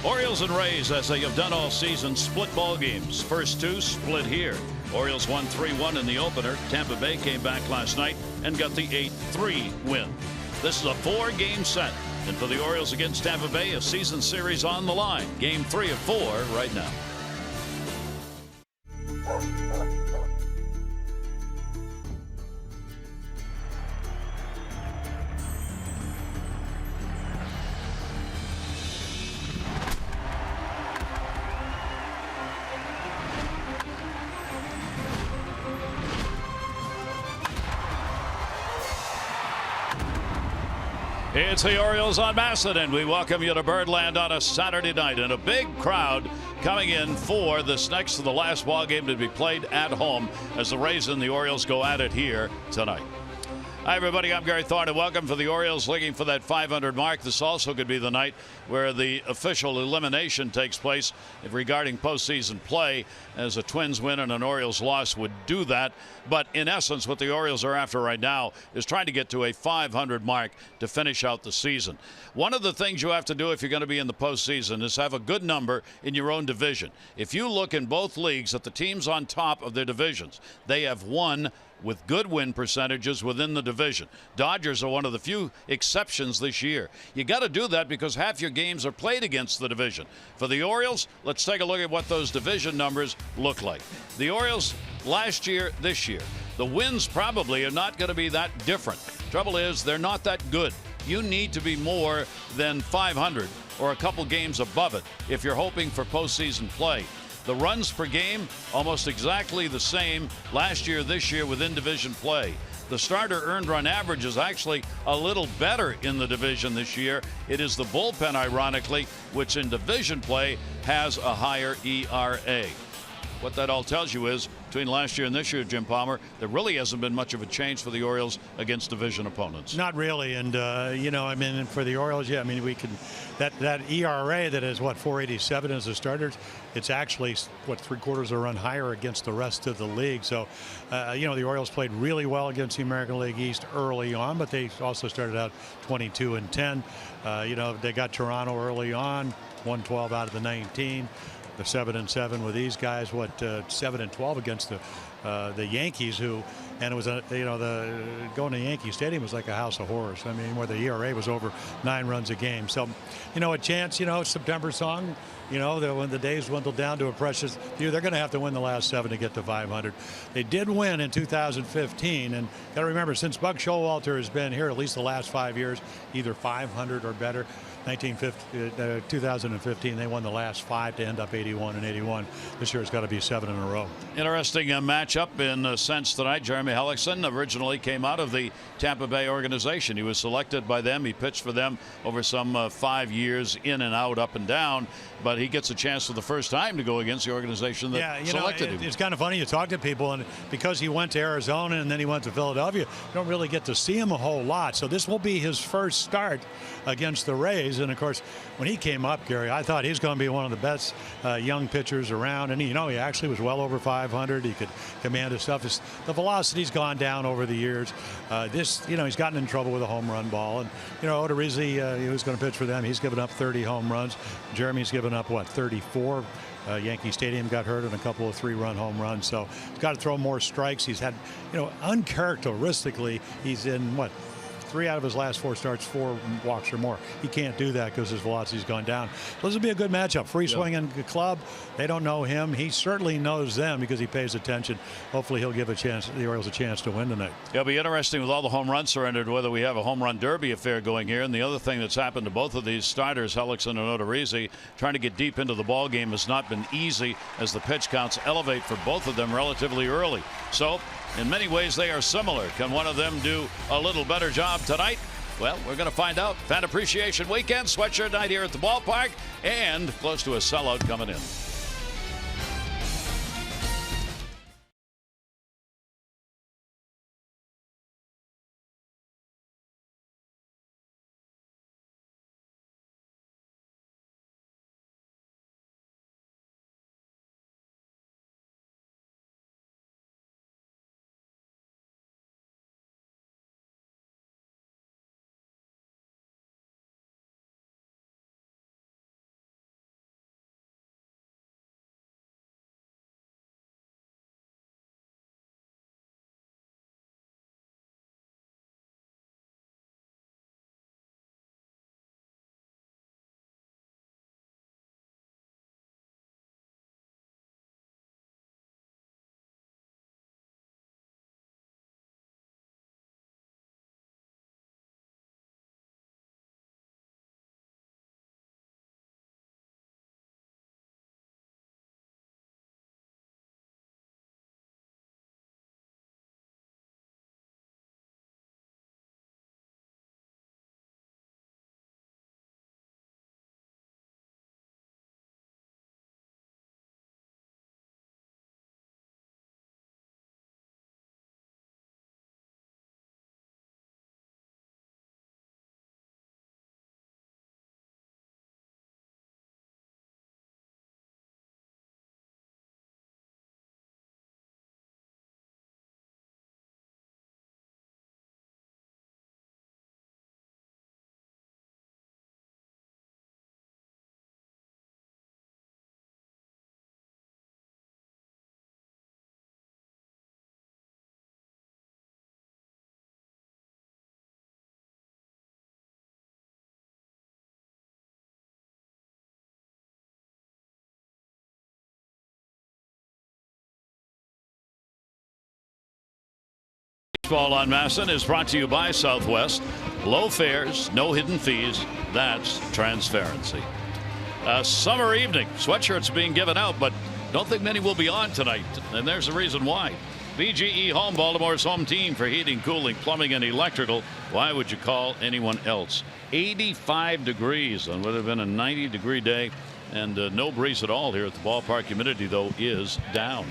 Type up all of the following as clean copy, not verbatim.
Orioles and Rays, as they have done all season, split ball games. First two split here. Orioles won 3-1 in the opener. Tampa Bay came back last night and got the 8-3 win. This is a 4-game set. And for the Orioles against Tampa Bay, a season series on the line. Game 3 of 4 right now. It's the Orioles on Macedon. We welcome you to Birdland on a Saturday night, and a big crowd coming in for this next to the last ball game to be played at home as the Rays and the Orioles go at it here tonight. Hi, everybody. I'm Gary Thorne, and welcome for the Orioles looking for that 500 mark. This also could be the night where the official elimination takes place regarding postseason play, as a Twins win and an Orioles loss would do that. But in essence, what the Orioles are after right now is trying to get to a 500 mark to finish out the season. One of the things you have to do if you're going to be in the postseason is have a good number in your own division. If you look in both leagues at the teams on top of their divisions, they have won with good win percentages within the division. Dodgers are one of the few exceptions this year. You got to do that because half your games are played against the division. For the Orioles, let's take a look at what those division numbers look like. The Orioles last year, this year, the wins probably are not going to be that different. Trouble is, they're not that good. You need to be more than 500 or a couple games above it if you're hoping for postseason play. The runs per game, almost exactly the same last year, this year within division play. The starter earned run average is actually a little better in the division this year. It is the bullpen, ironically, which in division play has a higher ERA. What that all tells you is, between last year and this year, Jim Palmer, there really hasn't been much of a change for the Orioles against division opponents. Not really, and you know, I mean, for the Orioles, yeah, I mean, we can that ERA that is what 4.87 as a starter, it's actually what 3/4 of a run higher against the rest of the league. So, you know, the Orioles played really well against the American League East early on, but they also started out 22-10. You know, they got Toronto early on, 112 out of the 19. The 7-7 with these guys, what 7-12 against the Yankees, who, and it was a, you know, the going to Yankee Stadium was like a house of horrors. I mean, where the ERA was over 9 runs a game. So, you know, a chance, you know, September song, you know, when the days dwindle down to a precious few, they're going to have to win the last 7 to get to 500. They did win in 2015, and got to remember, since Buck Showalter has been here, at least the last 5 years, either 500 or better. 2015, they won the last 5 to end up 81 and 81. This year it's got to be 7 in a row. Interesting matchup in a sense tonight. Jeremy Hellickson originally came out of the Tampa Bay organization. He was selected by them. He pitched for them over some 5 years, in and out, up and down. But he gets a chance for the first time to go against the organization that selected him. It's kind of funny. You talk to people, and because he went to Arizona and then he went to Philadelphia, you don't really get to see him a whole lot. So this will be his first start against the Rays. And of course, when he came up, Gary, I thought he's going to be one of the best young pitchers around. And you know, he actually was well over 500. He could command his stuff. The velocity's gone down over the years. You know, he's gotten in trouble with a home run ball. And you know, Odorizzi, who's going to pitch for them, he's given up 30 home runs. Jeremy's given up what, 34. Yankee Stadium got hurt in a couple of 3-run home runs, so he's got to throw more strikes. He's had, you know, uncharacteristically, he's in what, 3 out of his last 4 starts, 4 walks or more. He can't do that because his velocity's gone down. This will be a good matchup. Free swinging club. They don't know him. He certainly knows them because he pays attention. Hopefully he'll give the Orioles a chance to win tonight. It'll be interesting with all the home runs surrendered whether we have a home run derby affair going here. And the other thing that's happened to both of these starters, Hellickson and Odorizzi, trying to get deep into the ball game has not been easy as the pitch counts elevate for both of them relatively early. So in many ways they are similar. Can one of them do a little better job tonight? Well, we're going to find out. Fan Appreciation Weekend, sweatshirt night here at the ballpark, and close to a sellout coming in. Baseball on MASN is brought to you by Southwest. Low fares, no hidden fees. That's transparency. Summer evening. Sweatshirts being given out, but don't think many will be on tonight. And there's a reason why. BGE Home, Baltimore's home team for heating, cooling, plumbing, and electrical. Why would you call anyone else? 85 degrees on what would have been a 90-degree day, and no breeze at all here at the ballpark. Humidity, though, is down.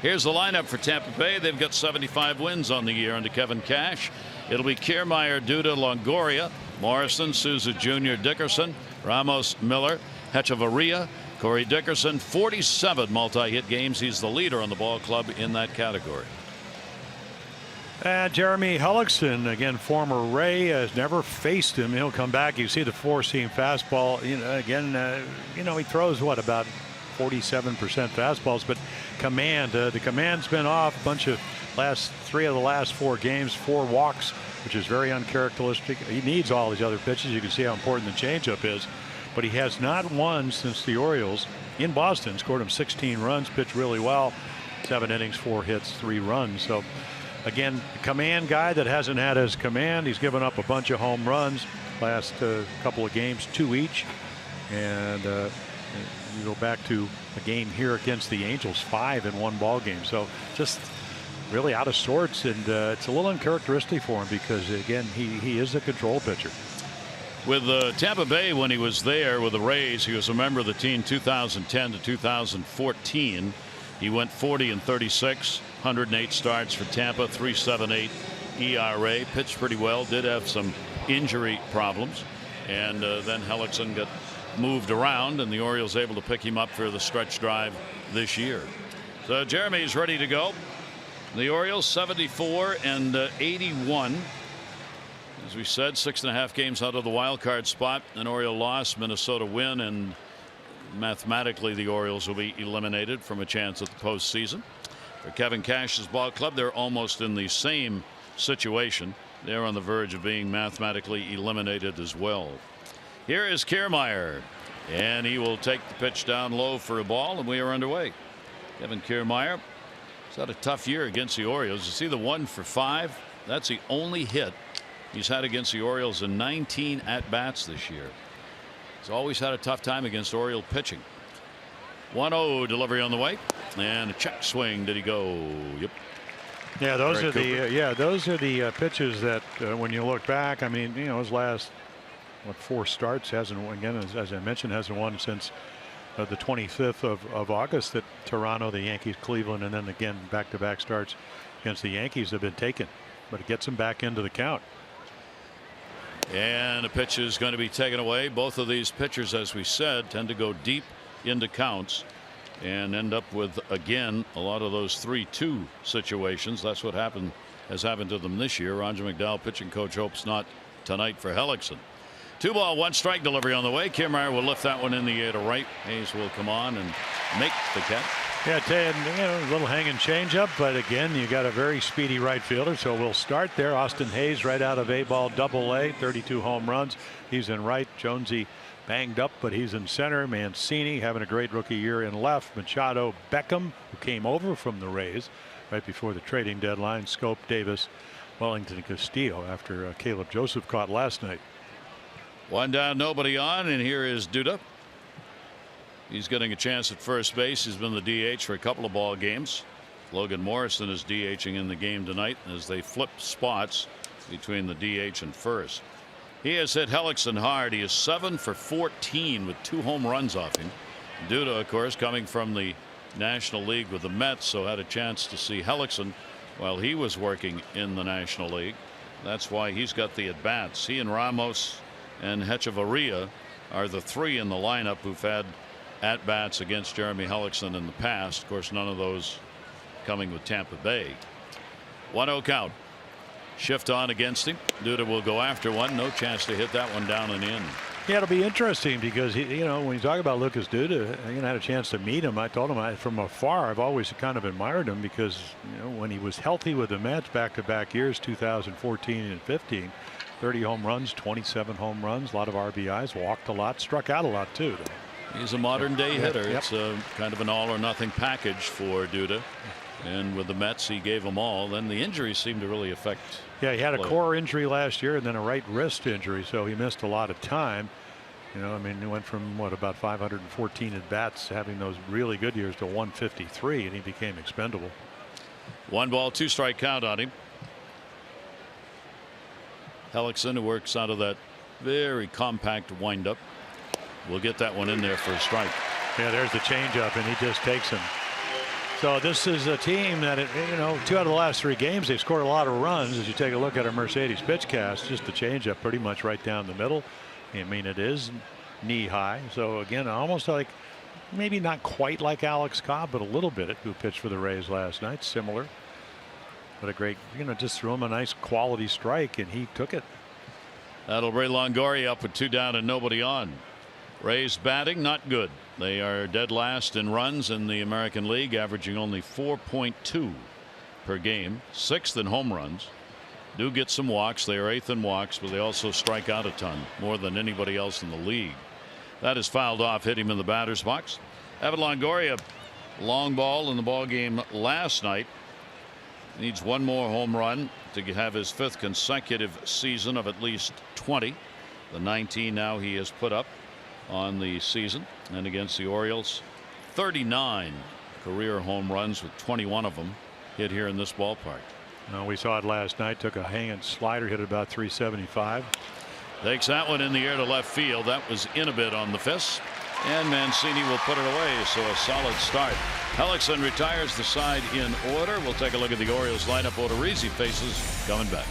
Here's the lineup for Tampa Bay. They've got 75 wins on the year under Kevin Cash. It'll be Kiermaier, Duda, Longoria, Morrison, Souza Jr., Dickerson, Ramos, Miller, Hechavarria, Corey Dickerson. 47 multi-hit games. He's the leader on the ball club in that category. Jeremy Hellickson, again, former Ray, has never faced him. He'll come back. You see the four-seam fastball. He throws about 47% fastballs, but command. The command's been off. Three of the last four games, 4 walks, which is very uncharacteristic. He needs all these other pitches. You can see how important the changeup is, but he has not won since the Orioles in Boston. Scored him 16 runs, pitched really well, 7 innings, 4 hits, 3 runs. So again, command guy that hasn't had his command. He's given up a bunch of home runs last couple of games, 2 each, and you go back to a game here against the Angels, 5 in 1 ball game. So just really out of sorts, and it's a little uncharacteristic for him because, again, he is a control pitcher. With Tampa Bay, when he was there with the Rays, he was a member of the team 2010 to 2014. He went 40-36, 108 starts for Tampa, 3.78 ERA. Pitched pretty well, did have some injury problems, and then Hellickson got moved around, and the Orioles able to pick him up for the stretch drive this year. So Jeremy's ready to go. The Orioles 74-81. As we said, 6.5 games out of the wild card spot. An Oriole loss, Minnesota win, and mathematically the Orioles will be eliminated from a chance at the postseason. For Kevin Cash's ball club, they're almost in the same situation. They're on the verge of being mathematically eliminated as well. Here is Kiermaier, and he will take the pitch down low for a ball, and we are underway. Kevin Kiermaier has had a tough year against the Orioles. You see the 1 for 5. That's the only hit he's had against the Orioles in 19 at-bats this year. He's always had a tough time against Oriole pitching. 1-0 delivery on the way, and a check swing. Did he go? Yep. Yeah, those are the pitches that when you look back, I mean, his last 4 starts, hasn't, again, as I mentioned, hasn't won since the 25th of August at Toronto, the Yankees, Cleveland, and then again back-to-back starts against the Yankees have been taken, but it gets them back into the count. And the pitch is going to be taken away. Both of these pitchers, as we said, tend to go deep into counts and end up with, again, a lot of those 3-2 situations. That's what has happened to them this year. Roger McDowell, pitching coach, hopes not tonight for Hellickson. 2 ball, 1 strike delivery on the way. Kiermaier will lift that one in the air to right. Hayes will come on and make the catch. Yeah, Ted, a little hanging changeup, but again, you got a very speedy right fielder, so we'll start there. Austin Hayes, right out of A-ball, Double-A, 32 home runs. He's in right. Jonesy banged up, but he's in center. Mancini having a great rookie year in left. Machado, Beckham, who came over from the Rays right before the trading deadline. Scope, Davis, Wellington, Castillo after Caleb Joseph caught last night. 1 down, nobody on, and here is Duda. He's getting a chance at first base. He's been the DH for a couple of ball games. Logan Morrison is DHing in the game tonight as they flip spots between the DH and first. He has hit Hellickson hard. He is 7 for 14 with 2 home runs off him. Duda, of course, coming from the National League with the Mets, so had a chance to see Hellickson while he was working in the National League. That's why he's got the at-bats. He and Ramos and Hechavarria are the 3 in the lineup who've had at-bats against Jeremy Hellickson in the past. Of course, none of those coming with Tampa Bay. 1-0 count. Shift on against him. Duda will go after one. No chance to hit that one down and in. Yeah, it'll be interesting because when you talk about Lucas Duda, I had a chance to meet him. I told him from afar I've always kind of admired him because when he was healthy with the Mets back-to-back years, 2014 and 15, 30 home runs, 27 home runs, a lot of RBIs, walked a lot, struck out a lot too. He's a modern day hitter. Yep. It's kind of an all or nothing package for Duda. And with the Mets, he gave them all. Then the injuries seemed to really affect. Yeah, he had a play. core injury last year and then a right wrist injury, so he missed a lot of time. You know, I mean, he went from what, about 514 at bats, having those really good years, to 153, and he became expendable. 1-2 count on him. Hellickson, who works out of that very compact windup, will get that one in there for a strike. Yeah, there's the changeup, and he just takes him. So this is a team that, you know, 2 out of the last 3 games, they've scored a lot of runs. As you take a look at our Mercedes pitch cast, just the changeup pretty much right down the middle. I mean, it is knee high. So again, almost like, maybe not quite like Alex Cobb, but a little bit, who pitched for the Rays last night. Similar. But a great, you know, just threw him a nice quality strike, and he took it. That'll bring Longoria up with 2 down and nobody on. Rays batting not good. They are dead last in runs in the American League, averaging only 4.2 per game, 6th in home runs. Do get some walks. They are 8th in walks, but they also strike out a ton, more than anybody else in the league. That is fouled off, hit him in the batter's box. Evan Longoria, long ball in the ball game last night. Needs 1 more home run to have his 5th consecutive season of at least 20. The 19 now he has put up on the season. And against the Orioles, 39 career home runs, with 21 of them hit here in this ballpark. We saw it last night. Took a hanging slider, hit about 375. Takes that one in the air to left field. That was in a bit on the fist, and Mancini will put it away. So a solid start. Hellickson retires the side in order. We'll take a look at the Orioles lineup. Odorizzi faces coming back.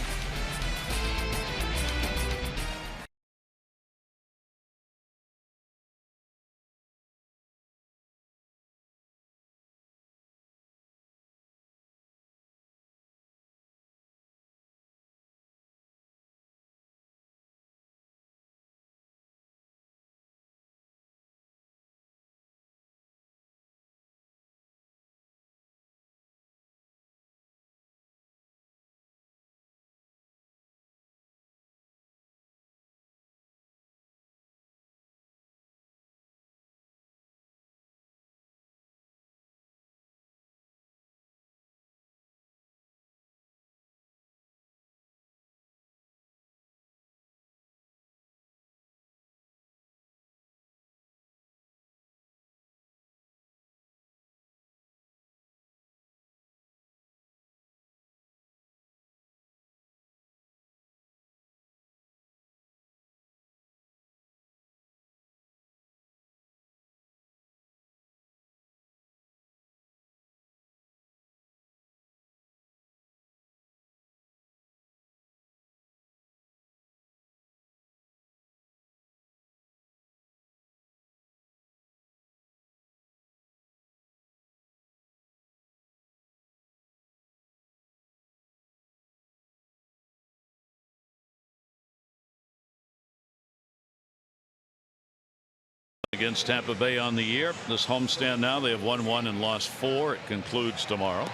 Against Tampa Bay on the year. This homestand now, they have won 1 and lost 4. It concludes tomorrow.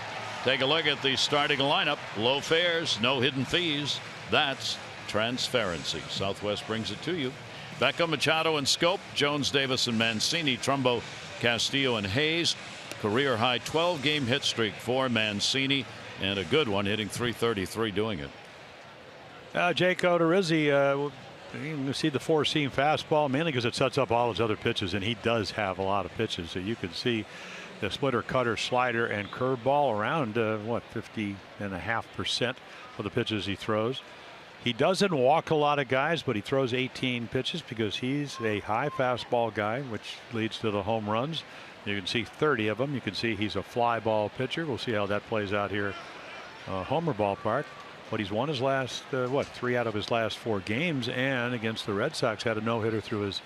Take a look at the starting lineup. Low fares, no hidden fees. That's transparency. Southwest brings it to you. Beckham, Machado, and Scope. Jones, Davis, and Mancini. Trumbo, Castillo, and Hayes. Career high 12-game hit streak for Mancini, and a good one, hitting .333 doing it. Jake Odorizzi, you can see the 4-seam fastball, mainly because it sets up all his other pitches, and he does have a lot of pitches. So you can see the splitter, cutter, slider, and curveball around what, 50.5% of the pitches he throws. He doesn't walk a lot of guys, but he throws 18 pitches because he's a high fastball guy, which leads to the home runs. You can see 30 of them. You can see he's a fly ball pitcher. We'll see how that plays out here, Homer Ballpark. But he's won his last, 3 out of his last 4 games, and against the Red Sox had a no-hitter through his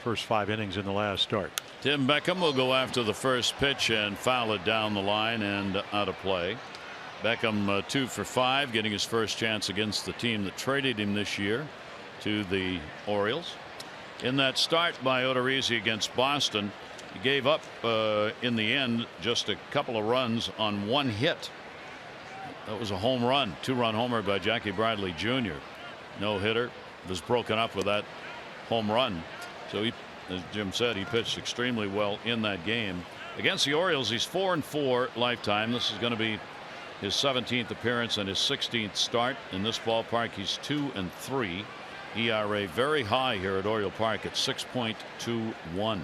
first 5 innings in the last start. Tim Beckham will go after the first pitch and foul it down the line and out of play. Beckham 2 for 5, getting his first chance against the team that traded him this year to the Orioles. In that start by Odorizzi against Boston, he gave up in the end just a couple of runs on 1 hit. That was a home run, 2-run homer by Jackie Bradley Jr. No hitter, was broken up with that home run. So he, as Jim said, he pitched extremely well in that game. Against the Orioles, he's 4-4 lifetime. This is going to be his 17th appearance and his 16th start in this ballpark. He's 2-3. ERA very high here at Oriole Park at 6.21.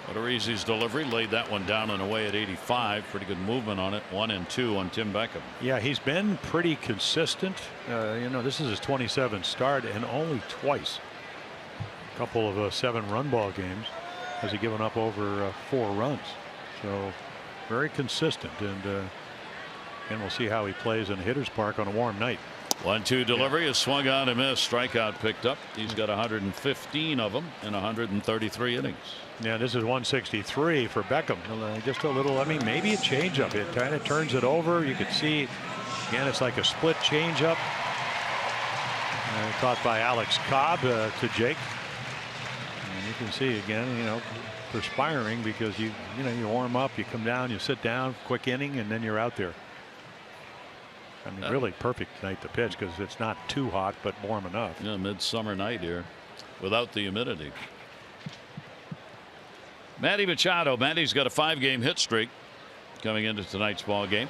Odorizzi's delivery laid that one down and away at 85. Pretty good movement on it. 1-2 on Tim Beckham. Yeah, he's been pretty consistent. You know, this is his 27th start, and only twice, a couple of 7-run ball games, has he given up over 4 runs. So very consistent, and we'll see how he plays in a hitter's park on a warm night. 1-2 delivery is swung on and missed. Strikeout picked up. He's got 115 of them in 133 innings. Yeah, this is 163 for Beckham. Just a little, I mean, maybe a changeup. It kind of turns it over. You could see, again, it's like a split changeup. Caught by Alex Cobb to Jake. And you can see again, you know, perspiring because you warm up, you come down, you sit down, quick inning, and then you're out there. I mean, really perfect night to pitch because it's not too hot, but warm enough. Yeah, midsummer night here without the humidity. Manny Machado. Manny's got a 5-game hit streak coming into tonight's ball game.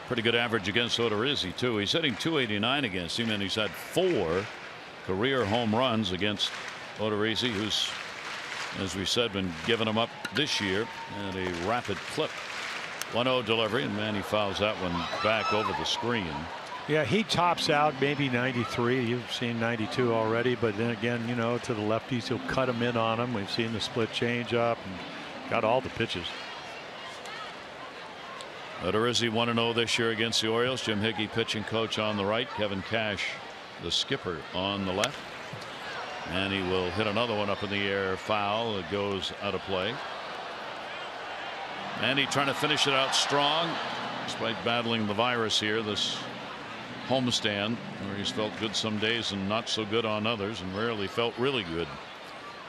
Pretty good average against Odorizzi too. He's hitting .289 against him, and he's had 4 career home runs against Odorizzi, who's, as we said, been giving them up this year at a rapid clip. 1-0 delivery, and Manny fouls that one back over the screen. Yeah, he tops out maybe 93. You've seen 92 already, but then again, you know, to the lefties, he'll cut them in on them. We've seen the split change up and got all the pitches. Odorizzi 1-0 this year against the Orioles. Jim Hickey, pitching coach, on the right. Kevin Cash, the skipper, on the left. And he will hit another one up in the air, foul. It goes out of play. Manny trying to finish it out strong despite battling the virus here this homestand, where he's felt good some days and not so good on others, and rarely felt really good.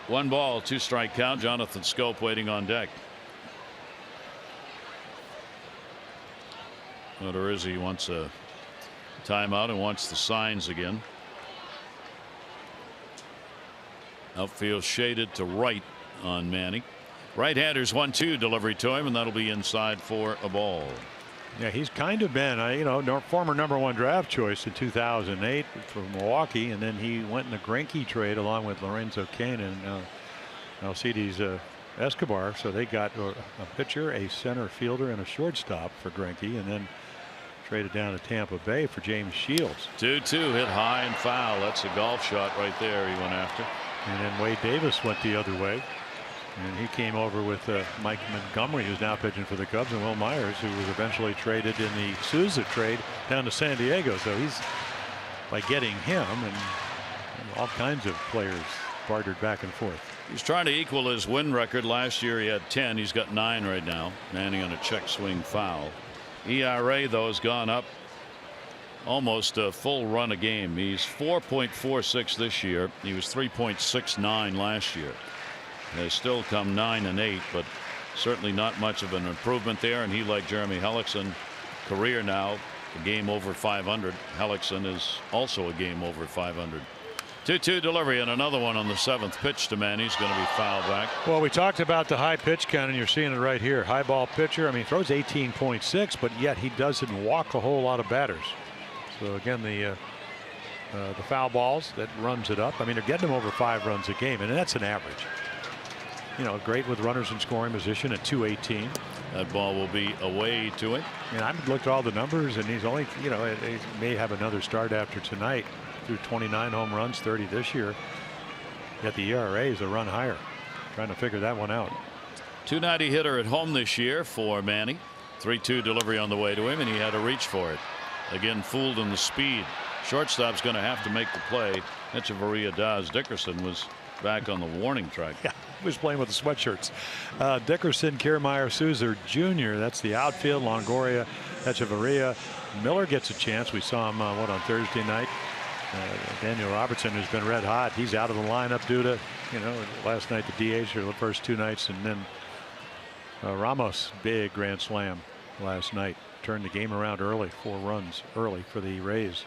1 ball, 2 strike count. Jonathan Schoop waiting on deck. Odorizzi wants a timeout and wants the signs again. Outfield shaded to right on Manny. Right-handers 1-2 delivery to him, and that'll be inside for a ball. Yeah, he's kind of been, you know, former #1 draft choice in 2008 from Milwaukee, and then he went in the Greinke trade along with Lorenzo Cain and Alcides Escobar. So they got a pitcher, a center fielder, and a shortstop for Greinke, and then traded down to Tampa Bay for James Shields. 2-2 hit high and foul. That's a golf shot right there he went after. And then Wade Davis went the other way. And he came over with Mike Montgomery, who's now pitching for the Cubs, and Will Myers, who was eventually traded in the Souza trade down to San Diego. So he's, by getting him, and all kinds of players bartered back and forth. He's trying to equal his win record. Last year he had 10. He's got 9 right now. Manning on a check swing foul. ERA, though, has gone up almost a full run a game. He's 4.46 this year. He was 3.69 last year. They still come 9 and 8, but certainly not much of an improvement there. And he, like Jeremy Hellickson, career now a game over 500. Hellickson is also a game over 500. 2-2 delivery, and another one on the 7th pitch to Manny. He's going to be fouled back. Well, we talked about the high pitch count, and you're seeing it right here. High ball pitcher. I mean, throws 18.6, but yet he doesn't walk a whole lot of batters. So again, the foul balls that runs it up. I mean, they're getting him over 5 runs a game, and that's an average. You know, great with runners in scoring position at 218. That ball will be away to him. And I've looked at all the numbers, and he's only, you know, he may have another start after tonight. Through 29 home runs, 30 this year. Yet the ERA is a run higher. Trying to figure that one out. .290 hitter at home this year for Manny. 3-2 delivery on the way to him, and he had to reach for it. Again, fooled in the speed. Shortstop's going to have to make the play. Echeverria does. Dickerson was back on the warning track. Yeah, he was playing with the sweatshirts. Dickerson, Kiermaier, Souza Jr. That's the outfield. Longoria, Echeverria. Miller gets a chance. We saw him on Thursday night. Daniel Robertson, who's been red hot, he's out of the lineup due to, you know, last night the DH or the first 2 nights, and then Ramos, big grand slam last night, turned the game around early. 4 runs early for the Rays.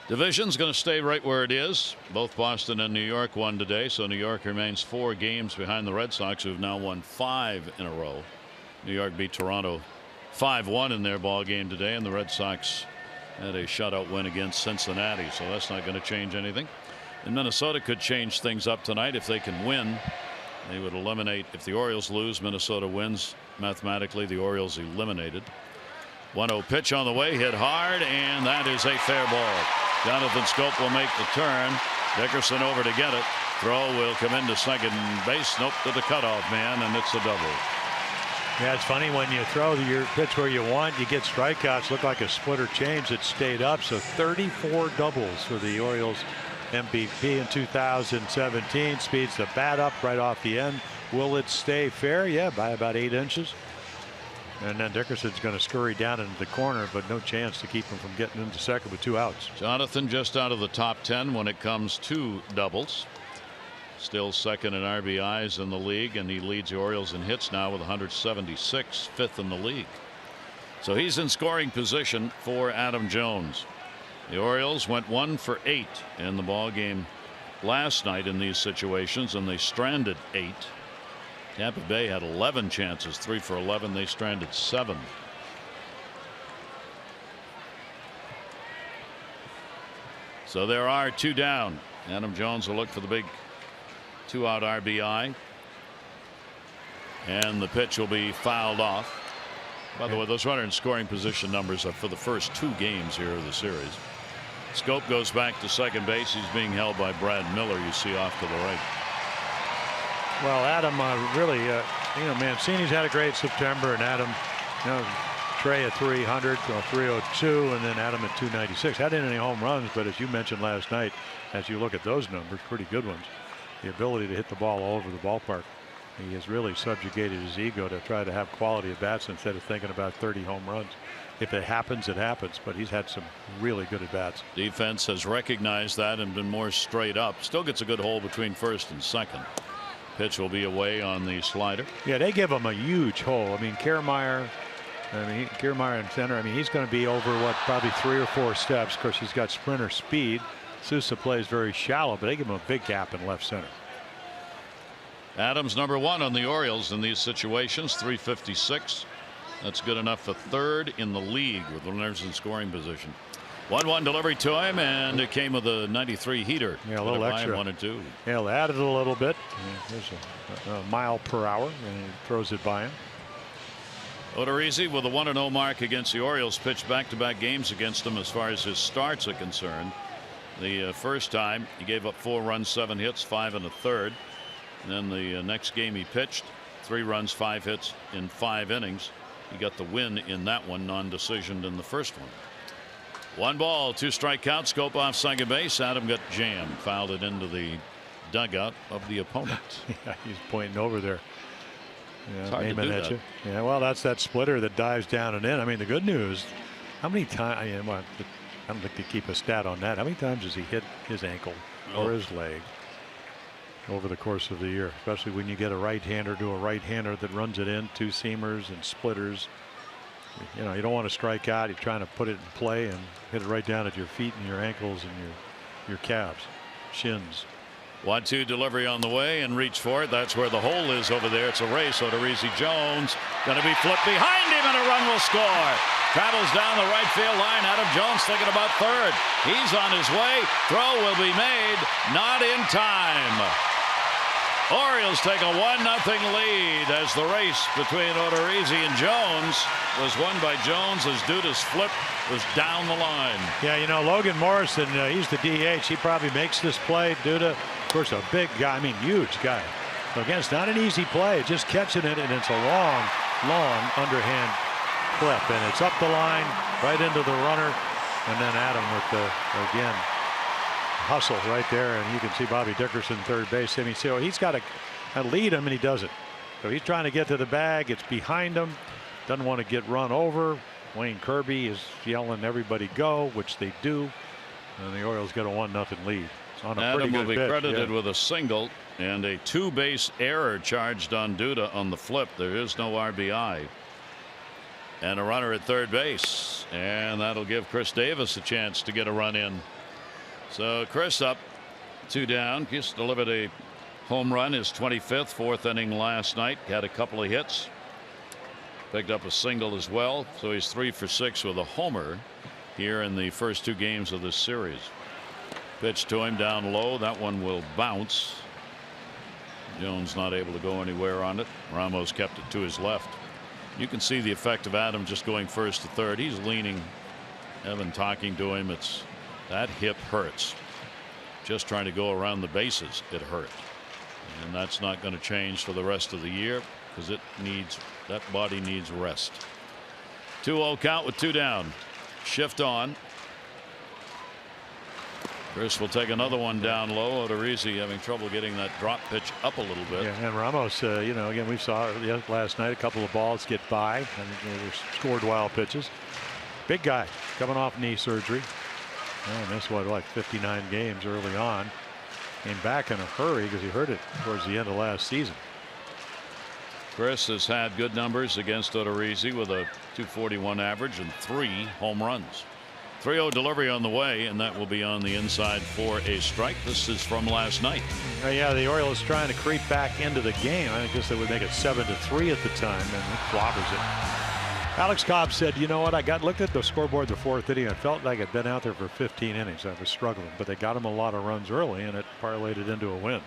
Division's going to stay right where it is. Both Boston and New York won today, so New York remains 4 games behind the Red Sox, who have now won 5 in a row. New York beat Toronto 5-1 in their ball game today, and the Red Sox had a shutout win against Cincinnati, so that's not going to change anything. And Minnesota could change things up tonight if they can win. They would eliminate, if the Orioles lose, Minnesota wins. Mathematically, the Orioles eliminated. 1-0 pitch on the way, hit hard, and that is a fair ball. Jonathan Scope will make the turn. Dickerson over to get it. Throw will come into second base. Nope, to the cutoff man, and it's a double. Yeah, it's funny when you throw your pitch where you want, you get strikeouts. Look like a splitter change that stayed up. So 34 doubles for the Orioles MVP in 2017. Speeds the bat up right off the end. Will it stay fair? Yeah, by about 8 inches. And then Dickerson's going to scurry down into the corner, but no chance to keep him from getting into second with 2 outs. Jonathan just out of the top 10 when it comes to doubles. Still second in RBIs in the league, and he leads the Orioles in hits now with 176, 5th in the league. So he's in scoring position for Adam Jones. The Orioles went 1 for 8 in the ball game last night in these situations, and they stranded 8. Tampa Bay had 11 chances, 3 for 11. They stranded 7. So there are 2 down. Adam Jones will look for the big 2-out RBI, and the pitch will be fouled off. By the way, those runner in scoring position numbers are for the first 2 games here of the series. Scope goes back to second base. He's being held by Brad Miller, you see off to the right. Well, Adam really, Mancini's had a great September, and Adam, Trey at 300, 302, and then Adam at 296. Hadn't any home runs, but as you mentioned last night, as you look at those numbers, pretty good ones. The ability to hit the ball all over the ballpark. He has really subjugated his ego to try to have quality at bats instead of thinking about 30 home runs. If it happens, it happens, but he's had some really good at bats. Defense has recognized that and been more straight up. Still gets a good hole between first and second. Pitch will be away on the slider. Yeah, they give him a huge hole. I mean, Kiermaier in center. I mean, he's going to be over probably 3 or 4 steps. Of course, he's got sprinter speed. Sousa plays very shallow, but they give him a big gap in left center. Adams number 1 on the Orioles in these situations, 356. That's good enough for 3rd in the league with runners in scoring position. 1-1 delivery to him, and it came with a 93 heater. Yeah, a little extra. 1 and 2. Yeah, they added a little bit. There's a mile per hour, and he throws it by him. Odorizzi with a 1-0 mark against the Orioles. Pitched back-to-back games against them as far as his starts are concerned. The first time he gave up 4 runs, 7 hits, 5 1/3. And then the next game he pitched 3 runs, 5 hits in 5 innings. He got the win in that one, non-decisioned in the first one. 1 ball, 2 strikeouts. Scope off second base. Adam got jammed, fouled it into the dugout of the opponent. Yeah, he's pointing over there. Yeah, it's hard to do that. Yeah, well, that's that splitter that dives down and in. I mean, the good news, how many times, I don't think they keep a stat on that. How many times has he hit his ankle or his leg over the course of the year, especially when you get a right-hander to a right-hander that runs it in, 2 seamers and splitters. You don't want to strike out. You're trying to put it in play and hit it right down at your feet and your ankles and your calves, shins. 1-2 delivery on the way, and reach for it. That's where the hole is over there. It's a race. Odorizzi Jones going to be flipped behind him, and a run will score. Travels down the right field line. Adam Jones thinking about third. He's on his way. Throw will be made. Not in time. Orioles take a 1-0 lead as the race between Odorizzi and Jones was won by Jones as Duda's flip was down the line. Yeah, Logan Morrison, he's the DH. He probably makes this play. Duda, of course, a big guy. I mean, huge guy. So again, it's not an easy play. Just catching it, and it's a long underhand clip, and it's up the line right into the runner, and then Adam with the again hustle right there, and you can see Bobby Dickerson third base. I mean, so he's got to lead him, and he doesn't. So he's trying to get to the bag. It's behind him. Doesn't want to get run over. Wayne Kirby is yelling everybody go, which they do, and the Orioles get a 1-0 lead. On a Adam will pretty be good pitch, credited with a single and a 2-base error charged on Duda on the flip. There is no RBI. And a runner at third base, and that'll give Chris Davis a chance to get a run in. So Chris up, 2 down. Just delivered a home run, his 25th, 4th inning last night. Had a couple of hits. Picked up a single as well, so he's 3 for 6 with a homer here in the first 2 games of this series. Pitch to him down low. That one will bounce. Jones not able to go anywhere on it. Ramos kept it to his left. You can see the effect of Adam just going first to third. He's leaning. Evan talking to him. It's that hip hurts. Just trying to go around the bases, it hurt. And that's not going to change for the rest of the year because that body needs rest. 2-0 count with 2 down. Shift on. Chris will take another one down low. Odorizzi having trouble getting that drop pitch up a little bit. Yeah, and Ramos, again, we saw last night a couple of balls get by, and they were scored wild pitches. Big guy coming off knee surgery. Oh, missed like 59 games early on. Came back in a hurry because he hurt it towards the end of last season. Chris has had good numbers against Odorizzi with a .241 average and 3 home runs. 3-0 delivery on the way, and that will be on the inside for a strike. This is from last night. Yeah, the Orioles trying to creep back into the game. I guess they would make it 7-3 at the time, and it clobbers it. Alex Cobb said, you know what, I looked at the scoreboard the 4th inning. I felt like I'd been out there for 15 innings. I was struggling, but they got him a lot of runs early, and it parlayed it into a win.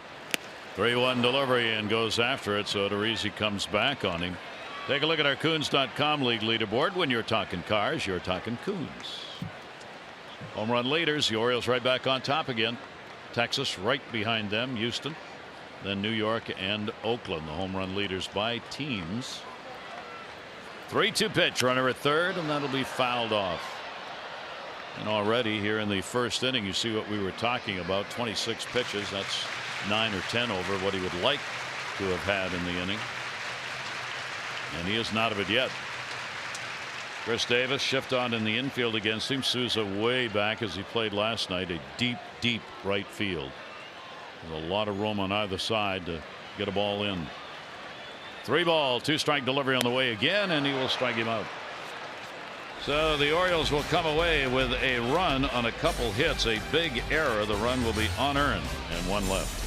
3-1 delivery and goes after it, so Odorizzi comes back on him. Take a look at our Coons.com league leaderboard. When you're talking cars, you're talking Coons. Home run leaders, the Orioles right back on top again. Texas right behind them, Houston, then New York and Oakland, the home run leaders by teams. 3-2 pitch, runner at third, and that'll be fouled off. And already here in the first inning, you see what we were talking about, 26 pitches. That's 9 or 10 over what he would like to have had in the inning. And he isn't out of it yet. Chris Davis shift on in the infield against him. Souza way back as he played last night. A deep right field. There's a lot of room on either side to get a ball in. 3-ball, 2-strike delivery on the way again, and he will strike him out. So the Orioles will come away with a run on a couple hits. A big error. The run will be unearned, and 1 left.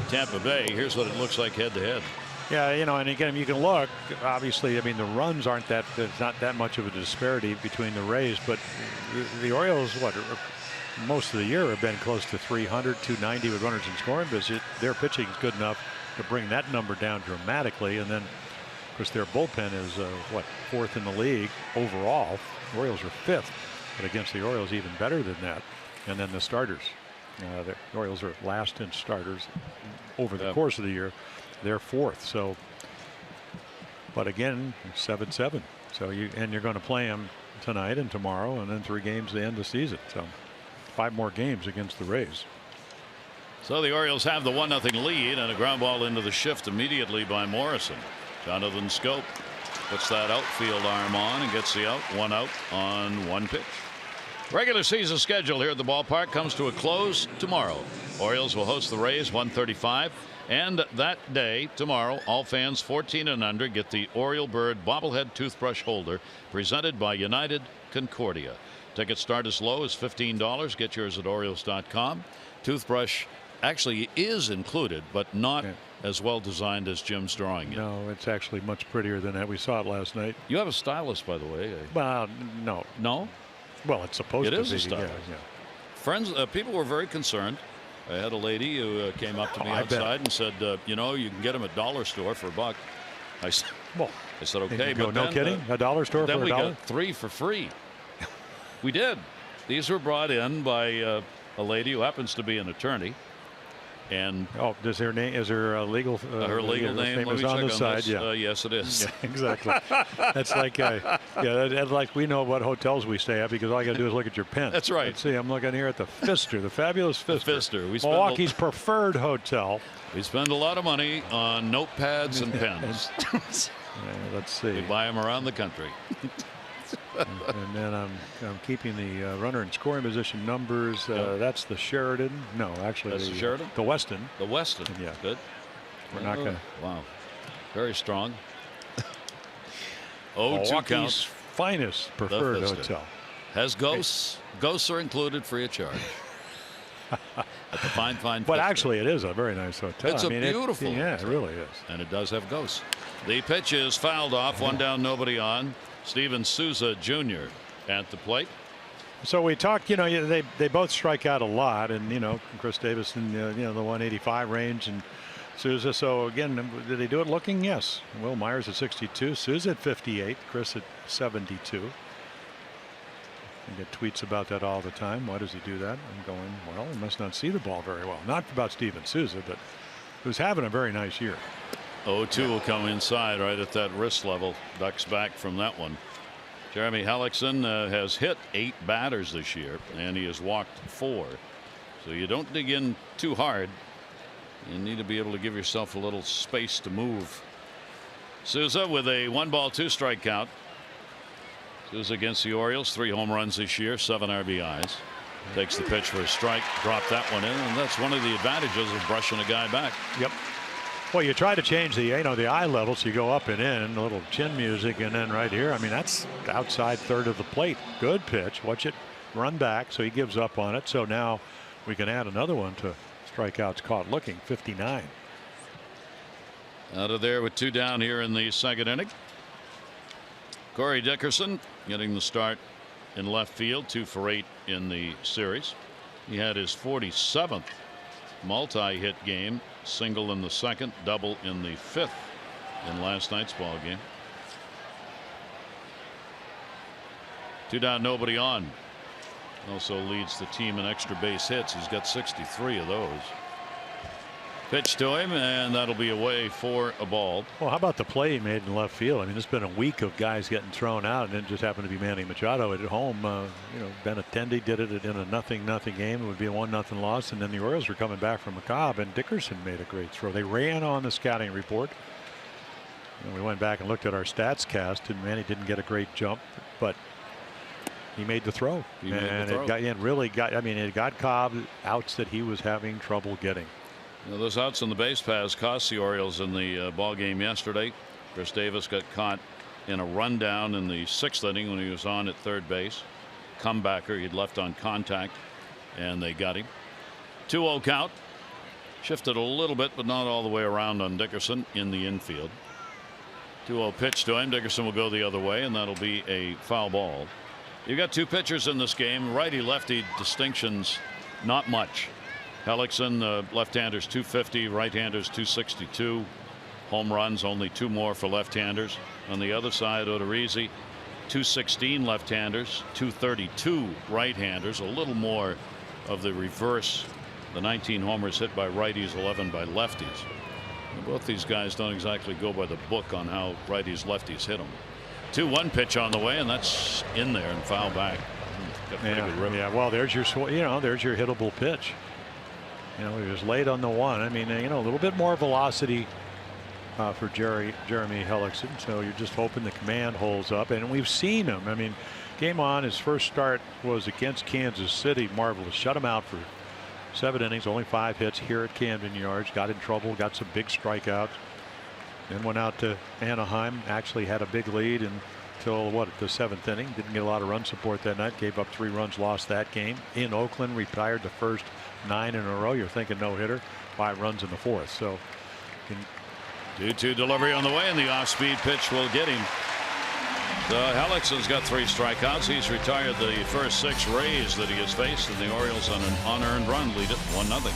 Tampa Bay. Here's what it looks like head to head. Yeah, and again, you can look. Obviously, I mean, the runs aren't that. There's not that much of a disparity between the Rays, but the Orioles, most of the year have been close to 300, 290 with runners in scoring position. Their pitching is good enough to bring that number down dramatically, and then, of course, their bullpen is 4th in the league overall. The Orioles are 5th, but against the Orioles, even better than that. And then the starters. The Orioles are last in starters over the course of the year. They're 4th. So, but again, 7-7. So you're going to play them tonight and tomorrow, and then 3 games to end the season. So 5 more games against the Rays. So the Orioles have the 1-0 lead, and a ground ball into the shift immediately by Morrison. Jonathan Scope puts that outfield arm on and gets the out. 1 out on 1 pitch. Regular season schedule here at the ballpark comes to a close tomorrow. Orioles will host the Rays 1:35. And that day, tomorrow, all fans 14 and under get the Oriole Bird bobblehead toothbrush holder presented by United Concordia. Tickets start as low as $15. Get yours at Orioles.com. Toothbrush actually is included, but not as well designed as Jim's drawing it. No, it's actually much prettier than that. We saw it last night. You have a stylist, by the way. Well, no. No? Well, it's supposed to be. It is a stylist. Yeah. Friends, people were very concerned. I had a lady who came up to me outside and said, you know, you can get them at dollar store for $1. I said, okay, but no kidding, a dollar store for $1? Then we got 3 for free. We did. These were brought in by a lady who happens to be an attorney. And does her name, is her legal her legal name is on the side? Yeah. Yes, it is. Yeah, exactly. That's like that's like we know what hotels we stay at because all you got to do is look at your pen. That's right. Let's see, I'm looking here at the Pfister, the fabulous Pfister. Milwaukee's preferred hotel. We spend a lot of money on notepads and pens. Let's see. We buy them around the country. And then I'm keeping the runner in scoring position numbers. That's the Sheridan. No, actually, that's the Sheridan. The Weston. The Weston. Yeah, good. We're not going. Wow, very strong. Milwaukee's finest preferred hotel. Has ghosts. Ghosts are included free of charge. At the fine. But actually, it is a very nice hotel. It's beautiful. It really is. And it does have ghosts. The pitch is fouled off. 1 down, nobody on. Steven Souza Jr. at the plate. So we talked, they both strike out a lot, and Chris Davis in the 185 range and Souza. So again, did they do it looking? Yes. Will Myers at 62, Souza at 58, Chris at 72. I get tweets about that all the time. Why does he do that? I'm going, well, he must not see the ball very well. Not about Steven Souza, but who's having a very nice year. 0-2 will come inside right at that wrist level. Ducks back from that one. Jeremy Hellickson has hit 8 batters this year, and he has walked 4. So you don't dig in too hard. You need to be able to give yourself a little space to move. Souza with a 1-ball 2-strike count. Souza against the Orioles, 3 home runs this year, 7 RBIs. Takes the pitch for a strike, dropped that one in, and that's one of the advantages of brushing a guy back. Yep. Well, you try to change the the eye level, so you go up and in, a little chin music, and then right here, I mean, that's outside third of the plate. Good pitch. Watch it run back, so he gives up on it. So now we can add another one to strikeouts caught looking. 59. Out of there with 2 down here in the second inning. Corey Dickerson getting the start in left field, 2 for 8 in the series. He had his 47th multi-hit game. Single in the second, double in the 5th in last night's ball game. 2 down, nobody on. Also leads the team in extra base hits. He's got 63 of those. Pitch to him, and that'll be away for a ball. Well, how about the play he made in left field? I mean, it's been a week of guys getting thrown out, and it just happened to be Manny Machado at home. Benintendi did it in a 0-0 game. It would be a 1-0 loss, and then the Orioles were coming back from McCobb, and Dickerson made a great throw. They ran on the scouting report. And we went back and looked at our stats cast, and Manny didn't get a great jump, but he made the throw. It got Cobb outs that he was having trouble getting. Those outs on the base paths cost the Orioles in the ball game yesterday. Chris Davis got caught in a rundown in the 6th inning when he was on at third base. Comebacker, he'd left on contact, and they got him. 2-0 count. Shifted a little bit, but not all the way around on Dickerson in the infield. 2-0 pitch to him. Dickerson will go the other way, and that'll be a foul ball. You got 2 pitchers in this game. Righty lefty distinctions, not much. Hellickson, left-handers 250, right-handers 262. Home runs, only 2 more for left-handers. On the other side, Odorizzi, 216 left-handers, 232 right-handers. A little more of the reverse. The 19 homers hit by righties, 11 by lefties. And both these guys don't exactly go by the book on how righties, lefties hit them. 2-1 pitch on the way, and that's in there and foul back. Got pretty good rip. Yeah, well, there's your hittable pitch. He was late on the one. I mean, a little bit more velocity for Jeremy Hellickson. So you're just hoping the command holds up. And we've seen him. I mean, Game on, his first start was against Kansas City. Marvelous. Shut him out for 7 innings, only 5 hits here at Camden Yards. Got in trouble, got some big strikeouts. Then went out to Anaheim. Actually had a big lead until the 7th inning. Didn't get a lot of run support that night. Gave up 3 runs, lost that game. In Oakland, retired the first 9 in a row. You're thinking no hitter. 5 runs in the 4th. So 2-2 delivery on the way, and the off-speed pitch will get him. Hellickson's got 3 strikeouts. He's retired the first 6 Rays that he has faced, and the Orioles on an unearned run lead it 1-0.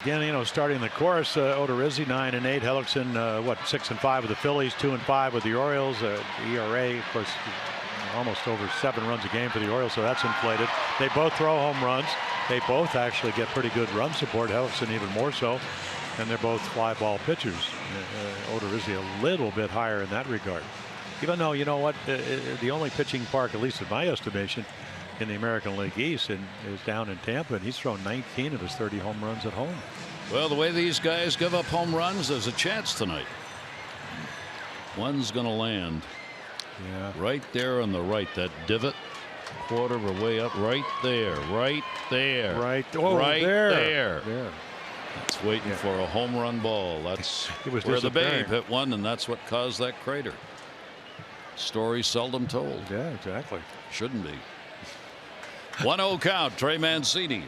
Again, starting the course, Odorizzi 9-8, Hellickson 6-5 with the Phillies, 2-5 with the Orioles. ERA, of course, almost over 7 runs a game for the Orioles, so that's inflated. They both throw home runs. They both actually get pretty good run support. Hellickson even more so, and they're both fly ball pitchers. Odorizzi a little bit higher in that regard. Even though, you know what, the only pitching park, at least in my estimation, in the American League East is down in Tampa, and he's thrown 19 of his 30 home runs at home. Well, the way these guys give up home runs, there's a chance tonight. One's going to land. Yeah. Right there on the right, that divot, quarter of a way up, right there, right there, right there. Yeah. It's waiting for a home run ball. That's where the Babe hit one, and that's what caused that crater. Story seldom told. Yeah, exactly. Shouldn't be. 1-0 count. Trey Mancini.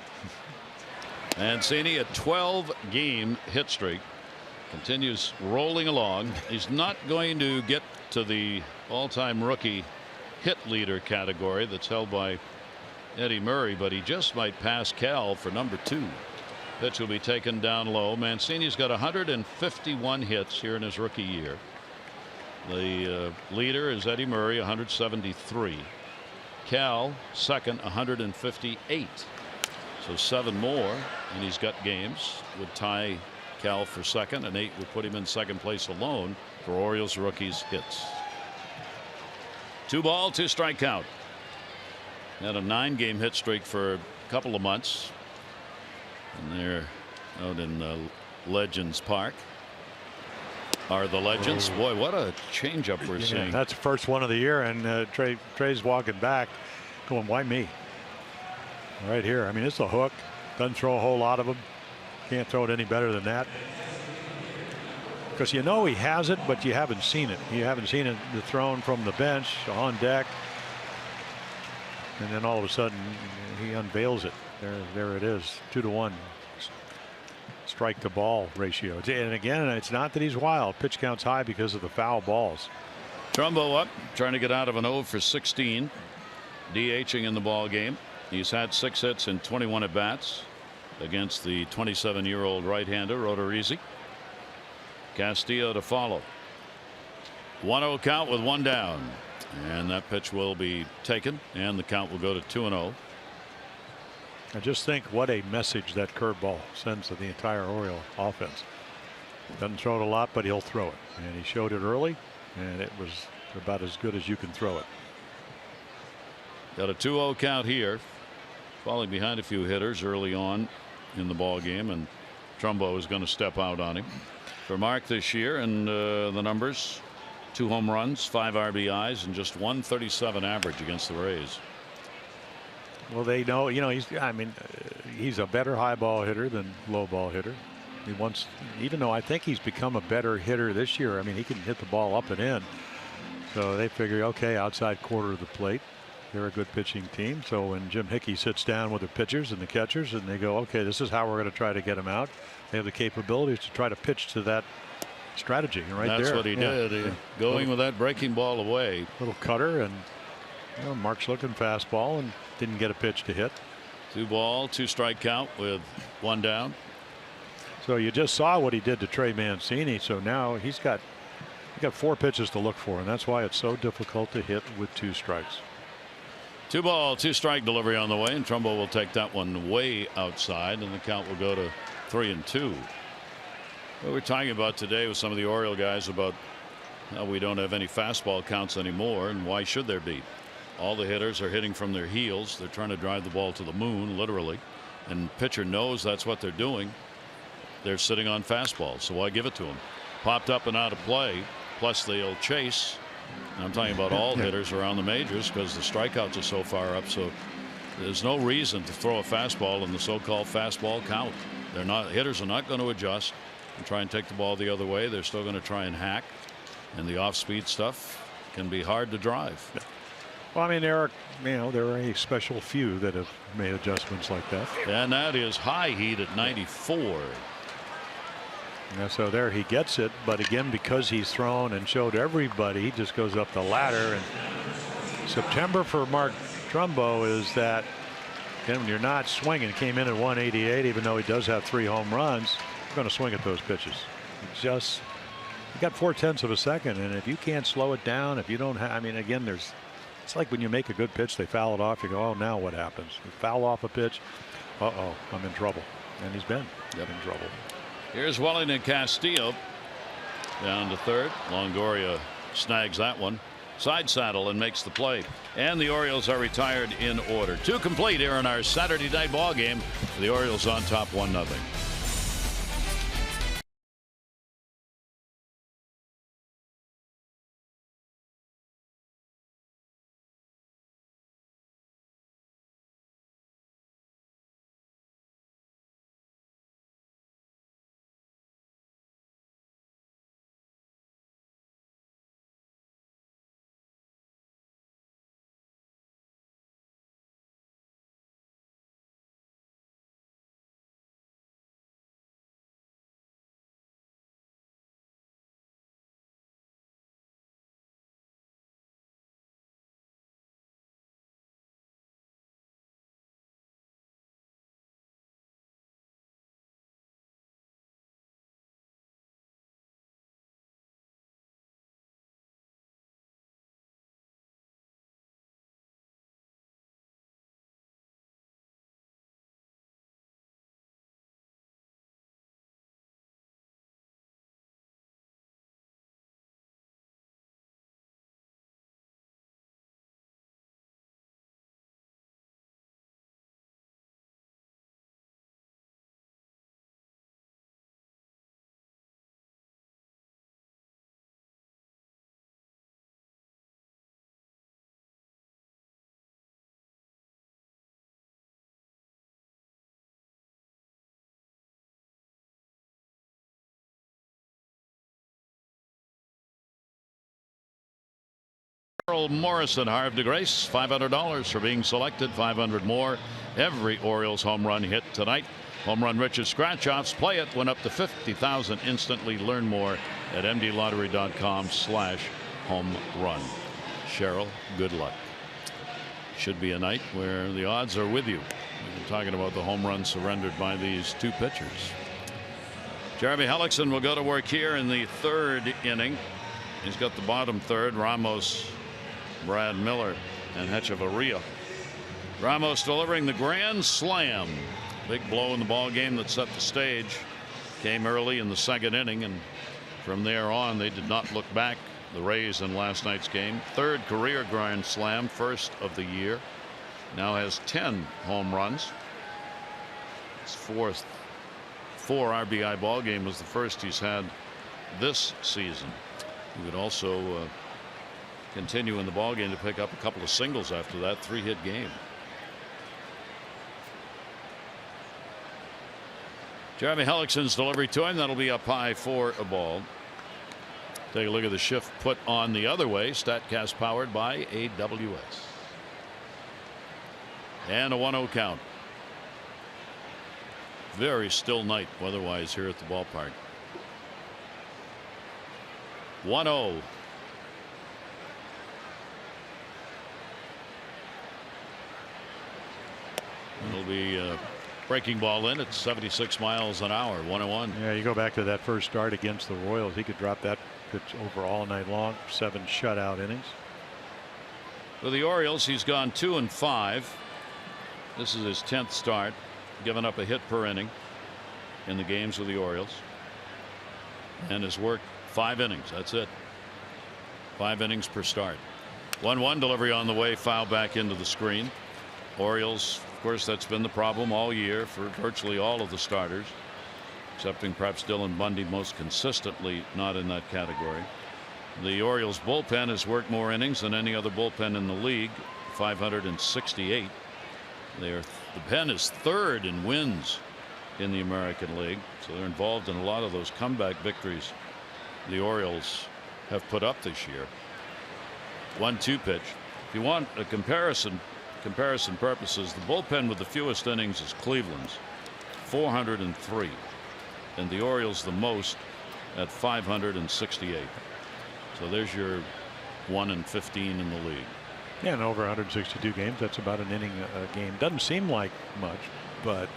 Mancini, a 12-game hit streak, continues rolling along. He's not going to get to the all-time rookie hit leader category that's held by Eddie Murray, but he just might pass Cal for number 2. Pitch will be taken down low. Mancini's got 151 hits here in his rookie year. The leader is Eddie Murray, 173. Cal second, 158. So 7 more, and he's got games. Would tie Cal for second, and 8 would put him in second place alone for Orioles rookies hits. 2 ball, 2 strike count. Had a 9-game hit streak for a couple of months, and they're out in Legends Park. Are the Legends. Boy, what a changeup we're seeing. That's the first one of the year, and Trey's walking back going, why me? Right here. I mean, it's a hook. Doesn't throw a whole lot of them. Can't throw it any better than that. Because he has it, but you haven't seen it. You haven't seen it thrown from the bench on deck. And then all of a sudden he unveils it. There it is. 2-1. Strike to ball ratio. And again, it's not that he's wild. Pitch count's high because of the foul balls. Trumbo up, trying to get out of an 0 for 16. DHing in the ball game. He's had 6 hits and 21 at bats against the 27-year-old right-hander Odorizzi. Castillo to follow. 1-0 count with 1 down, and that pitch will be taken, and the count will go to 2-0. I just think what a message that curveball sends to the entire Oriole offense. Doesn't throw it a lot, but he'll throw it. And he showed it early, and it was about as good as you can throw it. Got a 2-0 count here. Falling behind a few hitters early on in the ball game, and Trumbo is going to step out on him. For Mark this year, and the numbers: 2 home runs, 5 RBIs, and just 137 average against the Rays. Well, they know, he's a better high ball hitter than low ball hitter. He wants, even though I think he's become a better hitter this year. I mean, he can hit the ball up and in. So they figure, okay, outside quarter of the plate. They're a good pitching team. So when Jim Hickey sits down with the pitchers and the catchers and they go, okay, this is how we're going to try to get him out. They have the capabilities to try to pitch to that strategy right there. That's what he did. Going with that breaking ball away. Little cutter, and Mark's looking fastball and didn't get a pitch to hit. 2 ball, 2 strike count with 1 down. So you just saw what he did to Trey Mancini. So now he got 4 pitches to look for, and that's why it's so difficult to hit with 2 strikes. 2 ball, 2 strike delivery on the way, and Trumbo will take that one way outside, and the count will go to 3-2. We were talking about today with some of the Oriole guys about how we don't have any fastball counts anymore, and why should there be? All the hitters are hitting from their heels. They're trying to drive the ball to the moon, literally, and pitcher knows that's what they're doing. They're sitting on fastballs, so why give it to them? Popped up and out of play, plus they'll chase. And I'm talking about all hitters around the majors, because the strikeouts are so far up. So there's no reason to throw a fastball in the so-called fastball count. Hitters are not going to adjust and try and take the ball the other way. They're still going to try and hack, and the off-speed stuff can be hard to drive. Well, I mean, there are a special few that have made adjustments like that. And that is high heat at 94. Yeah, so there he gets it, but again, because he's thrown and showed everybody, he just goes up the ladder. And September for Mark Trumbo is that, again, when you're not swinging, came in at 188, even though he does have 3 home runs, you're going to swing at those pitches. You got 0.4 of a second, and if you can't slow it down, if you don't have, I mean, again, it's like when you make a good pitch, they foul it off, you go, oh, now what happens? You foul off a pitch, uh-oh, I'm in trouble. And he's been in trouble. Here's Wellington Castillo down to third. Longoria snags that one. Side saddle and makes the play. And the Orioles are retired in order. 2 complete here in our Saturday night ball game. The Orioles on top 1-0. Earl Morrison, Harv de Grace, $500 for being selected. 500 more. Every Orioles home run hit tonight. Home Run Rich's scratch-offs. Play it. Went up to 50,000 instantly. Learn more at mdlottery.com/home run. Cheryl, good luck. Should be a night where the odds are with you. We've been talking about the home run surrendered by these 2 pitchers. Jeremy Hellickson will go to work here in the 3rd inning. He's got the bottom 3rd. Ramos, Brad Miller, and Hechavarria. Ramos delivering the grand slam. Big blow in the ball game that set the stage. Came early in the second inning, and from there on they did not look back. The Rays in last night's game. Third career grand slam, first of the year. Now has 10 home runs. His fourth 4 RBI ball game was the first he's had this season. He would also continue in the ball game to pick up a couple of singles after that 3-hit game. Jeremy Hellickson's delivery to him. That'll be up high for a ball. Take a look at the shift put on the other way. StatCast powered by AWS. And a 1-0 count. Very still night weather-wise here at the ballpark. 1-0. It'll be breaking ball in at 76 miles an hour. 1-1. Yeah, you go back to that first start against the Royals. He could drop that pitch over all night long. 7 shutout innings. For the Orioles, he's gone 2 and 5. This is his 10th start, giving up a hit per inning in the games with the Orioles, and has worked 5 innings. That's it. 5 innings per start. 1-1 delivery on the way, foul back into the screen. Orioles, of course, that's been the problem all year for virtually all of the starters, excepting perhaps Dylan Bundy, most consistently not in that category. The Orioles bullpen has worked more innings than any other bullpen in the league, 568. The pen is 3rd in wins in the American League, so they're involved in a lot of those comeback victories the Orioles have put up this year. 1-2 pitch. If you want a comparison purposes, the bullpen with the fewest innings is Cleveland's, 403, and the Orioles the most at 568. So there's your 1-15 in the league. Yeah, and over 162 games, that's about an inning a game. Doesn't seem like much, but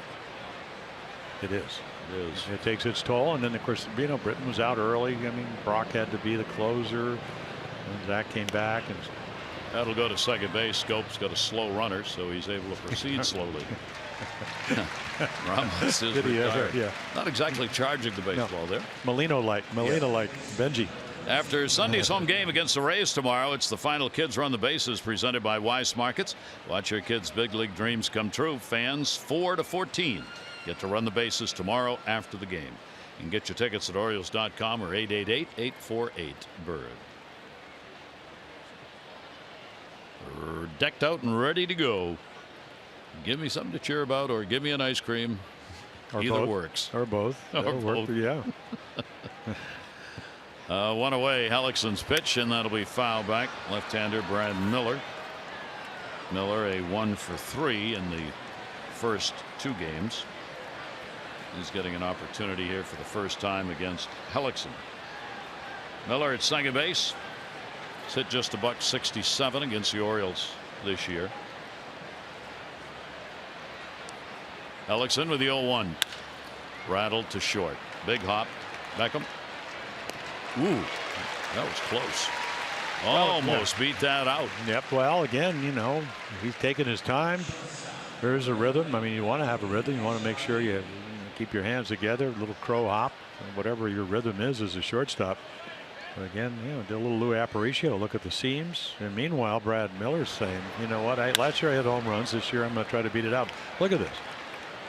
it is. It is. It takes its toll, and then of course, you know, Britton was out early. I mean, Brock had to be the closer, and Zach came back, and that'll go to second base. Scope's got a slow runner, so he's able to proceed slowly. Ramos is retired. Yeah. Not exactly charging the baseball there. Molino-like Benji. After Sunday's home game against the Rays tomorrow, it's the final Kids Run the Bases presented by Wise Markets. Watch your kids' big league dreams come true. Fans 4 to 14 get to run the bases tomorrow after the game. You can get your tickets at Orioles.com or 888-848-BIRD. We're decked out and ready to go. Give me something to cheer about, or give me an ice cream. Or either both. works. Or both. Or That'll both. Work, yeah. 1 away, Hellickson's pitch, and that'll be foul back. Left-hander Brad Miller. Miller a 1 for 3 in the first 2 games. He's getting an opportunity here for the first time against Hellickson. Miller at second base. He's hit just $167 against the Orioles this year. Hellickson with the 0-1. Rattled to short. Big hop. Beckham. Ooh, that was close. Almost beat that out. Yep. Well, again, you know, he's taking his time. There's a rhythm. I mean, you want to have a rhythm. You want to make sure you keep your hands together. A little crow hop, whatever your rhythm is as a shortstop. But again, you know, did a little Lou Aparicio. Look at the seams. And meanwhile, Brad Miller's saying, you know what? Last year I hit home runs. This year I'm going to try to beat it out. Look at this.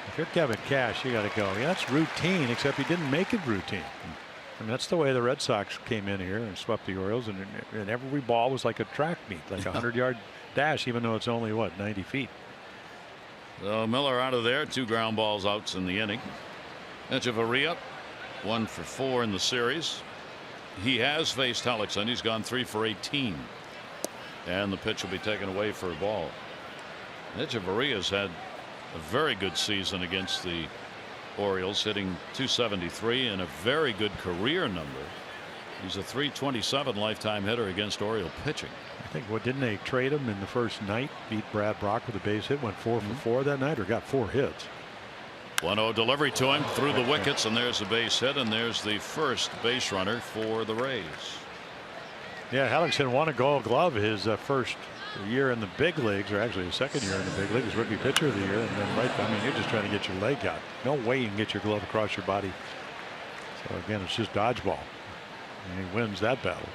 If you're Kevin Cash, you got to go. Yeah, that's routine, except he didn't make it routine. I mean, that's the way the Red Sox came in here and swept the Orioles, and every ball was like a track meet, like a 100-yard dash, even though it's only, what, 90 feet. So Miller out of there. 2 ground balls outs in the inning. Echeverria 1 for 4 in the series. He has faced Hellickson. He's gone 3 for 18, and the pitch will be taken away for a ball. Echeverria's had a very good season against the Orioles, hitting .273 and a very good career number. He's a .327 lifetime hitter against Oriole pitching. I think, what, didn't they trade him in the first night? Beat Brad Brock with a base hit, went 4 for 4 that night, or got 4 hits. 1-0 delivery to him through the wickets, and there's a base hit, and there's the first base runner for the Rays. Yeah, Hellickson won a Gold Glove his first year in the big leagues, or actually his second year in the big leagues, rookie pitcher of the year, and then I mean, you're just trying to get your leg out. No way you can get your glove across your body So again, it's just dodgeball. And he wins that battle.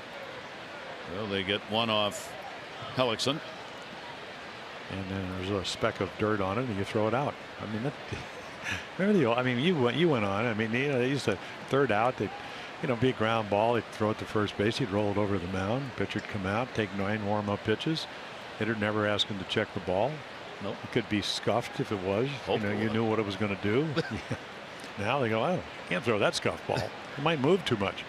Well, they get one off Hellickson. And then there's a speck of dirt on it, and you throw it out. I mean, remember the? I mean, you went on. I mean, they used to third out. They, be a ground ball. They'd throw it to first base. He'd roll it over the mound. Pitcher'd come out, take 9 warm-up pitches. Hitter never ask him to check the ball. Nope. It could be scuffed if it was. You knew what it was going to do. Now they go, oh, can't throw that scuff ball. It might move too much.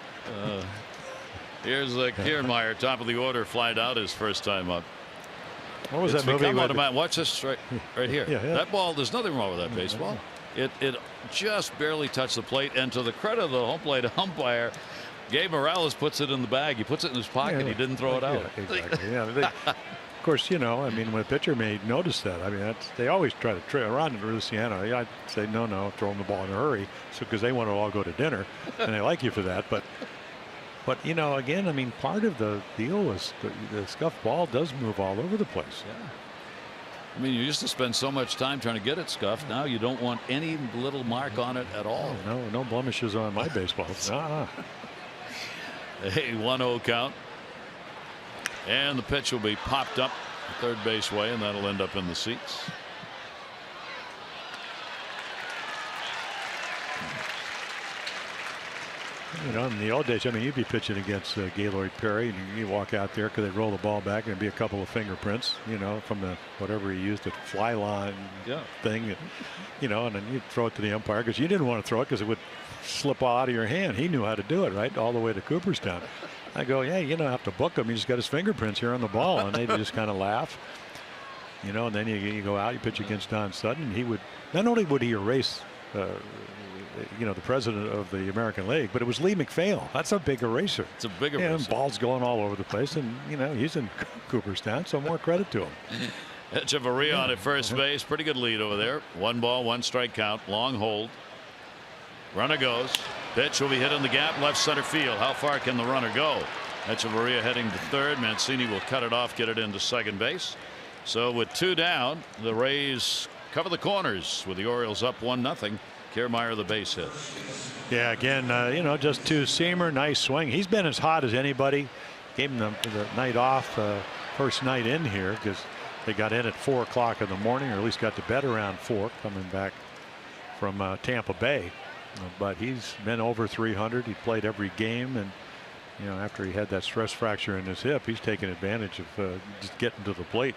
Here's Kiermaier, top of the order, flied out his first time up. What was that movie? Watch this right here. Yeah. That ball, there's nothing wrong with that baseball. It just barely touched the plate, and to the credit of the home plate umpire, Gabe Morales puts it in the bag. He puts it in his pocket. Yeah, he didn't throw it out. Yeah, exactly. Of course, I mean, when a pitcher may notice that, I mean, they always try to trade around in Luciano. I'd say no, throw them the ball in a hurry, because they want to all go to dinner, and they like you for that. But again, I mean, part of the deal was the scuffed ball does move all over the place. Yeah. I mean, you used to spend so much time trying to get it scuffed. Now you don't want any little mark on it at all. No blemishes on my baseball. A 1-0 count. And the pitch will be popped up third base way, and that'll end up in the seats. In the old days, I mean, you'd be pitching against Gaylord Perry, and you walk out there because they'd roll the ball back and it'd be a couple of fingerprints, from the whatever he used, the fly line thing, and then you'd throw it to the umpire because you didn't want to throw it because it would slip out of your hand. He knew how to do it, right, all the way to Cooperstown. I go, yeah, you don't have to book him. He's just got his fingerprints here on the ball, and they just kind of laugh, and then you go out, you pitch against Don Sutton, and he would not only would he erase. The president of the American League, but it was Lee McPhail. That's a big eraser. It's a big eraser. And balls going all over the place, and he's in Cooperstown, so more credit to him. Echeverria on at first base. Pretty good lead over there. 1 ball, 1 strike count. Long hold. Runner goes. Pitch will be hit in the gap, left center field. How far can the runner go? Echeverria heading to third. Mancini will cut it off, get it into second base. So with 2 down, the Rays cover the corners with the Orioles up 1-0. Kiermaier the base hit. Yeah, again, just 2-seamer, nice swing. He's been as hot as anybody. Gave him the night off, first night in here, because they got in at 4 o'clock in the morning, or at least got to bed around 4, coming back from Tampa Bay. But he's been over 300. He played every game, and after he had that stress fracture in his hip, he's taking advantage of just getting to the plate.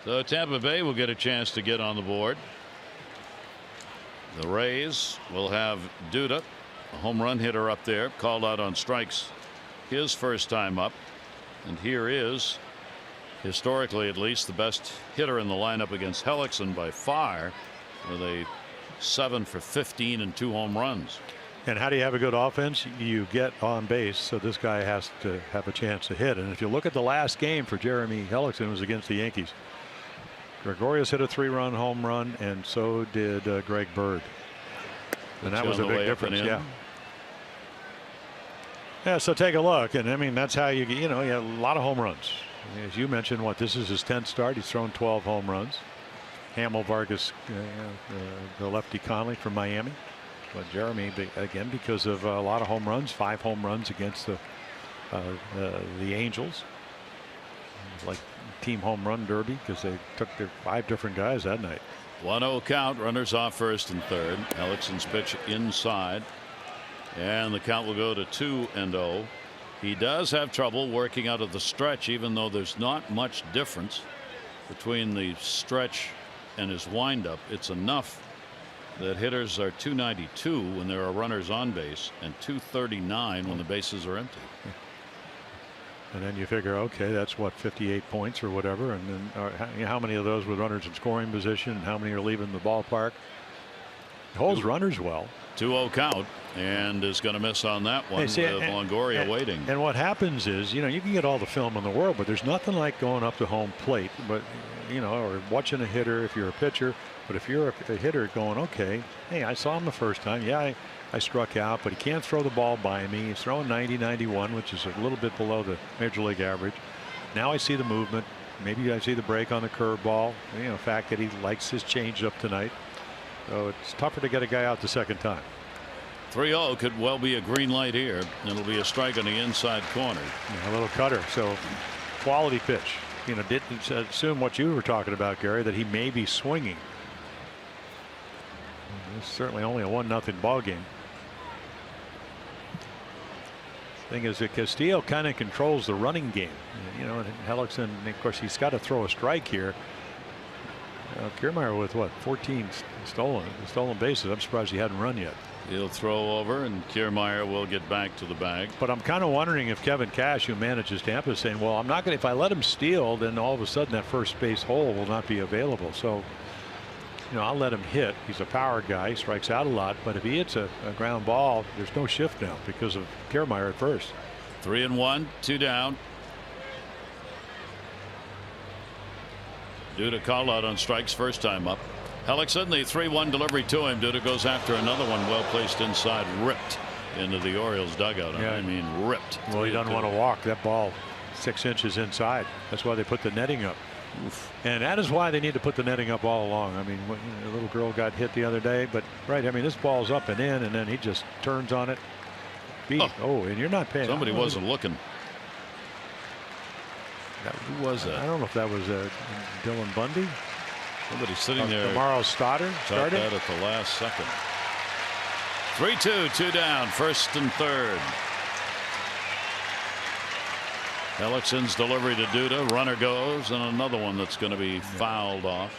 So Tampa Bay will get a chance to get on the board. The Rays will have Duda, a home run hitter up there, called out on strikes his first time up. And here is, historically at least, the best hitter in the lineup against Hellickson by far, with a 7 for 15 and 2 home runs. And how do you have a good offense? You get on base, so this guy has to have a chance to hit. And if you look at the last game for Jeremy Hellickson, it was against the Yankees. Gregorius hit a 3-run home run, and so did Greg Bird, and that was a big difference. Yeah. So take a look, and I mean that's how you get. You have a lot of home runs. As you mentioned, this is his 10th start. He's thrown 12 home runs. Hamel Vargas, the lefty Conley from Miami, but Jeremy again because of a lot of home runs, 5 home runs against the Angels, like team home run derby, because they took their 5 different guys that night. 1-0 count, runners off first and third. Hellickson's pitch inside, and the count will go to 2-0. He does have trouble working out of the stretch, even though there's not much difference between the stretch and his windup. It's enough that hitters are 292 when there are runners on base and 239 when the bases are empty. And then you figure, okay, that's 58 points or whatever, and then how many of those with runners in scoring position, and how many are leaving the ballpark? He holds runners well. 2-0 count, and is going to miss on that one. With Longoria waiting. And what happens is, you can get all the film in the world, but there's nothing like going up to home plate, but or watching a hitter if you're a pitcher. But if you're a hitter, going, okay, hey, I saw him the first time. Yeah, I struck out, but he can't throw the ball by me. He's throwing 90-91, which is a little bit below the major league average. Now I see the movement. Maybe I see the break on the curveball. The fact that he likes his changeup tonight. So it's tougher to get a guy out the second time. 3-0 could well be a green light here. It'll be a strike on the inside corner. Yeah, a little cutter. So quality pitch. You know, didn't assume what you were talking about, Gary, that he may be swinging. It's certainly only a 1-0 ball game. Thing is that Castillo kind of controls the running game. You know, and Hellickson, of course, he's got to throw a strike here. Kiermaier with what, 14 stolen bases. I'm surprised he hadn't run yet. He'll throw over, and Kiermaier will get back to the bag. But I'm kind of wondering if Kevin Cash, who manages Tampa, is saying, well, I'm not going to, if I let him steal, then all of a sudden that first base hole will not be available. So, you know, I'll let him hit. He's a power guy. He strikes out a lot. But if he hits a ground ball, there's no shift now because of Kiermaier at first. 3-1, 2 down. Duda called out on strikes first time up. Hellickson, the 3-1 delivery to him. Duda goes after another one, well placed inside, ripped into the Orioles dugout. Yeah. I mean, ripped. Well, he doesn't want to walk that ball 6 inches inside. That's why they put the netting up. Oof. And that is why they need to put the netting up all along. I mean, a little girl got hit the other day, but right. I mean, this ball's up and in, and then he just turns on it. Oh, and you're not paying. Somebody wasn't looking. Who was that? I don't know if that was Dylan Bundy. Somebody sitting there. Tomorrow started that at the last second. 3-2, 2 down, first and third. Hellickson's delivery to Duda. Runner goes, and another one that's going to be fouled off.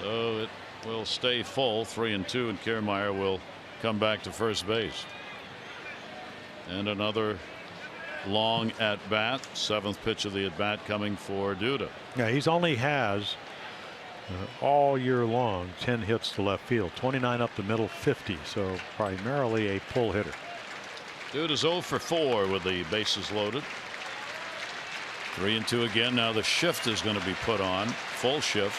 So it will stay full, 3-2, and Kiermaier will come back to first base. And another long at bat. 7th pitch of the at bat coming for Duda. Yeah, he's only has all year long 10 hits to left field, 29 up the middle, 50. So primarily a pull hitter. Duda's 0 for 4 with the bases loaded. 3-2 again. Now the shift is going to be put on, full shift.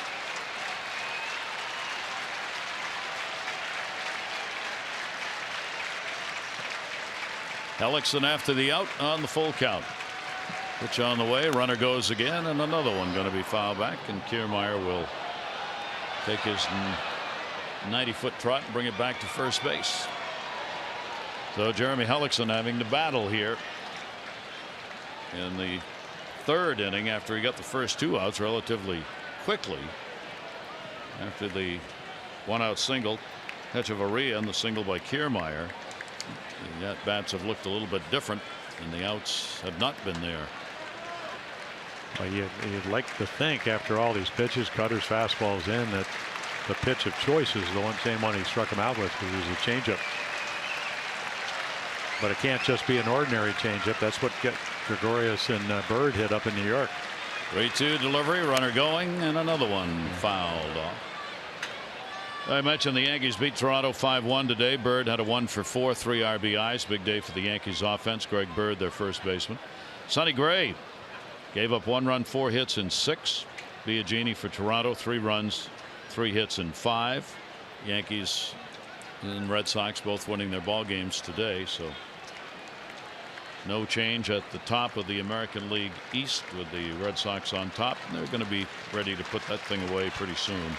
Hellickson after the out on the full count. Pitch on the way. Runner goes again, and another one going to be fouled back, and Kiermaier will take his 90-foot trot and bring it back to first base. So Jeremy Hellickson having to battle here in the 3rd inning after he got the first 2 outs relatively quickly after the 1-out single. Hechavarria and the single by Kiermaier. The at-bats have looked a little bit different, and the outs have not been there. Well, you'd like to think after all these pitches, cutters, fastballs in, that the pitch of choice is the same one he struck him out with, because it was a changeup. But it can't just be an ordinary changeup. That's what Gregorius and Bird hit up in New York. 3-2 delivery, runner going, and another one fouled off. I mentioned the Yankees beat Toronto 5-1 today. Bird had a 1 for 4, 3 RBIs. Big day for the Yankees offense. Greg Bird, their first baseman. Sonny Gray gave up 1 run, 4 hits in 6. Biagini for Toronto, 3 runs, 3 hits in 5. Yankees and Red Sox both winning their ball games today. So no change at the top of the American League East with the Red Sox on top. They're going to be ready to put that thing away pretty soon.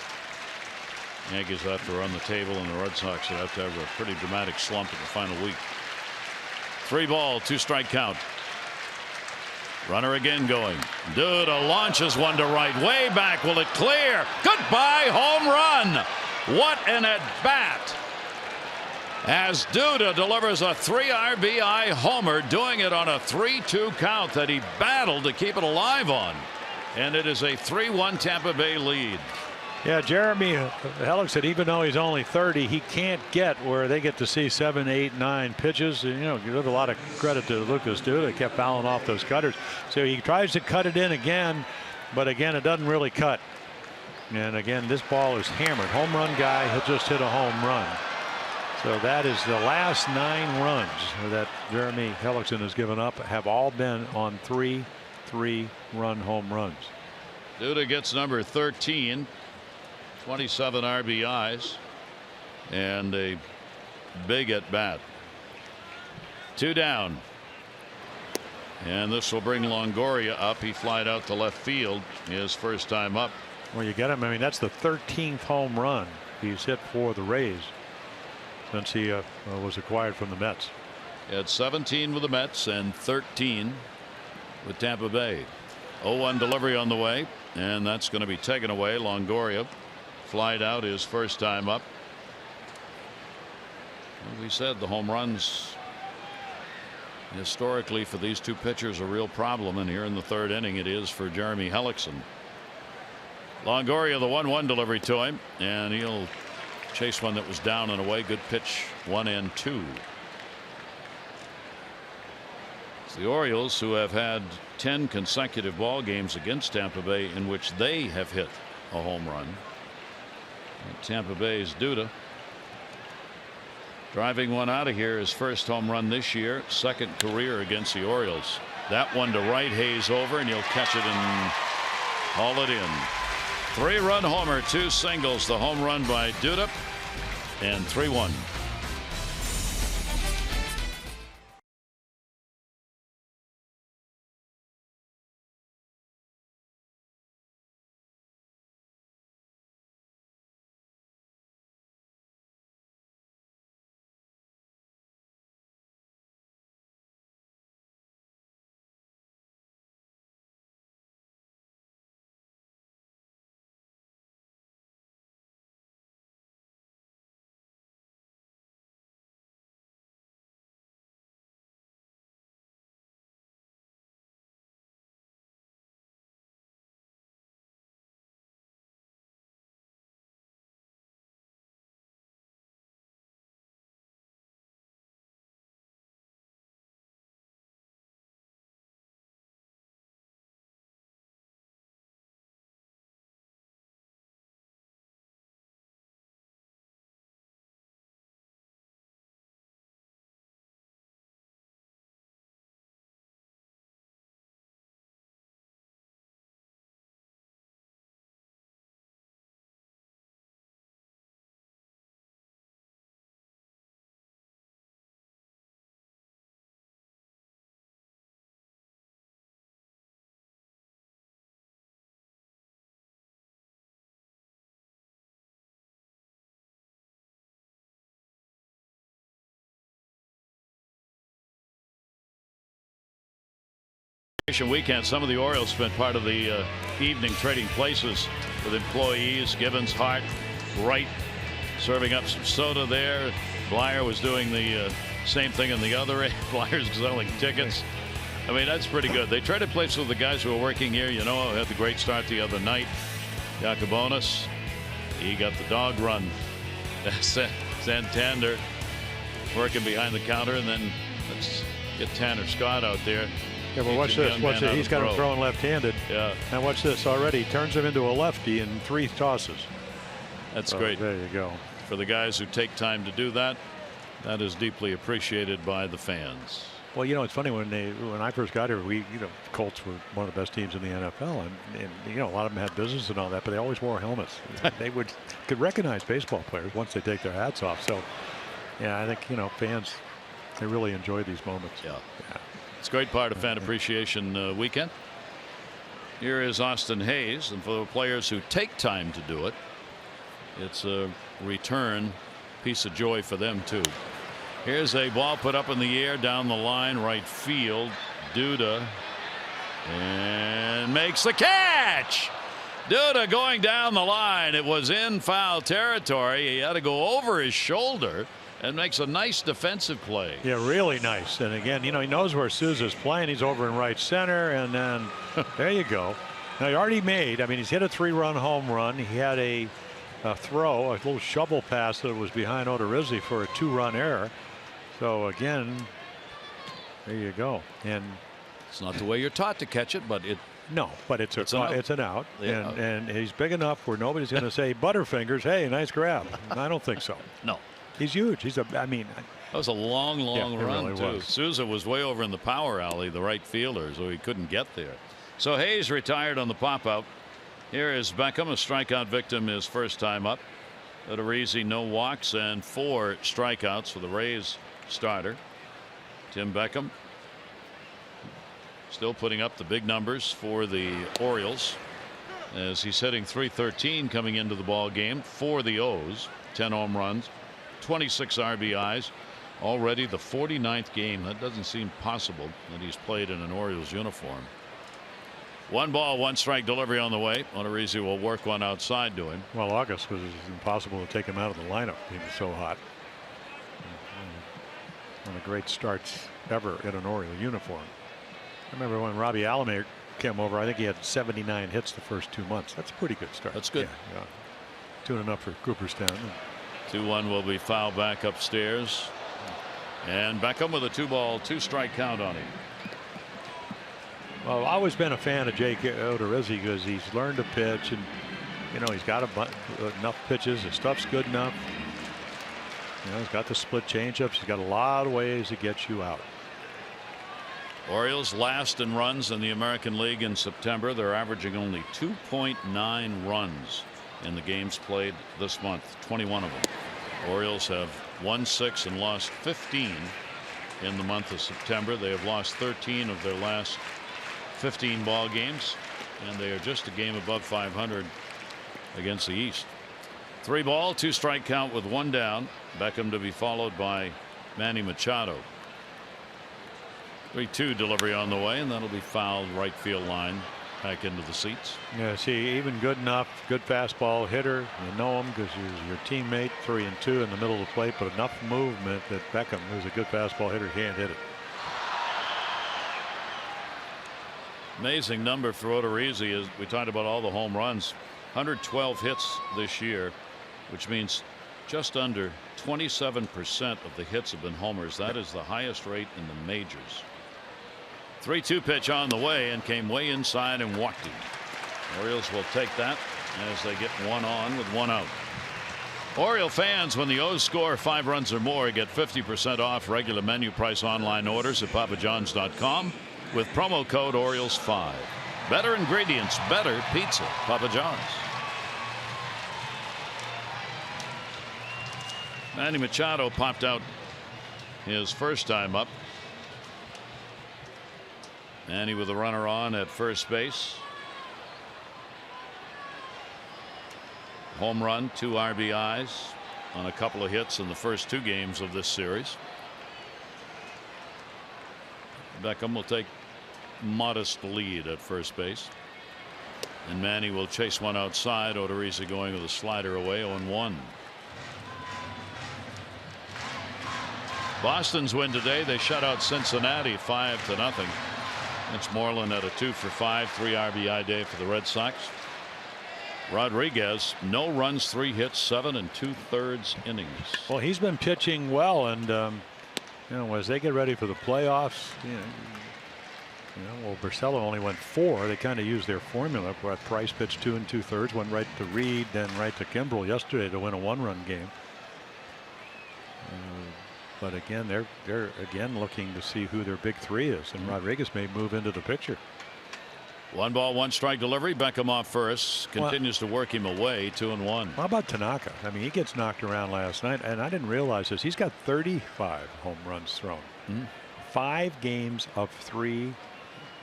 Yankees have to run the table, and the Red Sox have to have a pretty dramatic slump in the final week. 3 ball, 2 strike count. Runner again going. Duda launches one to right, way back. Will it clear? Goodbye, home run. What an at bat as Duda delivers a 3 RBI homer, doing it on a 3-2 count that he battled to keep it alive on, and it is a 3-1 Tampa Bay lead. Yeah, Jeremy Hellickson, even though he's only 30, he can't get where they get to see 7, 8, 9 pitches. And, you know, give a lot of credit to Lucas Duda. They kept fouling off those cutters. So he tries to cut it in again, but again, it doesn't really cut. And again, this ball is hammered. Home run guy, he'll just hit a home run. So that is the last 9 runs that Jeremy Hellickson has given up, have all been on 3 3-run home runs. Duda gets number 13. 27 RBIs and a big at bat. 2 down, and this will bring Longoria up. He flied out to left field his first time up. Well, you get him. I mean, that's the 13th home run he's hit for the Rays. since he was acquired from the Mets. He had 17 with the Mets and 13 with Tampa Bay. 0-1 delivery on the way, and that's going to be taken away. Longoria flied out his first time up. As we said, the home runs historically for these two pitchers a real problem, and here in the third inning it is for Jeremy Hellickson. Longoria, the 1-1 delivery to him, and he'll chase one that was down and away. Good pitch, 1-2. It's the Orioles, who have had 10 consecutive ball games against Tampa Bay in which they have hit a home run. And Tampa Bay's Duda driving one out of here, his first home run this year, second career against the Orioles. That one to right, Hayes over, and he'll catch it and haul it in. 3-run homer, 2 singles, the home run by Duda, and 3-1. Weekend, some of the Orioles spent part of the evening trading places with employees. Gibbons, Hart, Wright serving up some soda there. Blyer was doing the same thing in the other end. Blyer's selling tickets. I mean, that's pretty good. They traded places with the guys who are working here. You know, had the great start the other night. Yacobonis, he got the dog run. Santander working behind the counter, and then let's get Tanner Scott out there. Yeah, but watch this. Watch it. He's got him throwing left-handed. Yeah. And watch this already. Turns him into a lefty in 3 tosses. That's great. There you go. For the guys who take time to do that, that is deeply appreciated by the fans. Well, you know, it's funny when I first got here, Colts were one of the best teams in the NFL, and you know, a lot of them had business and all that, but they always wore helmets. They could recognize baseball players once they take their hats off. So, yeah, I think, you know, fans, they really enjoy these moments. Yeah. It's a great part of Fan Appreciation Weekend. Here is Austin Hayes, and for the players who take time to do it, it's a return piece of joy for them too. Here's a ball put up in the air down the line, right field. Duda, and makes the catch. Duda going down the line. It was in foul territory. He had to go over his shoulder and makes a nice defensive play. Yeah, really nice. And again, you know, he knows where Souza's playing. He's over in right center, and then there you go. Now, he already made, I mean, he's hit a 3-run home run. He had a throw, a little shovel pass that was behind Odorizzi for a 2-run error. So again, there you go. And it's not the way you're taught to catch it, but it's an out. Yeah. And he's big enough where nobody's going to say, Butterfingers, hey, nice grab. I don't think so. No. He's huge. That was a long run really too. was. Souza was way over in the power alley, the right fielder, so he couldn't get there. So Hayes retired on the pop out. Here is Beckham, a strikeout victim his first time up. Odorizzi, no walks and 4 strikeouts for the Rays starter. Tim Beckham still putting up the big numbers for the Orioles, as he's hitting .313 coming into the ball game for the O's. 10 home runs, 26 RBIs. Already the 49th game. That doesn't seem possible that he's played in an Orioles uniform. 1 ball, 1 strike delivery on the way. Odorizzi will work one outside to him. Well, August was impossible to take him out of the lineup. He was so hot. One of the great starts ever in an Oriole uniform. I remember when Robbie Alomar came over, I think he had 79 hits the first 2 months. That's a pretty good start. That's good. Yeah. Tuning up for Cooperstown. 2-1 will be fouled back upstairs. And Beckham with a 2-ball, 2-strike count on him. Well, I've always been a fan of Jake Odorizzi because he's learned to pitch, and he's got enough pitches. His stuff's good enough. He's got the split changeups. He's got a lot of ways to get you out. Orioles last in runs in the American League in September. They're averaging only 2.9 runs in the games played this month. 21 of them. Orioles have won 6 and lost 15 in the month of September. They have lost 13 of their last 15 ball games, and they are just a game above 500 against the East. 3 ball, 2-strike count with 1 down. Beckham to be followed by Manny Machado. 3-2 delivery on the way, and that'll be fouled right field line back into the seats. Yeah, see, even good enough, good fastball hitter. You know him because he's your teammate. 3-2 in the middle of the plate, but enough movement that Beckham, who's a good fastball hitter, can't hit it. Amazing number for Odorizzi. Is we talked about all the home runs. 112 hits this year, which means just under 27% of the hits have been homers. That is the highest rate in the majors. 3-2 pitch on the way and came way inside and walked him. Orioles will take that as they get 1 on with 1 out. Oriole fans, when the O's score 5 runs or more, get 50% off regular menu price online orders at papajohns.com with promo code Orioles5. Better ingredients, better pizza. Papa John's. Manny Machado popped out his first time up. Manny with a runner on at first base. Home run, 2 RBIs on a couple of hits in the first 2 games of this series. Beckham will take modest lead at first base, and Manny will chase one outside. Odorizzi going with a slider away. 0-1. Boston's win today. They shut out Cincinnati 5-0. It's Moreland at a 2 for 5, 3 RBI day for the Red Sox. Rodriguez, no runs, 3 hits, 7 2/3 innings. Well, he's been pitching well, and as they get ready for the playoffs, well, Barcelo only went 4. They kind of used their formula. Price pitched 2 2/3, went right to Reed, then right to Kimbrel yesterday to win a 1-run game. But again, they're again looking to see who their big 3 is, and Rodriguez may move into the picture. 1 ball, 1 strike delivery. Beckham off first, continues to work him away. 2-1. How about Tanaka? I mean, he gets knocked around last night, and I didn't realize this. He's got 35 home runs thrown. 5 games of 3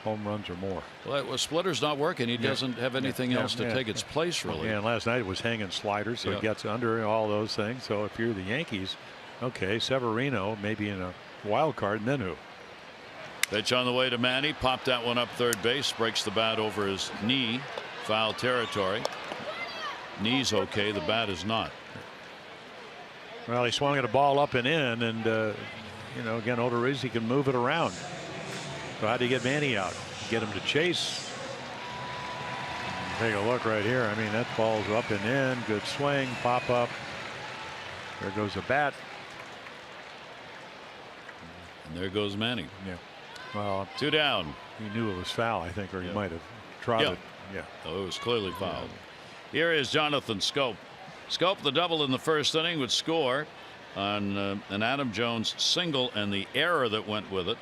home runs or more. Well, splitter's not working. He doesn't have anything else to take its place, really. Yeah, and last night it was hanging sliders, so he gets under all those things. So if you're the Yankees, okay, Severino maybe in a wild card, and then who? Pitch on the way to Manny. Popped that one up third base. Breaks the bat over his knee. Foul territory. Knee's okay. The bat is not. Well, he swung at a ball up and in, and again, Odorizzi can move it around. So how do you get Manny out? Get him to chase. Take a look right here. I mean, that ball's up and in. Good swing. Pop up. There goes the bat. And there goes Manny. Yeah. Well, 2 down. He knew it was foul, I think, or he might have trotted. Yeah. Oh, it was clearly fouled. Here is Jonathan Schoop. Schoop, the double in the first inning, would score on an Adam Jones single and the error that went with it.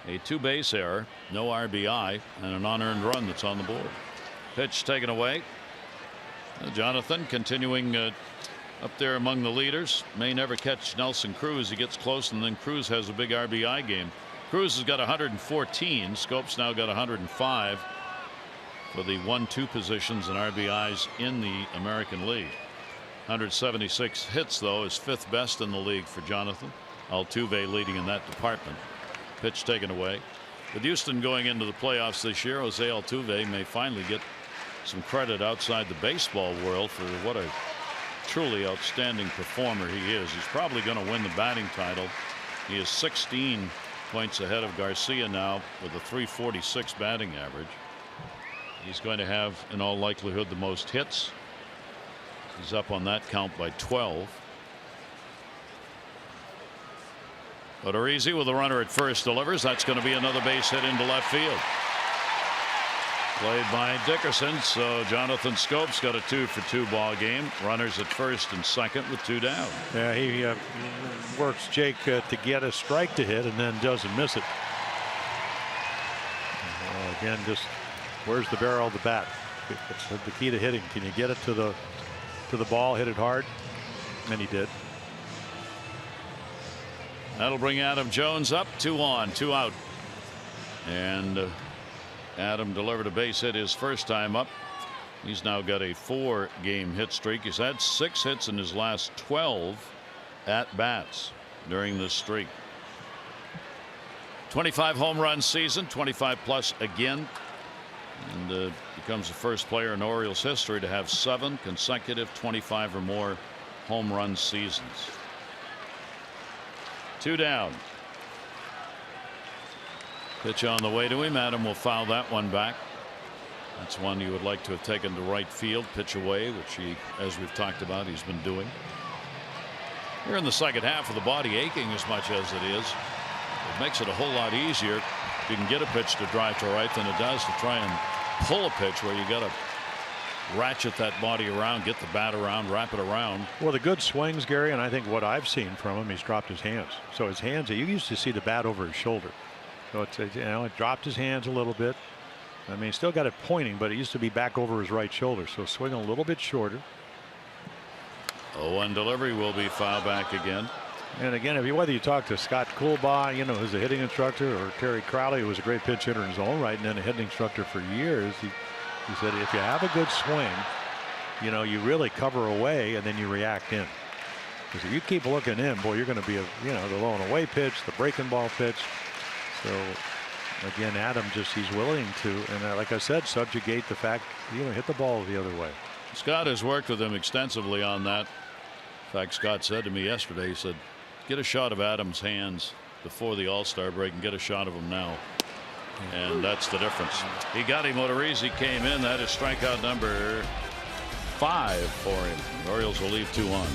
A 2-base error, no RBI, and an unearned run that's on the board. Pitch taken away. Jonathan continuing up there among the leaders. May never catch Nelson Cruz. He gets close, and then Cruz has a big RBI game. Cruz has got 114. Scope's now got 105 for the 1-2 positions and RBIs in the American League. 176 hits, though, is 5th best in the league for Jonathan. Altuve leading in that department. Pitch taken away. With Houston going into the playoffs this year, Jose Altuve may finally get some credit outside the baseball world for what a truly outstanding performer he is. He's probably going to win the batting title. He is 16 points ahead of Garcia now with a .346 batting average. He's going to have, in all likelihood, the most hits. He's up on that count by 12. But Orizzi with a runner at first delivers. That's going to be another base hit into left field. Played by Dickerson, so Jonathan Scope's got a 2-for-2 ball game. Runners at first and second with 2 down. Yeah, he works Jake to get a strike to hit and then doesn't miss it. Again, just where's the barrel of the bat? It's the key to hitting. Can you get it to the ball, hit it hard? And he did. That'll bring Adam Jones up. 2 on, 2 out. And Adam delivered a base hit his first time up. He's now got a 4-game hit streak. He's had 6 hits in his last 12 at bats during this streak. 25 home run season, 25 plus again, and becomes the first player in Orioles history to have 7 consecutive 25 or more home run seasons. 2 down. Pitch on the way to him. Adam will foul that one back. That's one you would like to have taken to right field. Pitch away, which he, as we've talked about, he's been doing. Here in the second half, with the body aching as much as it is, it makes it a whole lot easier if you can get a pitch to drive to right than it does to try and pull a pitch where you got to ratchet that body around, get the bat around, wrap it around. Well, the good swings, Gary, and I think what I've seen from him, he's dropped his hands. So his hands, you used to see the bat over his shoulder. So it's, it dropped his hands a little bit. I mean, he still got it pointing, but it used to be back over his right shoulder. So swing a little bit shorter. 0-1 delivery will be foul back again. And again, whether you talk to Scott Coolbaugh, who's a hitting instructor, or Terry Crowley, who was a great pitch hitter in his own right, and then a hitting instructor for years, he said if you have a good swing, you really cover away and then you react in. Because if you keep looking in, boy, you're going to be the low and away pitch, the breaking ball pitch. So again, Adam he's willing to, and like I said, subjugate the fact, hit the ball the other way. Scott has worked with him extensively on that. In fact, Scott said to me yesterday, he said, get a shot of Adam's hands before the All-Star break and get a shot of them now. And that's the difference. He got him. Odorizzi came in. That is strikeout number 5 for him. The Orioles will leave 2 on.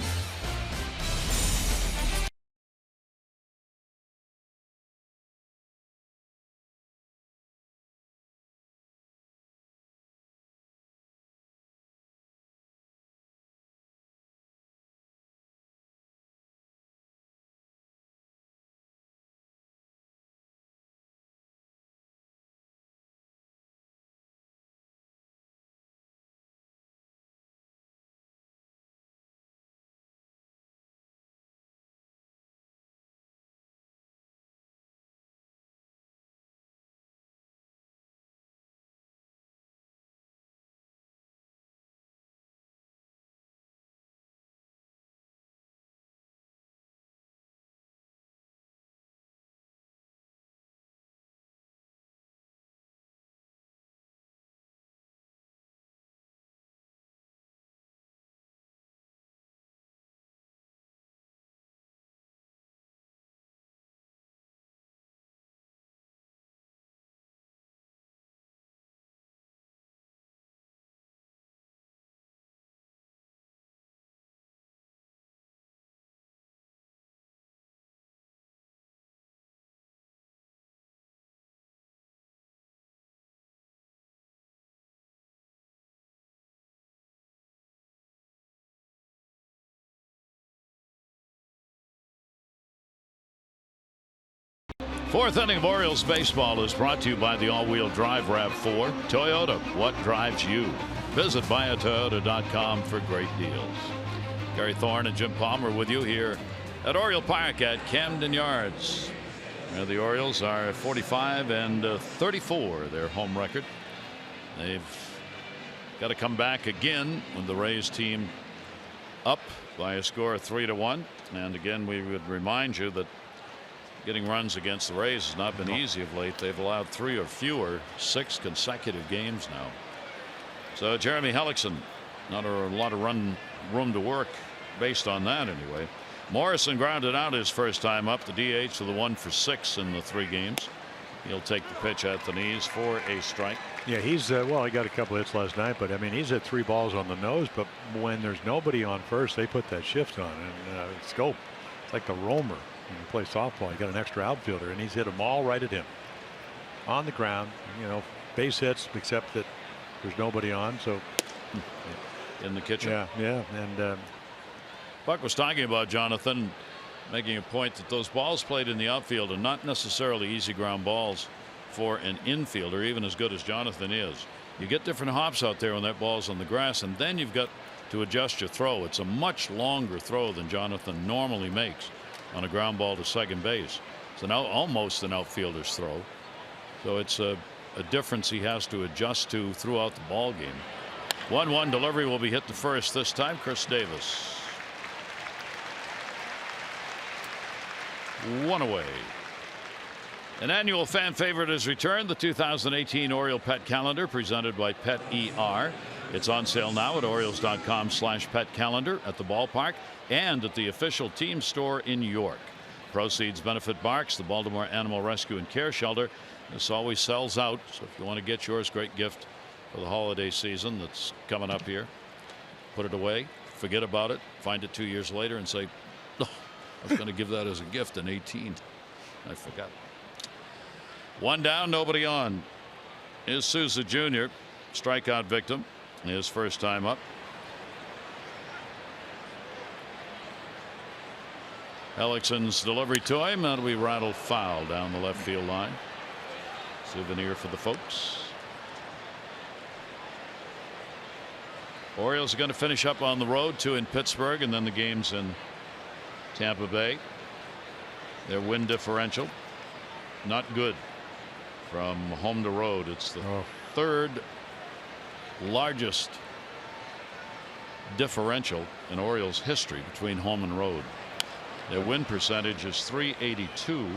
Fourth inning of Orioles baseball is brought to you by the all-wheel drive RAV4. Toyota, what drives you? Visit buyatoyota.com for great deals. Gary Thorne and Jim Palmer with you here at Oriole Park at Camden Yards. The Orioles are 45 and 34, their home record. They've got to come back again when the Rays team up by a score of 3-1. And again, we would remind you that getting runs against the Rays has not been easy of late. They've allowed 3 or fewer 6 consecutive games now. So Jeremy Hellickson, not a lot of room to work based on that anyway. Morrison grounded out his first time up, the DH with a 1 for 6 in the 3 games. He'll take the pitch at the knees for a strike. Yeah, he's well, he got a couple hits last night, but I mean, he's hit 3 balls on the nose. But when there's nobody on first, they put that shift on, and it's like the roamer when you play softball. You got an extra outfielder, and he's hit them all right at him on the ground. You know, base hits, except that there's nobody on. So in the kitchen. Yeah, and Buck was talking about Jonathan, making a point that those balls played in the outfield are not necessarily easy ground balls for an infielder, even as good as Jonathan is. You get different hops out there when that ball's on the grass, and then you've got to adjust your throw. It's a much longer throw than Jonathan normally makes on a ground ball to second base. It's almost an outfielder's throw. So it's a difference he has to adjust to throughout the ball game. 1-1 delivery will be hit to first this time. Chris Davis. 1 away. An annual fan favorite has returned, the 2018 Oriole Pet Calendar presented by Pet ER. It's on sale now at Orioles.com/pet calendar, at the ballpark, and at the official team store in York. Proceeds benefit Barks, the Baltimore Animal Rescue and Care Shelter. This always sells out, so if you want to get yours, great gift for the holiday season that's coming up here. Put it away, forget about it, find it 2 years later and say, oh, I was going to give that as a gift in 18. I forgot. 1 down, nobody on. Is Souza Jr., strikeout victim, his first time up. Hellickson's delivery to him, that'll be rattled foul down the left field line. Souvenir for the folks. Orioles are going to finish up on the road, 2 in Pittsburgh, and then the games in Tampa Bay. Their win differential not good from home to road. It's the 3rd largest differential in Orioles history between home and road. Their win percentage is .382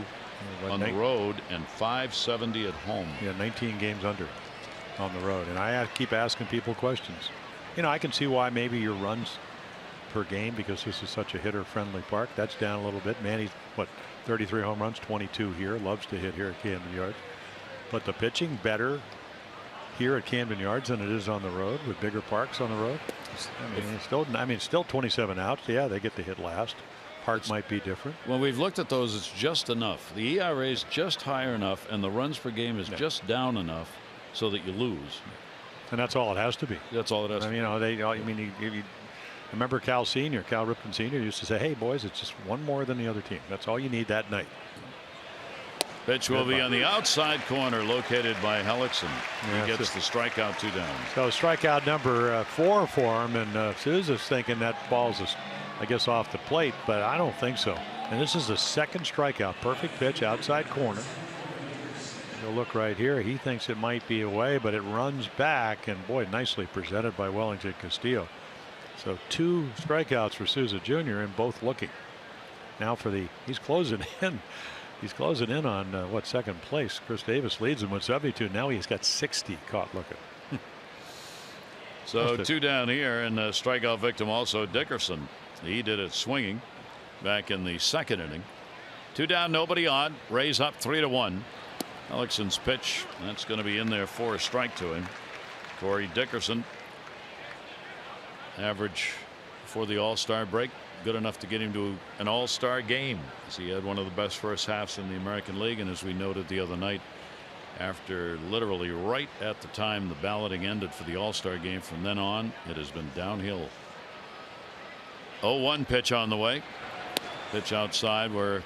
on the road and .570 at home. Yeah, 19 games under on the road. And I keep asking people questions. You know, I can see why maybe your runs per game, because this is such a hitter-friendly park, that's down a little bit. Manny's, what, 33 home runs, 22 here. Loves to hit here at Camden Yards. But the pitching better here at Camden Yards than it is on the road, with bigger parks on the road. I mean, still 27 outs. Yeah, they get to hit last. Park might be different. When we've looked at those, it's just enough. The ERA is just higher enough, and the runs per game is just down enough so that you lose. And that's all it has to be. That's all it has to be. You know, I mean, you remember Cal Ripken Sr. used to say, hey, boys, it's just one more than the other team. That's all you need that night. Pitch will be on the outside corner, located by Hellickson. He gets the strikeout, 2 down. So strikeout number 4 for him, and Souza's thinking that ball's, I guess, off the plate, but I don't think so. And this is the 2nd strikeout. Perfect pitch, outside corner. You'll look right here. He thinks it might be away, but it runs back, and boy, nicely presented by Wellington Castillo. So 2 strikeouts for Souza Jr. and both looking. Now for he's closing in. He's closing in on what, 2nd place. Chris Davis leads him with 72. Now he's got 60 caught looking. So 2 down here, and a strikeout victim also Dickerson. He did it swinging back in the 2nd inning. 2 down, nobody on. Rays up 3-1. Hellickson's pitch, that's going to be in there for a strike to him. Corey Dickerson, average for the All-Star break, good enough to get him to an All-Star game, as he had one of the best first halves in the American League. And as we noted the other night, after literally right at the time the balloting ended for the All-Star game, from then on it has been downhill. 0-1 pitch on the way. Pitch outside where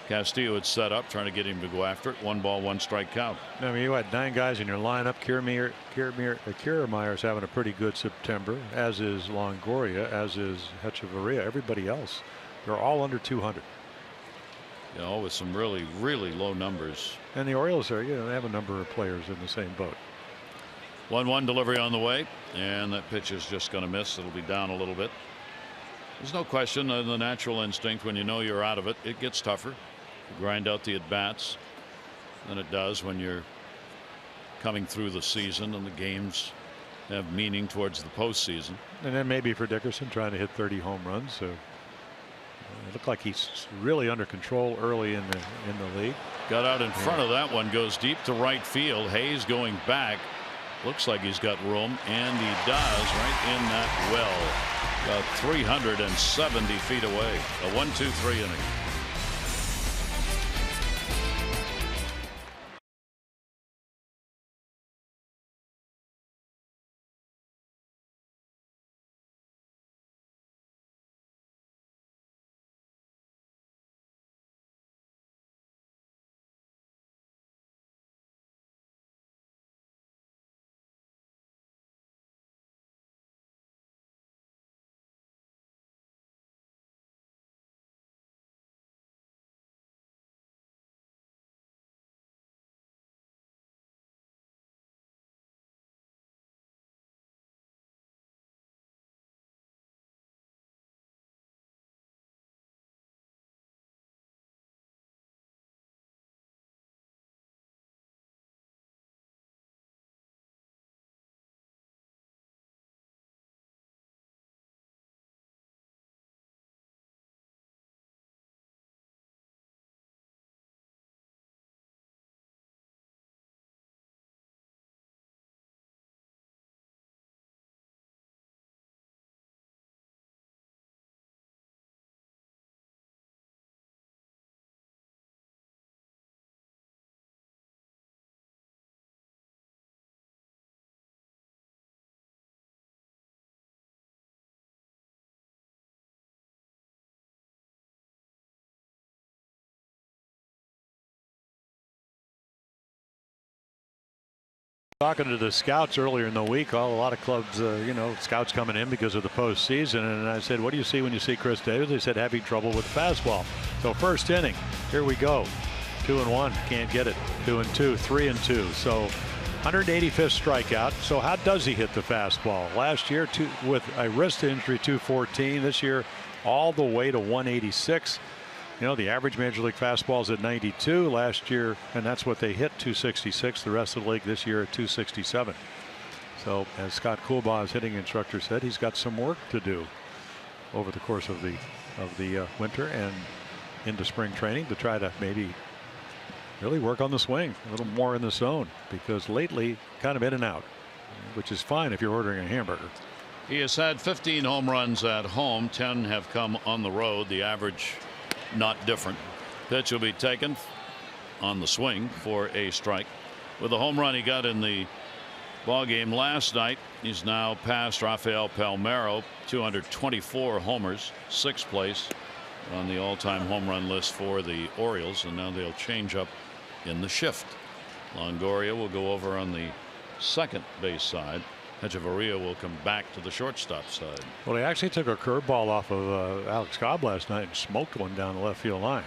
Castillo had set up, trying to get him to go after it. 1 ball, 1 strike count. I mean, you had 9 guys in your lineup. Kiermaier's having a pretty good September, as is Longoria, as is Hechavarria. Everybody else, they're all under 200. You know, with some really, really low numbers. And the Orioles are, they have a number of players in the same boat. 1-1 delivery on the way, and that pitch is just going to miss. It'll be down a little bit. There's no question of the natural instinct when you know you're out of it. It gets tougher to grind out the at-bats than it does when you're coming through the season and the games have meaning towards the postseason. And then maybe for Dickerson trying to hit 30 home runs. So it looked like he's really under control early in the league. Got out in front of that one, goes deep to right field. Hayes going back. Looks like he's got room, and he does, right in that well. About 370 feet away. A 1-2-3 inning. Talking to the scouts earlier in the week, a lot of clubs, scouts coming in because of the postseason, and I said, what do you see when you see Chris Davis? They said having trouble with the fastball. So first inning, here we go. 2-1, can't get it. 2-2, 3-2. So 185th strikeout. So how does he hit the fastball? Last year, with a wrist injury, 214. This year, all the way to 186. You know, the average major league fastball is at 92 last year, and that's what they hit, 266. The rest of the league this year at 267. So as Scott Coolbaugh's hitting instructor said, he's got some work to do over the course of the winter and into spring training to try to maybe really work on the swing a little more in the zone, because lately kind of in and out, which is fine if you're ordering a hamburger. He has had 15 home runs at home. 10 have come on the road. The average not different. Pitch will be taken on the swing for a strike. With the home run he got in the ball game last night, he's now passed Rafael Palmeiro, 224 homers, 6th place on the all-time home run list for the Orioles, and now they'll change up in the shift. Longoria will go over on the second base side. Echeverria will come back to the shortstop side. Well, he actually took a curveball off of Alex Cobb last night and smoked one down the left field line.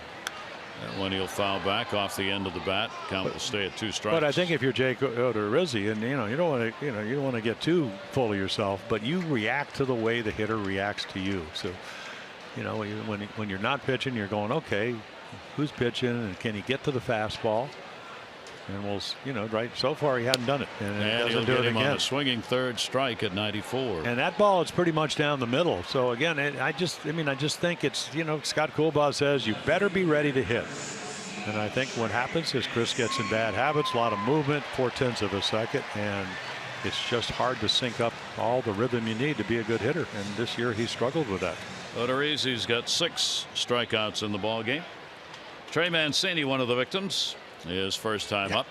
That one he'll foul back off the end of the bat. Count will stay at 2 strikes. But I think if you're Jake Odorizzi, and you don't want to get too full of yourself, but you react to the way the hitter reacts to you. So, when you're not pitching, you're going, okay, who's pitching and can he get to the fastball? And right. So far, he hadn't done it, and he'll do get it him again. on a swinging third strike at 94. And that ball is pretty much down the middle. So again, I just think it's Scott Coolbaugh says you better be ready to hit. And I think what happens is Chris gets in bad habits, a lot of movement, 0.4 of a second, and it's just hard to sync up all the rhythm you need to be a good hitter. And this year he struggled with that. Odorizzi's got 6 strikeouts in the ball game. Trey Mancini, one of the victims. His first time up.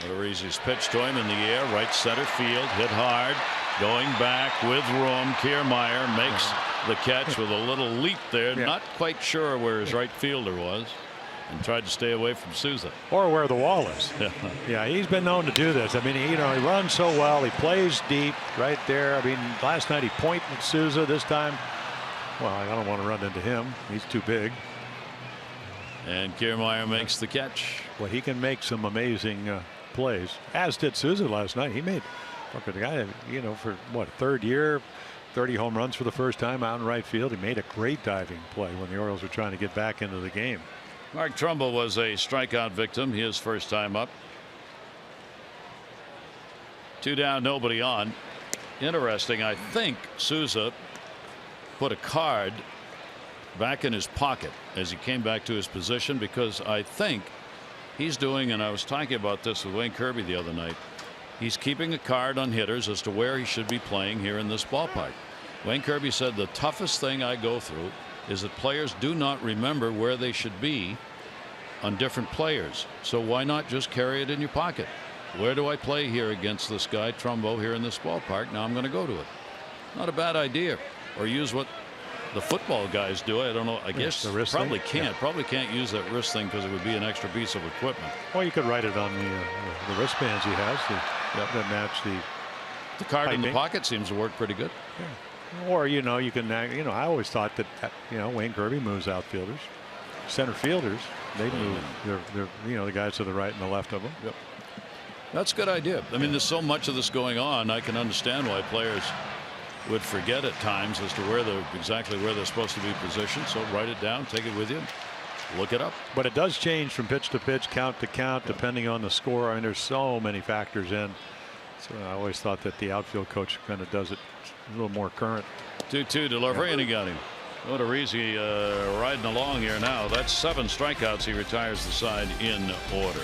Odorizzi's pitch to him in the air, right center field, hit hard, going back with room. Kiermaier makes the catch with a little leap there. Not quite sure where his right fielder was, and tried to stay away from Souza. Or where the wall is. Yeah, he's been known to do this. I mean, he runs so well. He plays deep right there. I mean, last night he pointed at Souza. This time, well, I don't want to run into him. He's too big. And Kiermaier makes the catch. Well, he can make some amazing plays, as did Souza last night. He made the guy, for what, 3rd year, 30 home runs for the first time out in right field. He made a great diving play when the Orioles were trying to get back into the game. Mark Trumbo was a strikeout victim his first time up. 2 down, nobody on. Interesting. I think Souza put a card back in his pocket as he came back to his position, because I think he's doing, and I was talking about this with Wayne Kirby the other night, he's keeping a card on hitters as to where he should be playing here in this ballpark. Wayne Kirby said the toughest thing I go through is that players do not remember where they should be on different players. So why not just carry it in your pocket? Where do I play here against this guy Trumbo here in this ballpark? Now I'm going to go to it. Not a bad idea. Or use what the football guys do. I don't know. I guess the wrist probably thing? can't. Probably can't use that wrist thing because it would be an extra piece of equipment. Well, you could write it on the wristbands he has that match the card in the piping. pocket seems to work pretty good. Yeah. Or you can I always thought that Wayne Kirby moves outfielders, center fielders. They move the guys to the right and the left of them. Yep. That's a good idea. I mean, there's so much of this going on. I can understand why players would forget at times as to exactly where they're supposed to be positioned. So write it down, take it with you, look it up. But it does change from pitch to pitch, count to count, depending on the score. I mean, there's so many factors in. So I always thought that the outfield coach kind of does it a little more current. 2-2 to Lovery, and he got him. Odorizzi riding along here now. That's 7 strikeouts. He retires the side in order.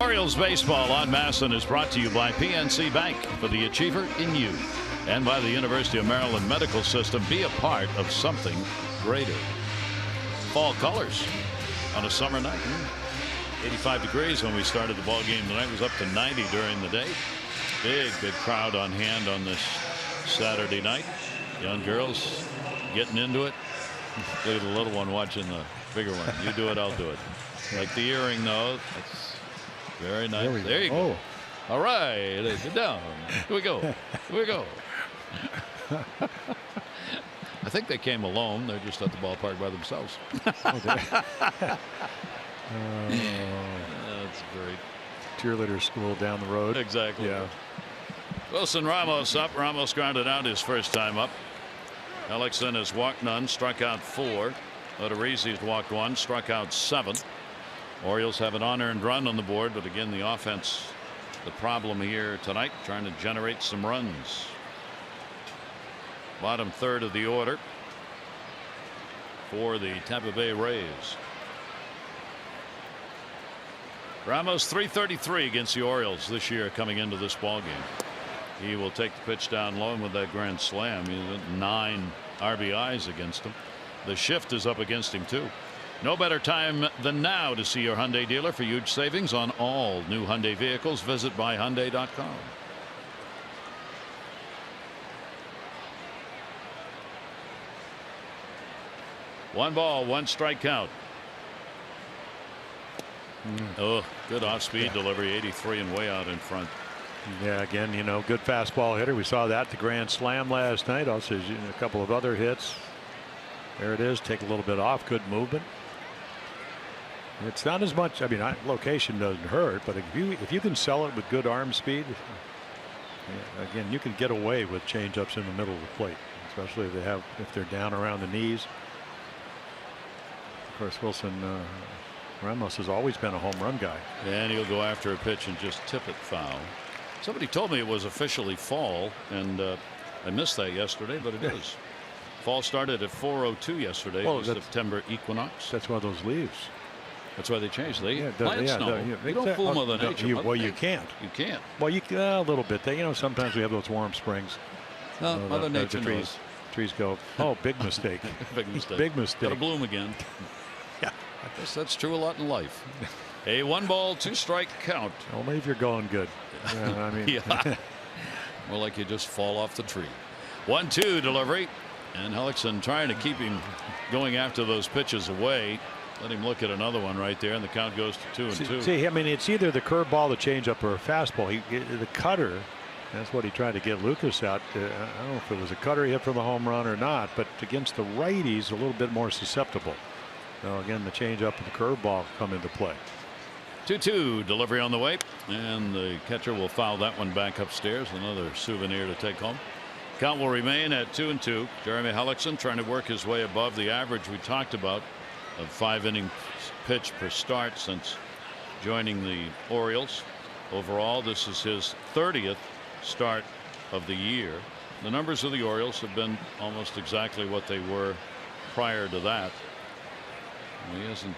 Orioles baseball on Masson is brought to you by PNC Bank, for the achiever in you, and by the University of Maryland Medical System. Be a part of something greater. Fall colors on a summer night. 85 degrees when we started the ball game tonight. It was up to 90 during the day. Big crowd on hand on this Saturday night. Young girls getting into it. Look at the little one watching the bigger one. You do it, I'll do it. Like the earring, though. That's very nice. There you go. All right. Get down. Here we go. Here we go. I think they came alone. They're just at the ballpark by themselves. That's great. Cheerleader school down the road. Exactly. Yeah. Wilson Ramos up. Ramos grounded out his first time up. Ellickson has walked none, struck out 4. Odorizzi's walked 1, struck out 7. Orioles have an unearned run on the board, but again, the offense, the problem here tonight, trying to generate some runs. Bottom third of the order for the Tampa Bay Rays. Ramos .333 against the Orioles this year coming into this ball game. He will take the pitch down low, and with that grand slam, he's got 9 RBIs against him. The shift is up against him too. No better time than now to see your Hyundai dealer for huge savings on all new Hyundai vehicles. Visit buyhyundai.com. One ball, 1 strike count. Oh, good off-speed delivery, 83 and way out in front. Yeah, again, good fastball hitter. We saw that at the grand slam last night. Also, a couple of other hits. There it is. Take a little bit off. Good movement. It's not as much. I mean, location doesn't hurt, but if you can sell it with good arm speed, again, you can get away with changeups in the middle of the plate, especially if they're down around the knees. Of course, Wilson Ramos has always been a home run guy. And he'll go after a pitch and just tip it foul. Somebody told me it was officially fall, and I missed that yesterday, but it is. Fall started at 4:02 yesterday. Well, the September equinox. That's one of those leaves. That's why they changed. They plant snow. You don't fool Mother Nature. Well, you can't. You can't. Well, a little bit. Sometimes we have those warm springs. No, Mother Nature the knows. Trees go. Oh, big mistake. Big mistake. Big mistake. Got to bloom again. Yeah. I guess that's true a lot in life. A 1-ball, 2-strike count. Only if you're going good. Yeah, I mean. Yeah. More like you just fall off the tree. 1-2 delivery. And Hellickson trying to keep him going after those pitches away. Let him look at another one right there, and the count goes to 2-2. See, I mean, it's either the curveball, the changeup, or a fastball. The cutter, that's what he tried to get Lucas out. I don't know if it was a cutter he hit for the home run or not, but against the righties, a little bit more susceptible. So again, the changeup and the curveball come into play. 2-2 delivery on the way, and the catcher will foul that one back upstairs. Another souvenir to take home. Count will remain at 2-2. Jeremy Hellickson trying to work his way above the average we talked about of 5-inning pitch per start since joining the Orioles. Overall, this is his 30th start of the year. The numbers of the Orioles have been almost exactly what they were prior to that. He hasn't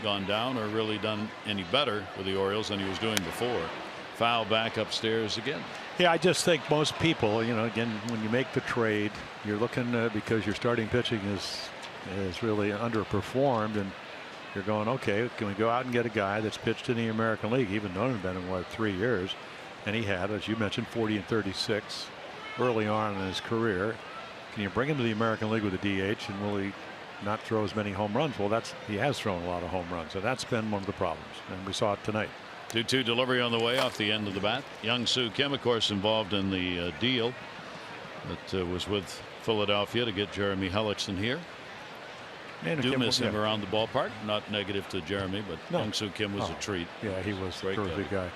gone down or really done any better with the Orioles than he was doing before. Foul back upstairs again. Yeah, I just think most people, again, when you make the trade, you're looking because your starting pitching is really underperformed, and you're going, okay, can we go out and get a guy that's pitched in the American League? Even known him been in 3 years, and he had, as you mentioned, 40 and 36 early on in his career. Can you bring him to the American League with a DH, and will he not throw as many home runs? Well, he has thrown a lot of home runs, and that's been one of the problems, and we saw it tonight. 2-2 delivery on the way off the end of the bat. Young Soo Kim, of course, involved in the deal that was with Philadelphia to get Jeremy Hellickson here. And do miss him around the ballpark. Not negative to Jeremy, but Young Soo Kim was a treat. Yeah, he was a terrific guy.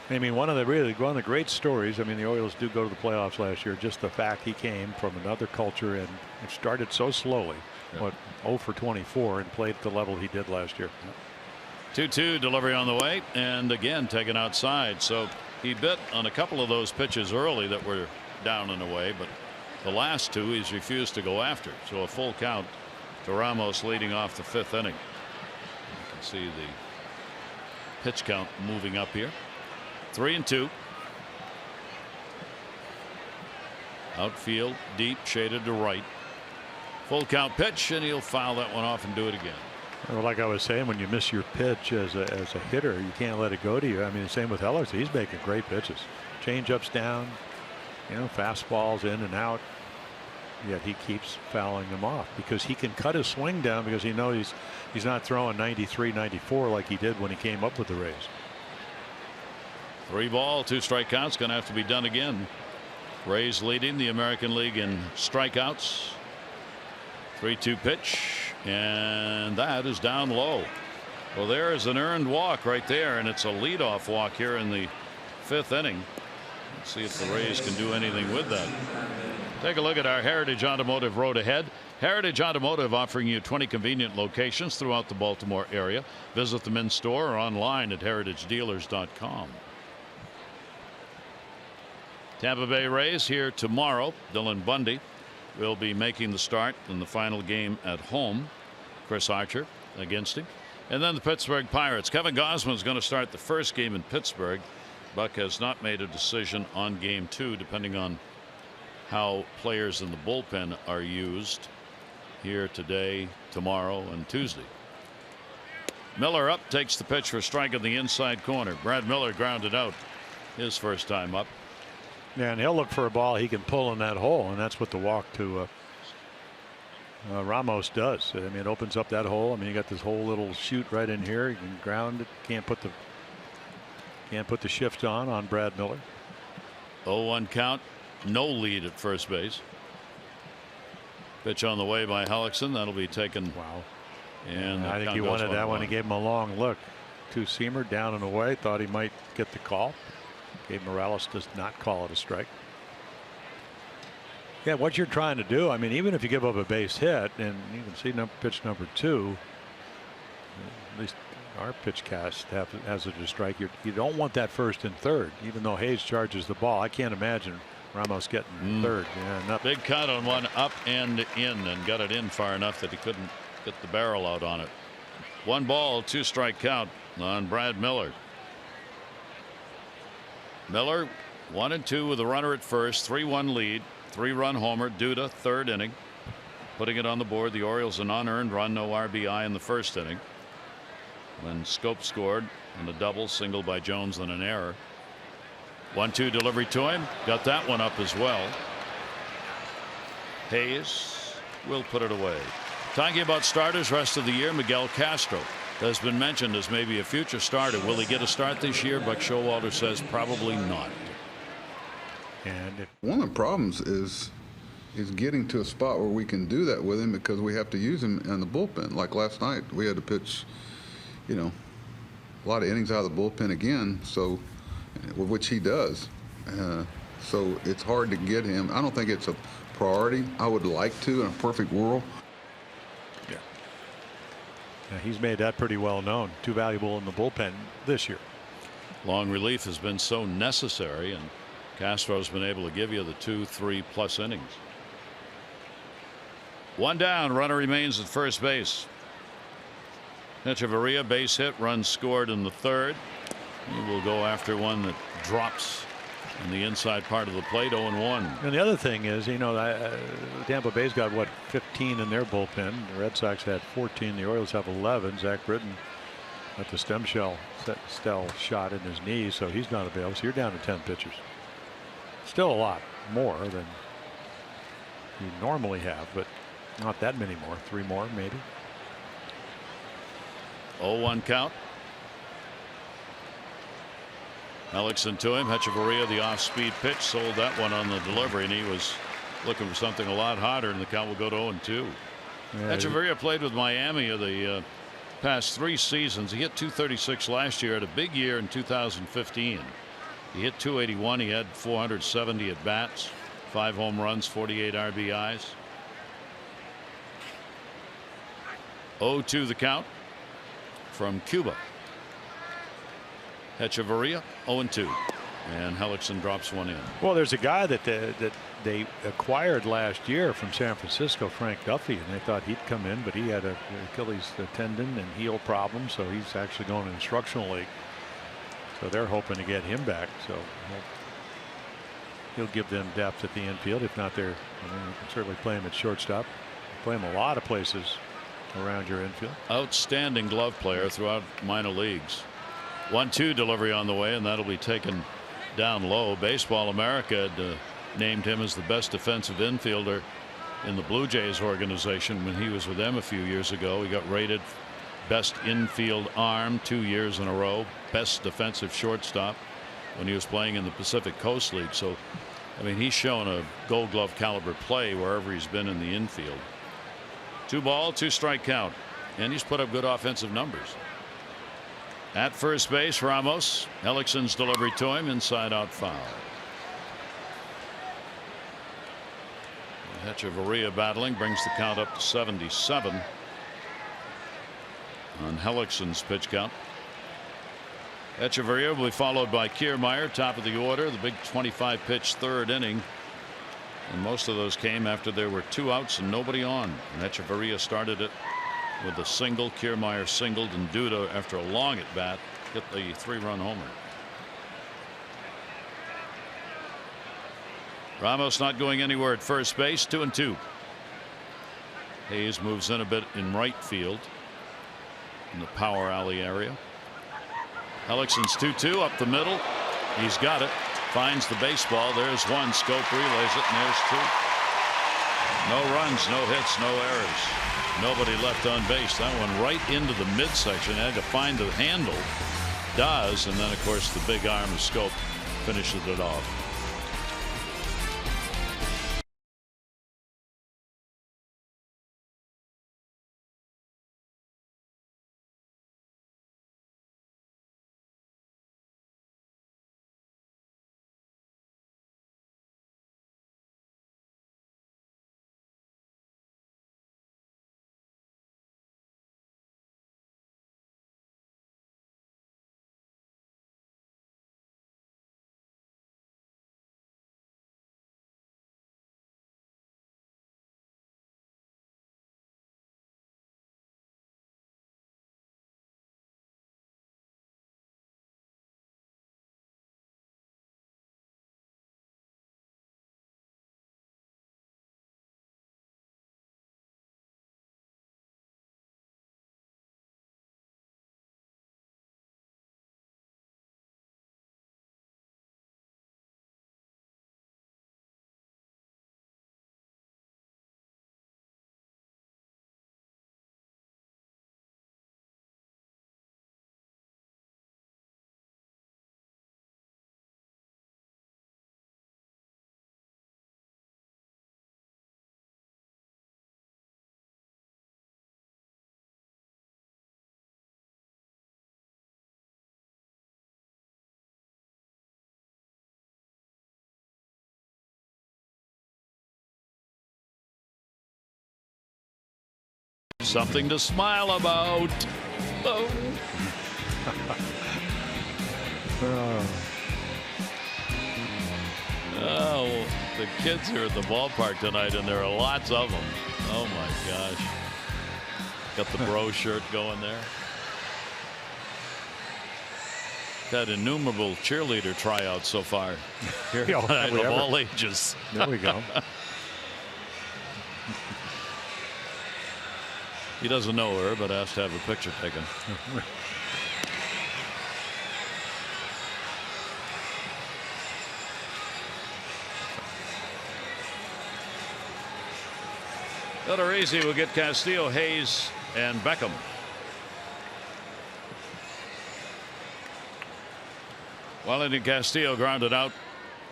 I mean, one of the great stories. I mean, the Orioles do go to the playoffs last year. Just the fact he came from another culture and it started so slowly. Yeah. 0 for 24 and played at the level he did last year. 2-2 delivery on the way, and again taken outside. So he bit on a couple of those pitches early that were down and away, but the last two he's refused to go after. So a full count to Ramos leading off the 5th inning. You can see the pitch count moving up here. 3-2. Outfield deep, shaded to right. Full count pitch, and he'll foul that one off and do it again. Well, like I was saying, when you miss your pitch as a hitter, you can't let it go to you. I mean, the same with Hellickson. He's making great pitches. Change-ups down, fastballs in and out. Yet he keeps fouling them off because he can cut his swing down because he knows he's not throwing 93, 94 like he did when he came up with the Rays. 3-ball, 2 strikeouts. Going to have to be done again. Rays leading the American League in strikeouts. 3-2 pitch, and that is down low. Well, there is an earned walk right there, and it's a leadoff walk here in the 5th inning. Let's see if the Rays can do anything with that. Take a look at our Heritage Automotive road ahead. Heritage Automotive offering you 20 convenient locations throughout the Baltimore area. Visit them in store or online at heritagedealers.com. Tampa Bay Rays here tomorrow. Dylan Bundy will be making the start in the final game at home. Chris Archer against him. And then the Pittsburgh Pirates. Kevin Gausman is going to start the first game in Pittsburgh. Buck has not made a decision on game 2, depending on how players in the bullpen are used here today, tomorrow, and Tuesday. Miller up, takes the pitch for a strike in the inside corner. Brad Miller grounded out his first time up. Yeah, and he'll look for a ball he can pull in that hole, and that's what the walk to Ramos does. I mean, it opens up that hole. I mean, you got this whole little chute right in here. You can ground it. Can't put the shift on Brad Miller. 0-1 count. No lead at first base. Pitch on the way by Hellickson. That'll be taken. Wow. And I think he wanted that one. He gave him a long look. Two-seamer down and away. Thought he might get the call. Gabe Morales does not call it a strike. Yeah, what you're trying to do, I mean, even if you give up a base hit, and you can see pitch number 2, at least our pitch cast has it a strike. You don't want that first and third, even though Hayes charges the ball. I can't imagine Ramos getting third. Yeah, big cut on one up and in, and got it in far enough that he couldn't get the barrel out on it. 1 ball, 2 strike count on Brad Miller. Miller 1-2 with a runner at first, 3-1 lead, 3-run homer. Duda, 3rd inning, putting it on the board. The Orioles an unearned run, no RBI in the 1st inning. When Scope scored on a double, single by Jones, and an error. 1-2 delivery to him. Got that one up as well. Hayes will put it away. Talking about starters rest of the year, Miguel Castro has been mentioned as maybe a future starter. Will he get a start this year? Buck Showalter says probably not. And one of the problems is getting to a spot where we can do that with him, because we have to use him in the bullpen. Like last night, we had to pitch, a lot of innings out of the bullpen again, so which he does. So it's hard to get him. I don't think it's a priority. I would like to in a perfect world. Yeah, he's made that pretty well known. Too valuable in the bullpen this year. Long relief has been so necessary, and Castro's been able to give you the 2-3+ innings. 1 down, runner remains at first base. Echeverria, base hit, run scored in the 3rd. He will go after one that drops in the inside part of the plate. 0-1. And the other thing is, Tampa Bay's got 15 in their bullpen. The Red Sox had 14. The Orioles have 11. Zach Britton got the stem cell shot in his knee, so he's not available. So you're down to 10 pitchers. Still a lot more than you normally have, but not that many more. 3 more maybe. 0-1 count. Hellickson to him. Echeverria, the off-speed pitch, sold that one on the delivery, and he was looking for something a lot hotter, and the count will go to 0-2. Yeah, Echeverria played with Miami the past 3 seasons. He hit .236 last year, had a big year in 2015. He hit .281. He had 470 at bats, 5 home runs, 48 RBIs. 0-2 the count from Cuba. Echeverria 0-2, and Hellickson drops one in. Well, there's a guy that they acquired last year from San Francisco, Frank Duffy, and they thought he'd come in, but he had an Achilles tendon and heel problem, so he's actually going to instructional league. So they're hoping to get him back. So he'll give them depth at the infield. If not, you can certainly play him at shortstop. Play him a lot of places around your infield. Outstanding glove player throughout minor leagues. 1-2 delivery on the way, and that'll be taken down low. Baseball America had named him as the best defensive infielder in the Blue Jays organization when he was with them a few years ago. He got rated best infield arm 2 years in a row, best defensive shortstop when he was playing in the Pacific Coast League. So, I mean, he's shown a Gold Glove caliber play wherever he's been in the infield. 2 ball, 2 strike count, and he's put up good offensive numbers. At first base, Ramos. Hellickson's delivery to him, inside out foul. Echeverria battling, brings the count up to 77 on Hellickson's pitch count. Echeverria will be followed by Kiermaier, top of the order, the big 25 pitch 3rd inning, and most of those came after there were 2 outs and nobody on, and Echeverria started it with a single. Kiermaier singled, and Duda, after a long at bat, hit the 3-run homer. Ramos not going anywhere at first base. 2-2. Hayes moves in a bit in right field in the power alley area. Hellickson's 2-2 up the middle. He's got it. Finds the baseball. There's one. Scope relays it, and there's 2. No runs, no hits, no errors. Nobody left on base. That one right into the midsection. Had to find the handle. Does, and then of course the big arm of Scope finishes it off. Something to smile about. Oh. Oh, the kids are at the ballpark tonight, and there are lots of them. Oh my gosh. Got the bro shirt going there. Had innumerable cheerleader tryouts so far here tonight, of all ages. There we go. He doesn't know her, but asked to have a picture taken. Odorizzi will get Castillo, Hayes, and Beckham. Wellington Castillo grounded out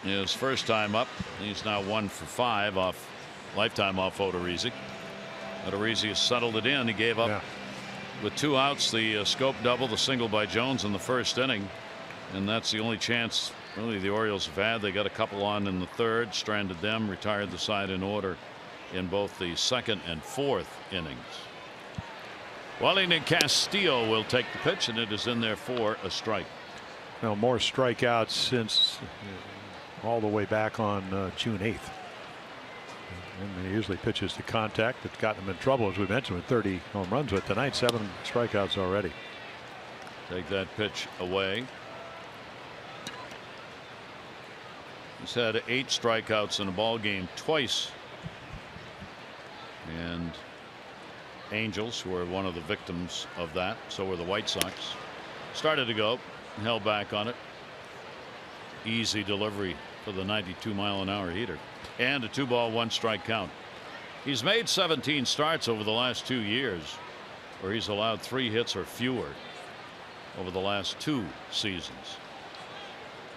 his first time up. He's now 1 for 5 off lifetime off Odorizzi. Odorizzi has settled it in. He gave up with 2 outs the Scope double, the single by Jones in the first inning, and that's the only chance really the Orioles have had. They got a couple on in the third, stranded them, retired the side in order in both the second and fourth innings. Wellington Castillo will take the pitch, and it is in there for a strike. Well, more strikeouts since all the way back on June 8th. And he usually pitches to contact. It's gotten him in trouble, as we mentioned, with 30 home runs. But tonight, 7 strikeouts already. Take that pitch away. He's had 8 strikeouts in a ball game twice. And Angels, who were one of the victims of that, so were the White Sox, started to go, held back on it. Easy delivery for the 92-mile-an-hour heater. And a 2-ball 1-strike count. He's made 17 starts over the last 2 years, where he's allowed 3 hits or fewer over the last 2 seasons.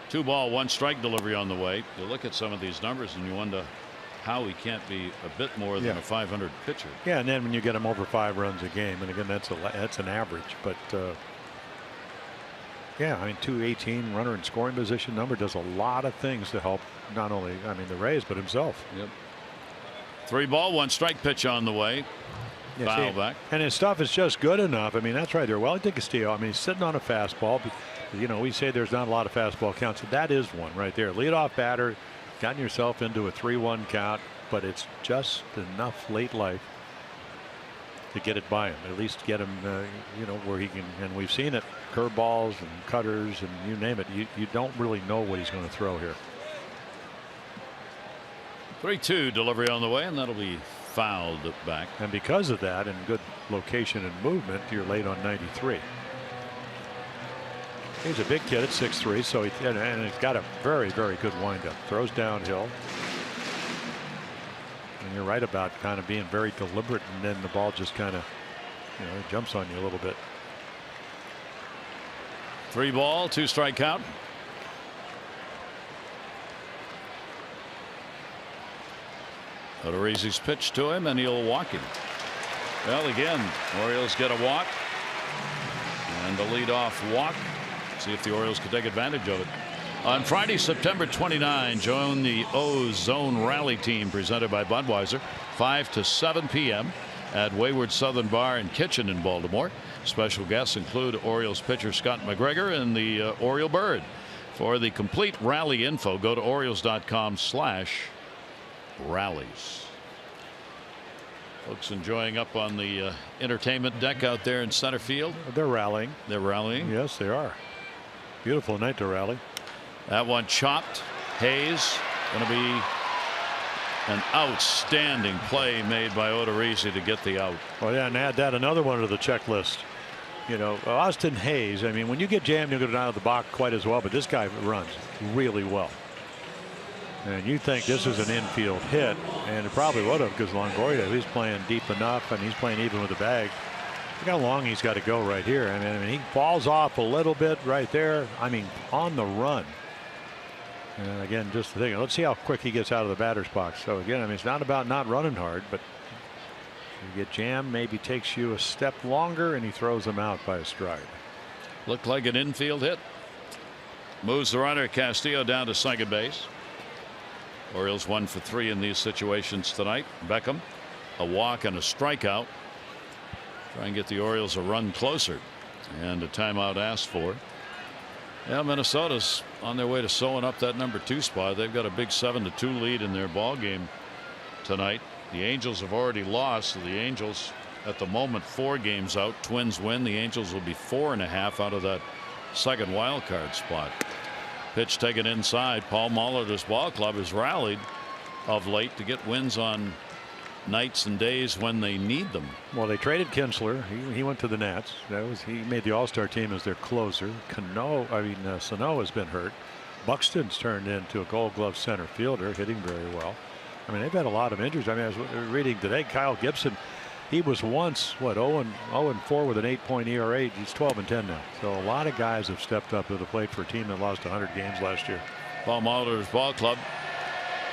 2-ball 1-strike delivery on the way. You look at some of these numbers and you wonder how he can't be a bit more than a 500 pitcher. Yeah, and then when you get him over 5 runs a game, and again that's an average, but yeah, I mean 218 runner in scoring position number does a lot of things to help not only the Rays but himself. Yep. 3-ball 1-strike pitch on the way. Foul back. And his stuff is just good enough. I mean, that's right there. Wellington Castillo, I mean, he's sitting on a fastball. You know, we say there's not a lot of fastball counts. That is one right there. Leadoff batter, gotten yourself into a 3-1 count, but it's just enough late life to get it by him. At least get him, you know, where he can. And we've seen it. Curveballs and cutters and you name it. You don't really know what he's going to throw here. 3-2 delivery on the way, and that'll be fouled back. And because of that and good location and movement, you're late on 93. He's a big kid at 6'3", so and he's got a very, very good windup. Throws downhill. And you're right about kind of being very deliberate, and then the ball just kind of, it jumps on you a little bit. 3 ball, 2 strike count. Odorizzi's pitch to him, and he'll walk him. Well, again, Orioles get a walk and the leadoff walk. See if the Orioles can take advantage of it. On Friday, September 29, join the O's Zone Rally Team presented by Budweiser, 5 to 7 p.m. at Wayward Southern Bar and Kitchen in Baltimore. Special guests include Orioles pitcher Scott McGregor and the Oriole Bird. For the complete rally info, go to Orioles.com/rallies. Folks enjoying up on the entertainment deck out there in center field. They're rallying. They're rallying. Yes, they are. Beautiful night to rally. That one chopped. Hayes, going to be an outstanding play made by Odorizzi to get the out. Well, yeah, and add that another one to the checklist. Austin Hayes, I mean, when you get jammed, you get out of the box quite as well, but this guy runs really well. And you think this is an infield hit, and it probably would have, because Longoria, he's playing deep enough and he's playing even with the bag. Look how long he's got to go right here. I mean, he falls off a little bit right there. I mean, on the run. And again, just the thing. Let's see how quick he gets out of the batter's box. So again, I mean, it's not about not running hard, but you get jammed, maybe takes you a step longer, and he throws them out by a stride. Looked like an infield hit. Moves the runner Castillo down to second base. Orioles 1 for 3 in these situations tonight. Beckham, a walk and a strikeout. Try and get the Orioles a run closer, and a timeout asked for. Yeah, Minnesota's on their way to sewing up that number 2 spot. They've got a big 7-2 lead in their ball game tonight. The Angels have already lost. So the Angels at the moment 4 games out. Twins win. The Angels will be 4.5 out of that second wild card spot. Pitch taken inside. Paul Molitor's ball club has rallied of late to get wins on nights and days when they need them. Well, they traded Kinsler. He went to the Nats. He made the All-Star team as their closer. Sano has been hurt. Buxton's turned into a Gold Glove center fielder, hitting very well. I mean, they've had a lot of injuries. I mean, I was reading today, Kyle Gibson, he was once 0-4 with an 8.0 ERA. He's 12-10 now. So a lot of guys have stepped up to the plate for a team that lost 100 games last year. Paul Molitor's ball club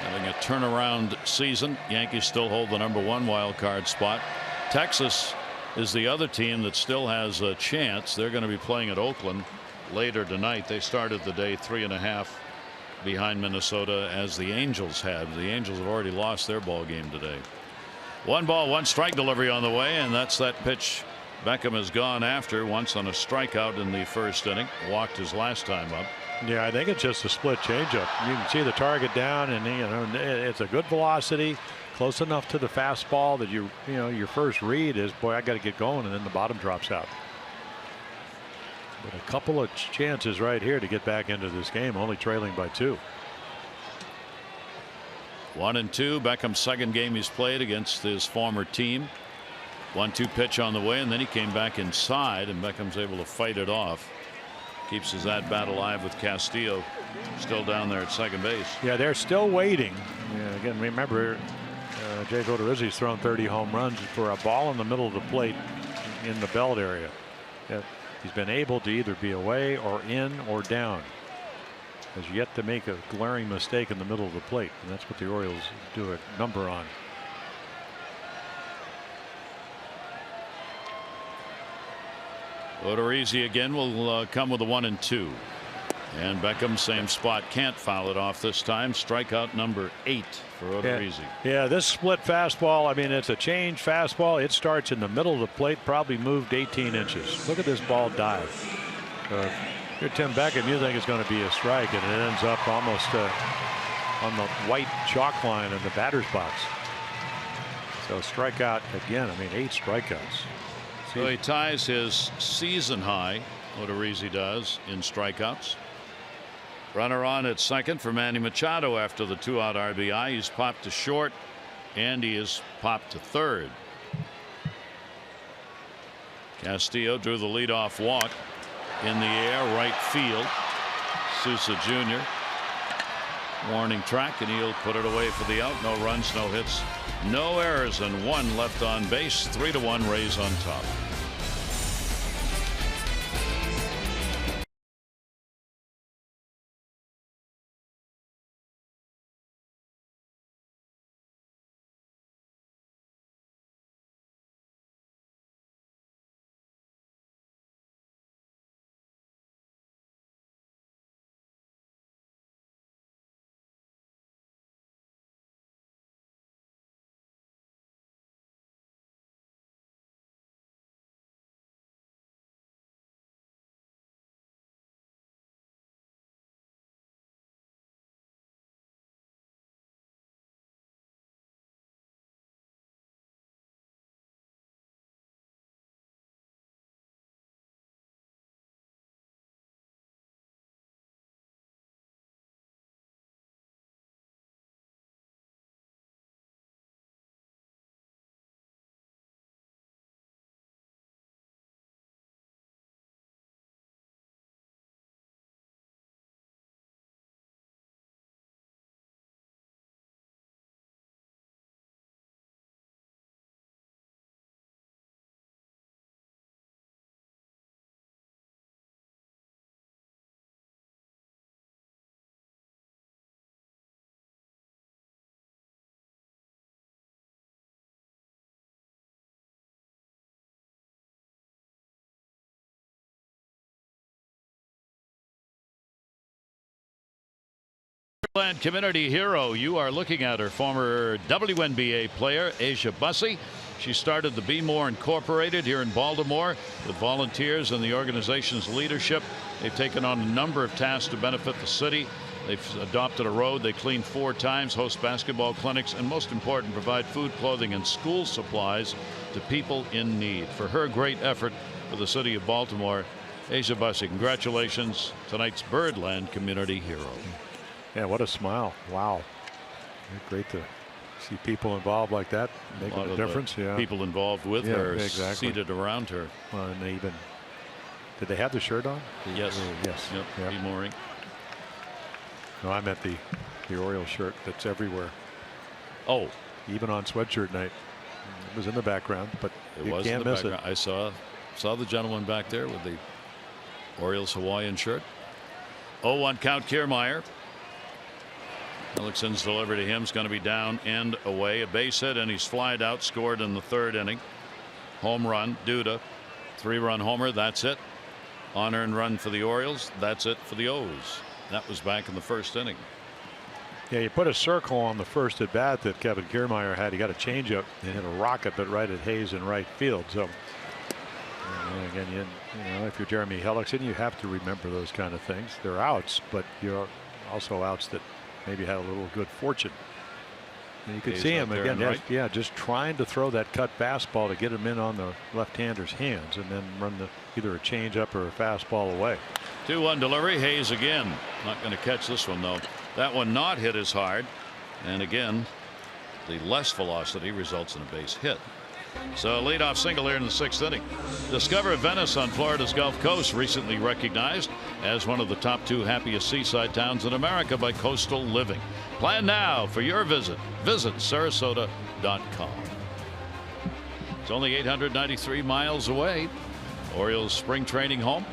having a turnaround season. Yankees still hold the number 1 wild card spot. Texas is the other team that still has a chance. They're going to be playing at Oakland later tonight. They started the day 3.5 behind Minnesota, as the Angels had. The Angels have already lost their ball game today. 1 ball, 1 strike delivery on the way, and that's that pitch Beckham has gone after once on a strikeout in the first inning. Walked his last time up. Yeah, I think it's just a split changeup. You can see the target down, and it's a good velocity, close enough to the fastball that your first read is, boy, I got to get going, and then the bottom drops out. But a couple of chances right here to get back into this game, only trailing by 2. 1-2. Beckham's second game he's played against his former team. 1-2 pitch on the way, and then he came back inside, and Beckham's able to fight it off. Keeps his at-bat alive with Castillo still down there at second base. Yeah, they're still waiting. Yeah, again, remember, Jake Odorizzi's thrown 30 home runs for a ball in the middle of the plate in the belt area. He's been able to either be away or in or down. Has yet to make a glaring mistake in the middle of the plate, and that's what the Orioles do a number on. Odorizzi again will come with a 1-2. And Beckham, same spot, can't foul it off this time. Strikeout number 8 for Odorizzi. Yeah, this split fastball, I mean, it's a change fastball. It starts in the middle of the plate, probably moved 18 inches. Look at this ball dive. If you're Tim Beckham, you think it's going to be a strike, and it ends up almost on the white chalk line in the batter's box. So strikeout again. I mean, 8 strikeouts. So he ties his season high, Odorizzi does, in strikeouts. Runner on at second for Manny Machado after the 2-out RBI. He's popped to short, and he is popped to third. Castillo drew the leadoff walk in the air, right field. Sousa Jr. Warning track, and he'll put it away for the out. No runs, no hits, no errors, and 1 left on base. 3-1 Rays on top. Birdland community hero. You are looking at her, former WNBA player Asia Bussey. She started the Be More Incorporated here in Baltimore with volunteers and the organization's leadership. They've taken on a number of tasks to benefit the city. They've adopted a road. They clean 4 times, host basketball clinics, and most important, provide food, clothing, and school supplies to people in need. For her great effort for the city of Baltimore, Asia Bussey, congratulations, tonight's Birdland community hero. Yeah, what a smile. Wow. Great to see people involved like that making a difference. Yeah. People involved with her, exactly. Seated around her. Well, and they even, did they have the shirt on? Yes. Yes. Yep. Yep. Be mooring. No, I meant the Orioles shirt that's everywhere. Oh. Even on sweatshirt night. It was in the background, but you can't miss it. I saw the gentleman back there with the Orioles Hawaiian shirt. 0-1 count, Kiermaier. Ellickson's delivery to him is going to be down and away. A base hit, and he's flied out, scored in the 3rd inning. Home run, Duda. 3-run homer, that's it. On-earned run for the Orioles, that's it for the O's. That was back in the 1st inning. Yeah, you put a circle on the first at bat that Kevin Kiermaier had. He got a changeup and hit a rocket, but right at Hayes in right field. So again, you know, if you're Jeremy Hellickson, you have to remember those kind of things. They're outs, but you're also outs that maybe had a little good fortune. And you could see him again, just trying to throw that cut fastball to get him in on the left-hander's hands, and then run either a changeup or a fastball away. 2-1 delivery. Hayes again. Not going to catch this one though. That one not hit as hard, and again, the less velocity results in a base hit. So a leadoff single here in the 6th inning. Discover Venice on Florida's Gulf Coast, recently recognized as one of the top 2 happiest seaside towns in America by Coastal Living. Plan now for your visit. Visit Sarasota.com. It's only 893 miles away. Orioles spring training home.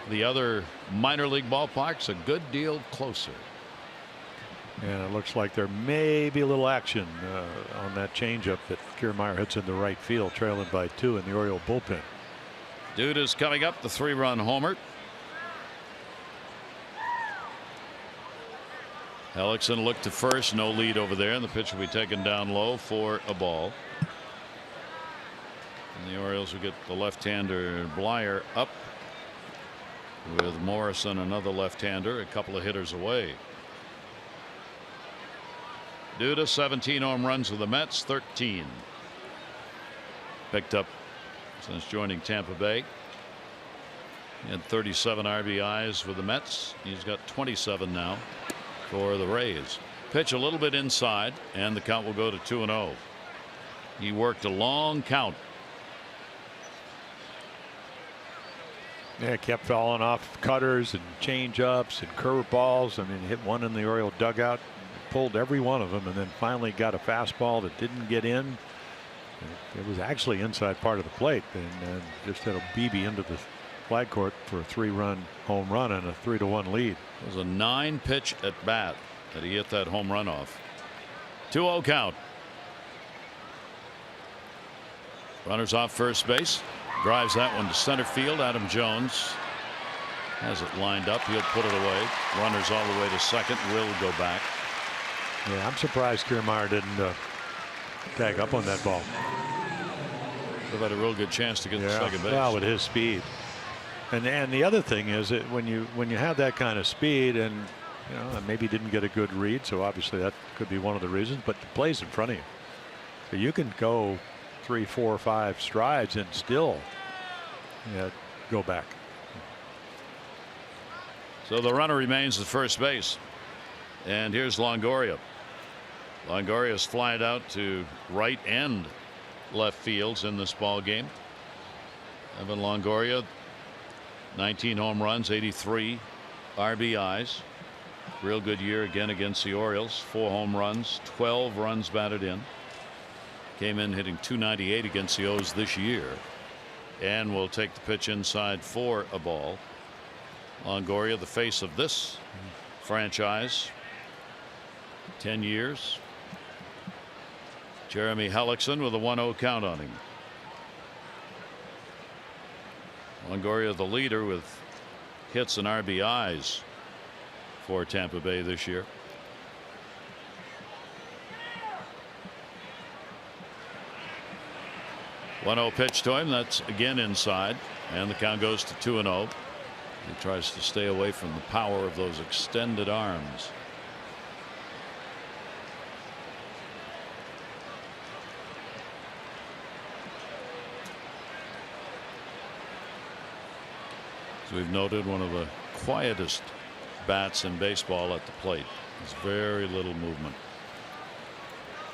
The other minor league ballparks a good deal closer. And it looks like there may be a little action on that changeup that Kiermaier hits in the right field, trailing by 2 in the Oriole bullpen. Duda's coming up, the 3-run homer. Hellickson looked to first, no lead over there, and the pitch will be taken down low for a ball. And the Orioles will get the left-hander Blyer up with Morrison, another left-hander, a couple of hitters away. Duda, 17 home runs with the Mets, 13 picked up since joining Tampa Bay. He had 37 RBIs with the Mets. He's got 27 now for the Rays. Pitch a little bit inside, and the count will go to 2-0. He worked a long count. Yeah, kept falling off cutters and change ups and curve balls. I mean, hit one in the Oriole dugout, pulled every one of them, and then finally got a fastball that didn't get in. It was actually inside part of the plate, and just hit a BB into the flag court for a 3-run home run and a 3-1 lead. It was a 9-pitch at bat that he hit that home run off. 2-0 count. Runners off first base. Drives that one to center field. Adam Jones has it lined up. He'll put it away. Runners all the way to second. Will go back. Yeah, I'm surprised Kiermaier didn't tag up on that ball. They've had a real good chance to get to second base. Well, with his speed. And the other thing is that when you have that kind of speed, and maybe didn't get a good read, so obviously that could be one of the reasons, but the play's in front of you. So you can go 3, 4, 5 strides and still go back. So the runner remains at first base. And here's Longoria. Longoria's flying out to right and left fields in this ball game. Evan Longoria, 19 home runs, 83 RBIs. Real good year again against the Orioles. 4 home runs, 12 runs batted in. Came in hitting .298 against the O's this year, and will take the pitch inside for a ball. Longoria, the face of this franchise, 10 years. Jeremy Hellickson with a 1-0 count on him. Longoria, the leader with hits and RBIs for Tampa Bay this year. One-0 pitch to him. That's again inside, and the count goes to 2-0. He tries to stay away from the power of those extended arms. As we've noted, one of the quietest bats in baseball at the plate. There's very little movement.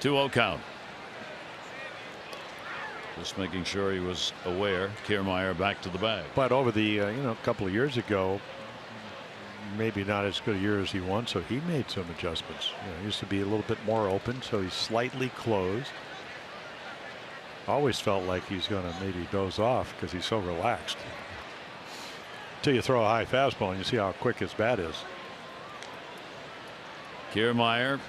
2-0 count. Just making sure he was aware. Kiermaier back to the bag. But over the a couple of years ago, maybe not as good a year as he won, so he made some adjustments. He used to be a little bit more open, so he's slightly closed. Always felt like he's going to maybe doze off because he's so relaxed. Until you throw a high fastball and you see how quick his bat is. Kiermaier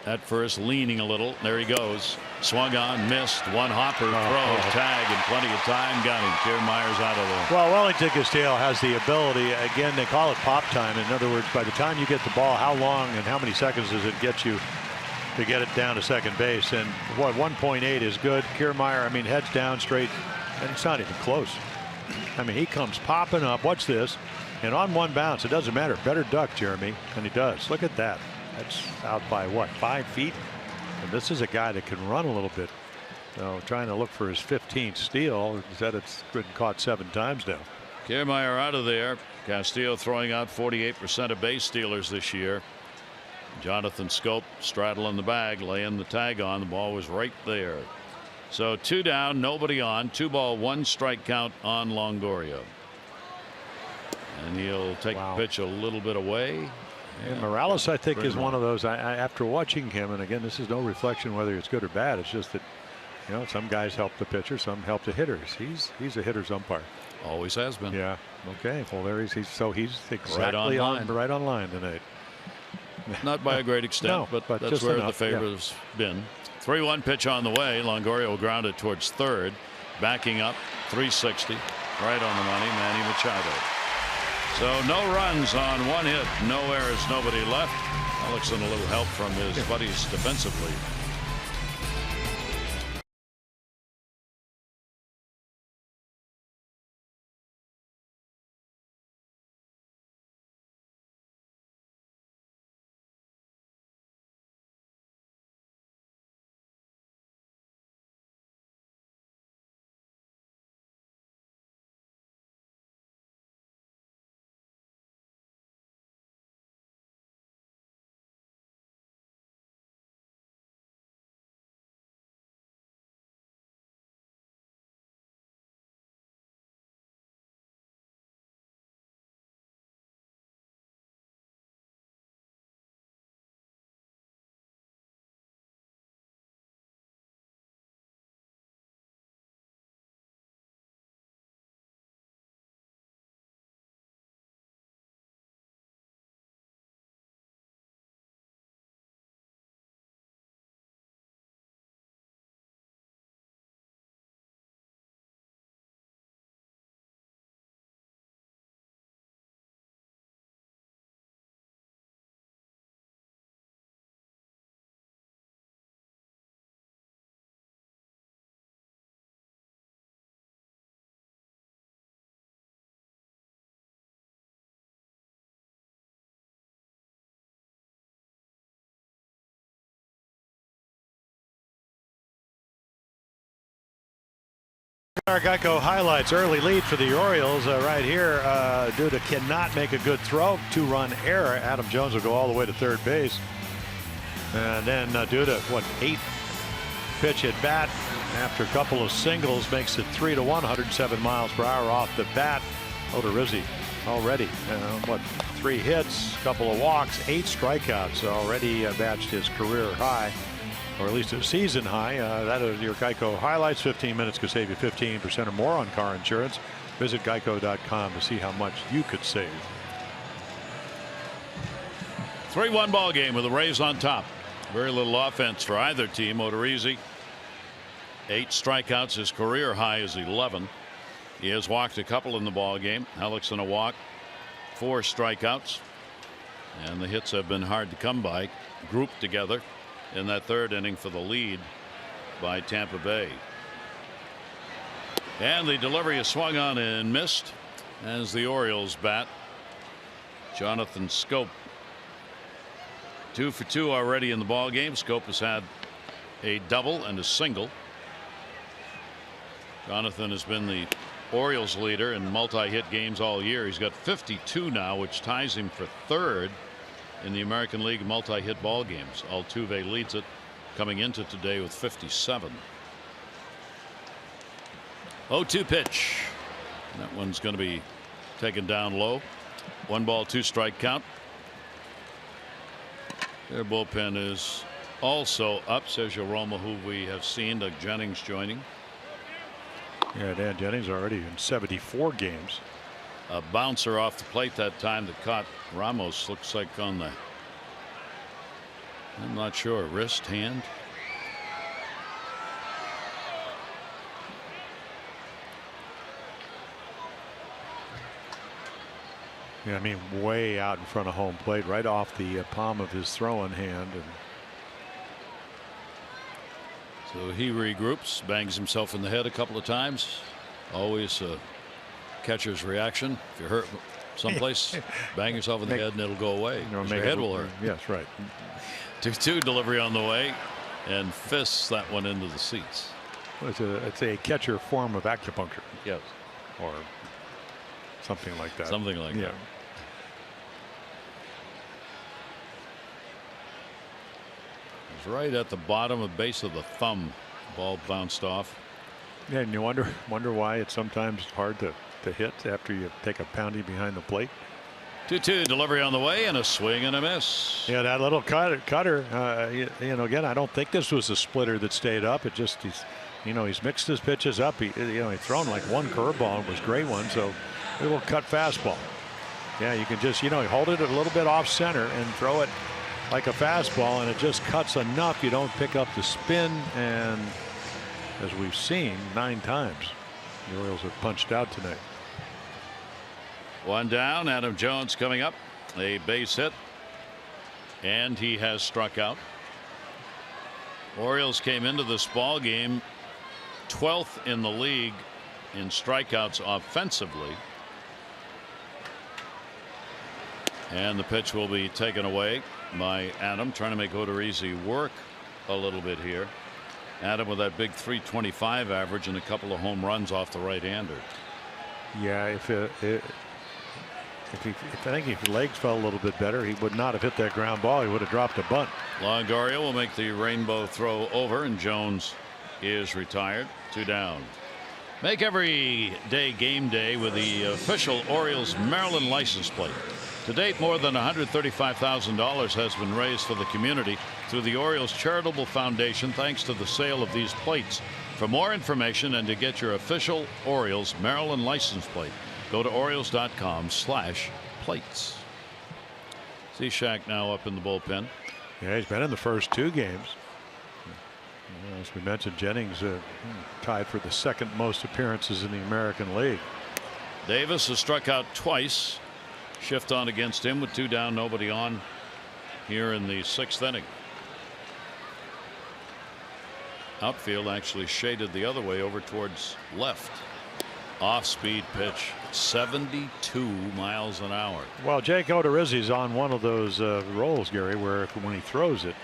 at first, leaning a little. There he goes. Swung on, missed. One hopper, throw, tag, and plenty of time. Got him. Kiermaier's out of there. Well, Wellington Castillo has the ability. Again, they call it pop time. In other words, by the time you get the ball, how long and how many seconds does it get you to get it down to second base? And what, 1.8 is good. Kiermaier, I mean, heads down straight, and it's not even close. I mean, he comes popping up. Watch this. And on one bounce, it doesn't matter. Better duck, Jeremy. And he does. Look at that. That's out by what, 5 feet? And this is a guy that can run a little bit. So trying to look for his 15th steal. He said it's been caught 7 times now. Kiermaier out of there. Castillo throwing out 48% of base stealers this year. Jonathan Scope straddling the bag, laying the tag on. The ball was right there. So 2 down, nobody on. 2 ball, 1 strike count on Longoria. And he'll take the pitch a little bit away. And Morales, I think, is one of those. After watching him, and again, this is no reflection whether it's good or bad. It's just that, some guys help the pitcher, some help the hitters. He's a hitter's umpire. Has been. Yeah. Okay. Well, there he's exactly right on line tonight. Not by a great extent, but that's where the favor's been. 3-1 pitch on the way. Longoria will ground it towards third. Backing up, 360. Right on the money, Manny Machado. So no runs on 1 hit, no errors, nobody left. Alex, and a little help from his buddies defensively. Our Geico highlights. Early lead for the Orioles right here. Duda cannot make a good throw. 2-run error. Adam Jones will go all the way to third base. And then Duda, 8 pitch at bat after a couple of singles, makes it 3-1, 107 miles per hour off the bat. Odorizzi already, 3 hits, couple of walks, 8 strikeouts, already matched his career high, or at least a season high. That is your Geico highlights. 15 minutes could save you 15% or more on car insurance. Visit geico.com to see how much you could save. 3-1 ball game with the Rays on top. Very little offense for either team. Odorizzi, 8 strikeouts. His career high is 11. He has walked a couple in the ball game. Hellickson a walk, 4 strikeouts, and the hits have been hard to come by. Grouped together in that 3rd inning for the lead by Tampa Bay. And the delivery is swung on and missed as the Orioles bat. Jonathan Schoop, 2 for 2 already in the ball game. Schoop has had a double and a single. Jonathan has been the Orioles leader in multi-hit games all year. He's got 52 now, which ties him for 3rd in the American League multi-hit ball games. Altuve leads it coming into today with 57. 0-2 pitch. That one's going to be taken down low. 1 ball, 2 strike count. Their bullpen is also up. Sergio Romo, who we have seen. Doug Jennings joining. Yeah, Dan Jennings already in 74 games. A bouncer off the plate that time that caught Ramos. Looks like on the, I'm not sure, wrist, hand. Yeah, I mean, way out in front of home plate, right off the palm of his throwing hand. And so he regroups, bangs himself in the head a couple of times. Always a catcher's reaction. If you're hurt someplace, bang yourself in the head and it'll go away. Your head will hurt. Yes, right. 2-2 delivery on the way, and fists that one into the seats. Well, it's a catcher form of acupuncture. Yes. Or something like that. Something like that. It's right at the bottom of base of the thumb. Ball bounced off. Yeah, and you wonder why it's sometimes hard to hit after you take a pounding behind the plate. 2-2 delivery on the way, and a swing and a miss. Yeah, that little cutter. Again, I don't think this was a splitter that stayed up. It just he's mixed his pitches up. He's thrown like 1 curveball. It was a great one. So a little cut fastball. Yeah, you can just hold it a little bit off center and throw it like a fastball, and it just cuts enough. You don't pick up the spin, and as we've seen 9 times, the Orioles have punched out tonight. 1 down. Adam Jones coming up, a base hit, and he has struck out. Orioles came into this ball game 12th in the league in strikeouts offensively, and the pitch will be taken away by Adam, trying to make Odorizzi work a little bit here. Adam with that big 325 average and a couple of home runs off the right-hander. Yeah, if I think if his legs felt a little bit better, he would not have hit that ground ball. He would have dropped a bunt. Longoria will make the rainbow throw over, and Jones is retired. 2 down. Make every day game day with the official Orioles Maryland license plate. To date, more than $135,000 has been raised for the community through the Orioles Charitable Foundation, thanks to the sale of these plates. For more information and to get your official Orioles Maryland license plate, go to Orioles.com/plates. Cishak now up in the bullpen. Yeah, he's been in the first 2 games. As we mentioned, Jennings tied for the 2nd most appearances in the American League. Davis has struck out twice. Shift on against him with 2 down, nobody on here in the 6th inning. Outfield actually shaded the other way over towards left. Off-speed pitch, 72 miles an hour. Well, Jake Odorizzi's on one of those rolls, Gary, where when he throws it,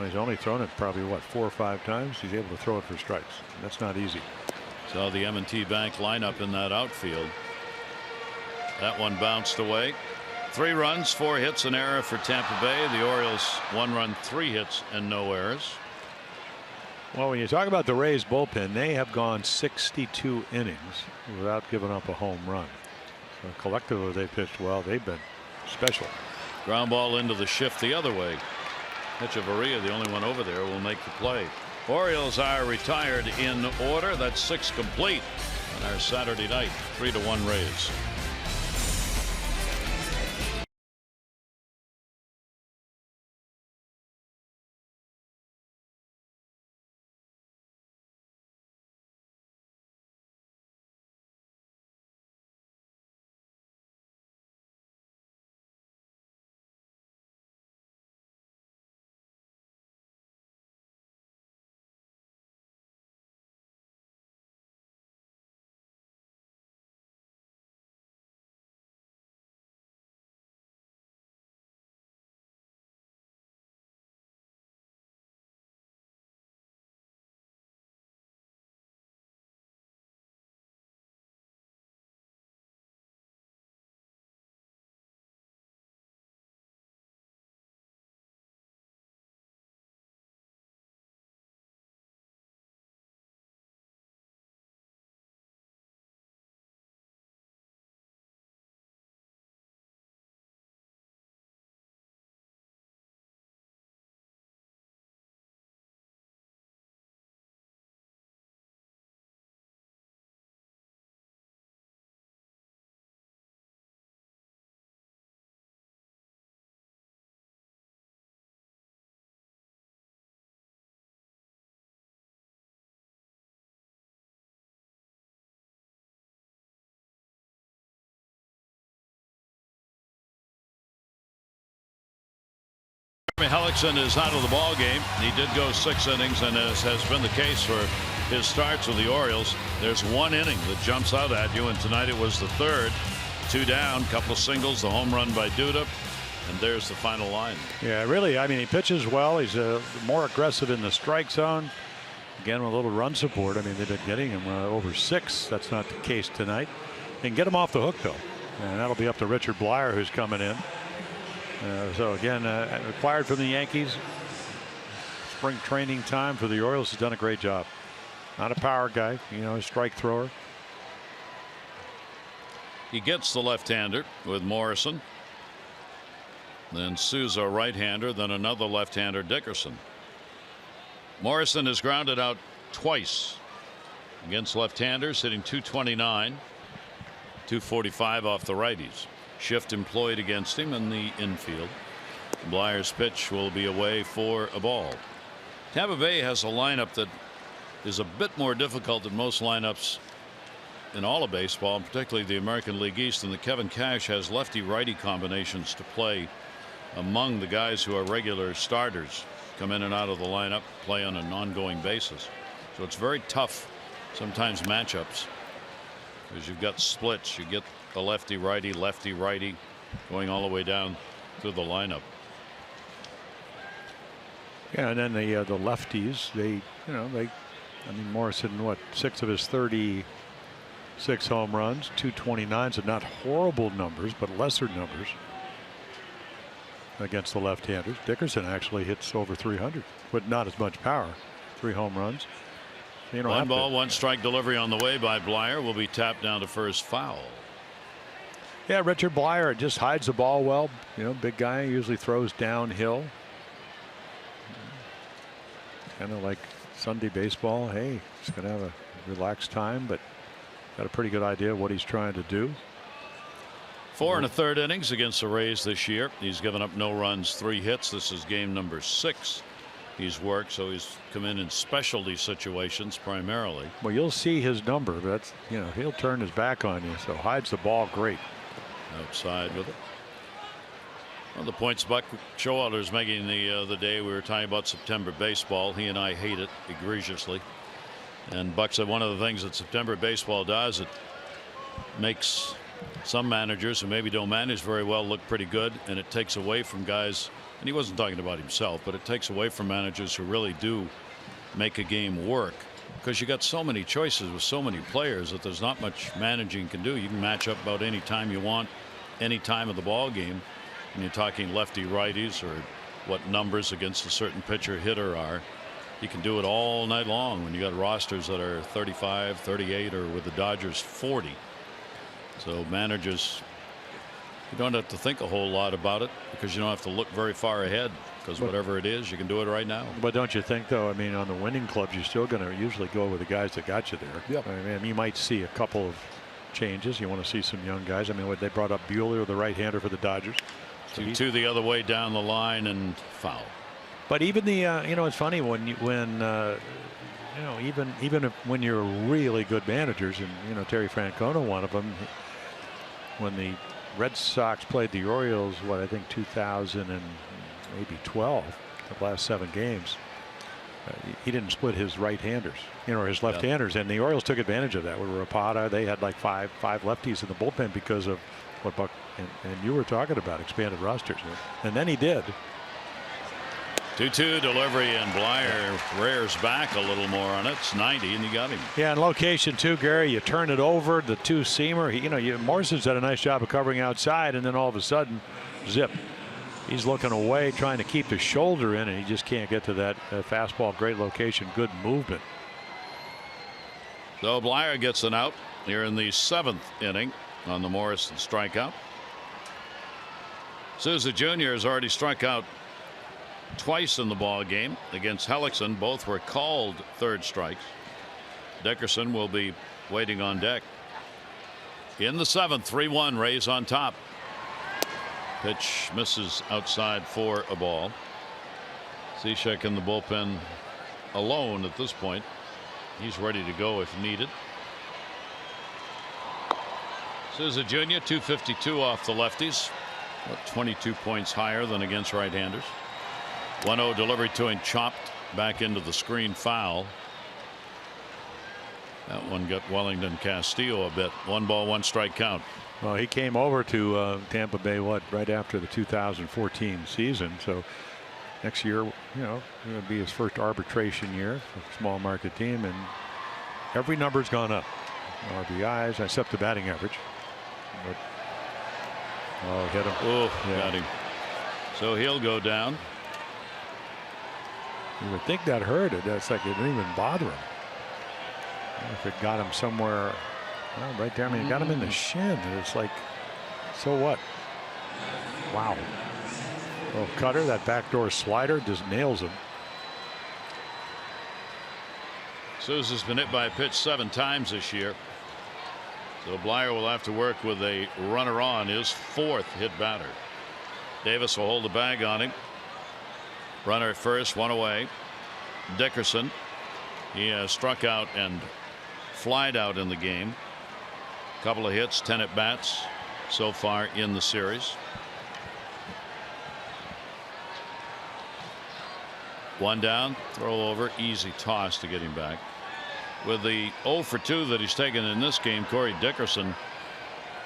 he's only thrown it probably 4 or 5 times. He's able to throw it for strikes. That's not easy. So the M&T Bank lineup in that outfield. That one bounced away. 3 runs, 4 hits, an error for Tampa Bay. The Orioles 1 run, 3 hits, and no errors. Well, when you talk about the Rays bullpen, they have gone 62 innings without giving up a home run. So collectively, they pitched well. They've been special. Ground ball into the shift the other way. Echeverria, the only one over there, will make the play. Orioles are retired in order. That's 6 complete on our Saturday night. 3-1 Rays. Hellickson is out of the ball game. He did go 6 innings, and as has been the case for his starts with the Orioles, there's 1 inning that jumps out at you, and tonight it was the 3rd. 2 down, couple of singles, the home run by Duda, and there's the final line. Yeah, really, I mean, he pitches well. He's more aggressive in the strike zone. Again, with a little run support. I mean, they've been getting him over 6. That's not the case tonight. And get him off the hook, though, and that'll be up to Richard Blyer, who's coming in. So again, acquired from the Yankees. Spring training time for the Orioles. Has done a great job. Not a power guy, you know, a strike thrower. He gets the left-hander with Morrison. Then Souza, right-hander, then another left-hander, Dickerson. Morrison has grounded out twice against left-handers, hitting .229, .245 off the righties. Shift employed against him in the infield. Blyer's pitch will be away for a ball. Tampa Bay has a lineup that is a bit more difficult than most lineups in all of baseball, and particularly the American League East, and the Kevin Cash has lefty-righty combinations to play among the guys who are regular starters, come in and out of the lineup, play on an ongoing basis. So it's very tough sometimes matchups because you've got splits. You get the lefty-righty, lefty-righty going all the way down through the lineup. Yeah, and then the lefties, I mean, Morrison, what, 6 of his 36 home runs, .229, so not horrible numbers, but lesser numbers against the left-handers. Dickerson actually hits over 300, but not as much power. 3 home runs. You don't 1 ball, 1 strike delivery on the way by Blyer will be tapped down to first, foul. Yeah, Richard Blyer just hides the ball well. You know, big guy, usually throws downhill. Kind of like Sunday baseball. Hey, he's going to have a relaxed time, but got a pretty good idea of what he's trying to do. 4 1/3 innings against the Rays this year. He's given up no runs, 3 hits. This is game number 6 he's worked, so he's come in specialty situations primarily. Well, you'll see his number. That's, you know, he'll turn his back on you, so hides the ball great. Outside with it. One of the points Buck Showalter is making the other day, we were talking about September baseball. He and I hate it egregiously. And Buck said one of the things that September baseball does, it makes some managers who maybe don't manage very well look pretty good, and it takes away from guys, and he wasn't talking about himself, but it takes away from managers who really do make a game work. because you got so many choices with so many players that there's not much managing can do. You can match up about any time you want, any time of the ball game. And you're talking lefty righties or what numbers against a certain pitcher hitter are. You can do it all night long when you got rosters that are 35, 38, or with the Dodgers 40. So managers, you don't have to think a whole lot about it because you don't have to look very far ahead, because whatever it is, you can do it right now. But don't you think, though, I mean, on the winning clubs, you're still going to usually go with the guys that got you there. Yep. I mean, you might see a couple of changes. You want to see some young guys. I mean, they brought up Buehler, the right-hander for the Dodgers. So 2-2 the other way down the line and foul. But even the it's funny when even when you're really good managers, and Terry Francona, one of them, when the Red Sox played the Orioles, what I think 2012, the last 7 games, he didn't split his right-handers, or his left-handers, and the Orioles took advantage of that. With Rapata, they had like five lefties in the bullpen because of what Buck and you were talking about, expanded rosters, and then he did. 2-2 delivery, and Blyer rears back a little more on it. It's 90, and you got him. Yeah, and location too, Gary. You turn it over, the two-seamer. Morrison's done a nice job of covering outside, and then all of a sudden, zip. He's looking away, trying to keep his shoulder in, and he just can't get to that fastball. Great location, good movement. So Blyer gets an out here in the 7th inning on the Morrison strikeout. Souza Jr. has already struck out twice in the ball game against Hellickson. Both were called third strikes. Dickerson will be waiting on deck. In the 7th, 3-1, Rays on top. Pitch misses outside for a ball. Cishek in the bullpen alone at this point. He's ready to go if needed. Souza Jr. 252 off the lefties. 22 points higher than against right-handers. 1-0 delivery to him, chopped back into the screen, foul. That one got Wellington Castillo a bit. 1-1 strike count. Well, he came over to Tampa Bay right after the 2014 season. So next year, it'll be his first arbitration year for a small market team, and every number's gone up. RBIs, except the batting average. But, hit him. Oh, got him. So he'll go down. You would think that hurt it. That's like it didn't even bother him. If it got him somewhere, right there. I mean, it got him in the shin. And it's like, so what? Wow. Well, Cutter, that backdoor slider just nails him. Souza's been hit by a pitch 7 times this year. So Blyer will have to work with a runner on, his 4th hit batter. Davis will hold the bag on him. Runner at first, 1 away. Dickerson, he has struck out and flied out in the game. Couple of hits, 10 at bats so far in the series. 1 down, throw over, easy toss to get him back. With the 0 for 2 that he's taken in this game, Corey Dickerson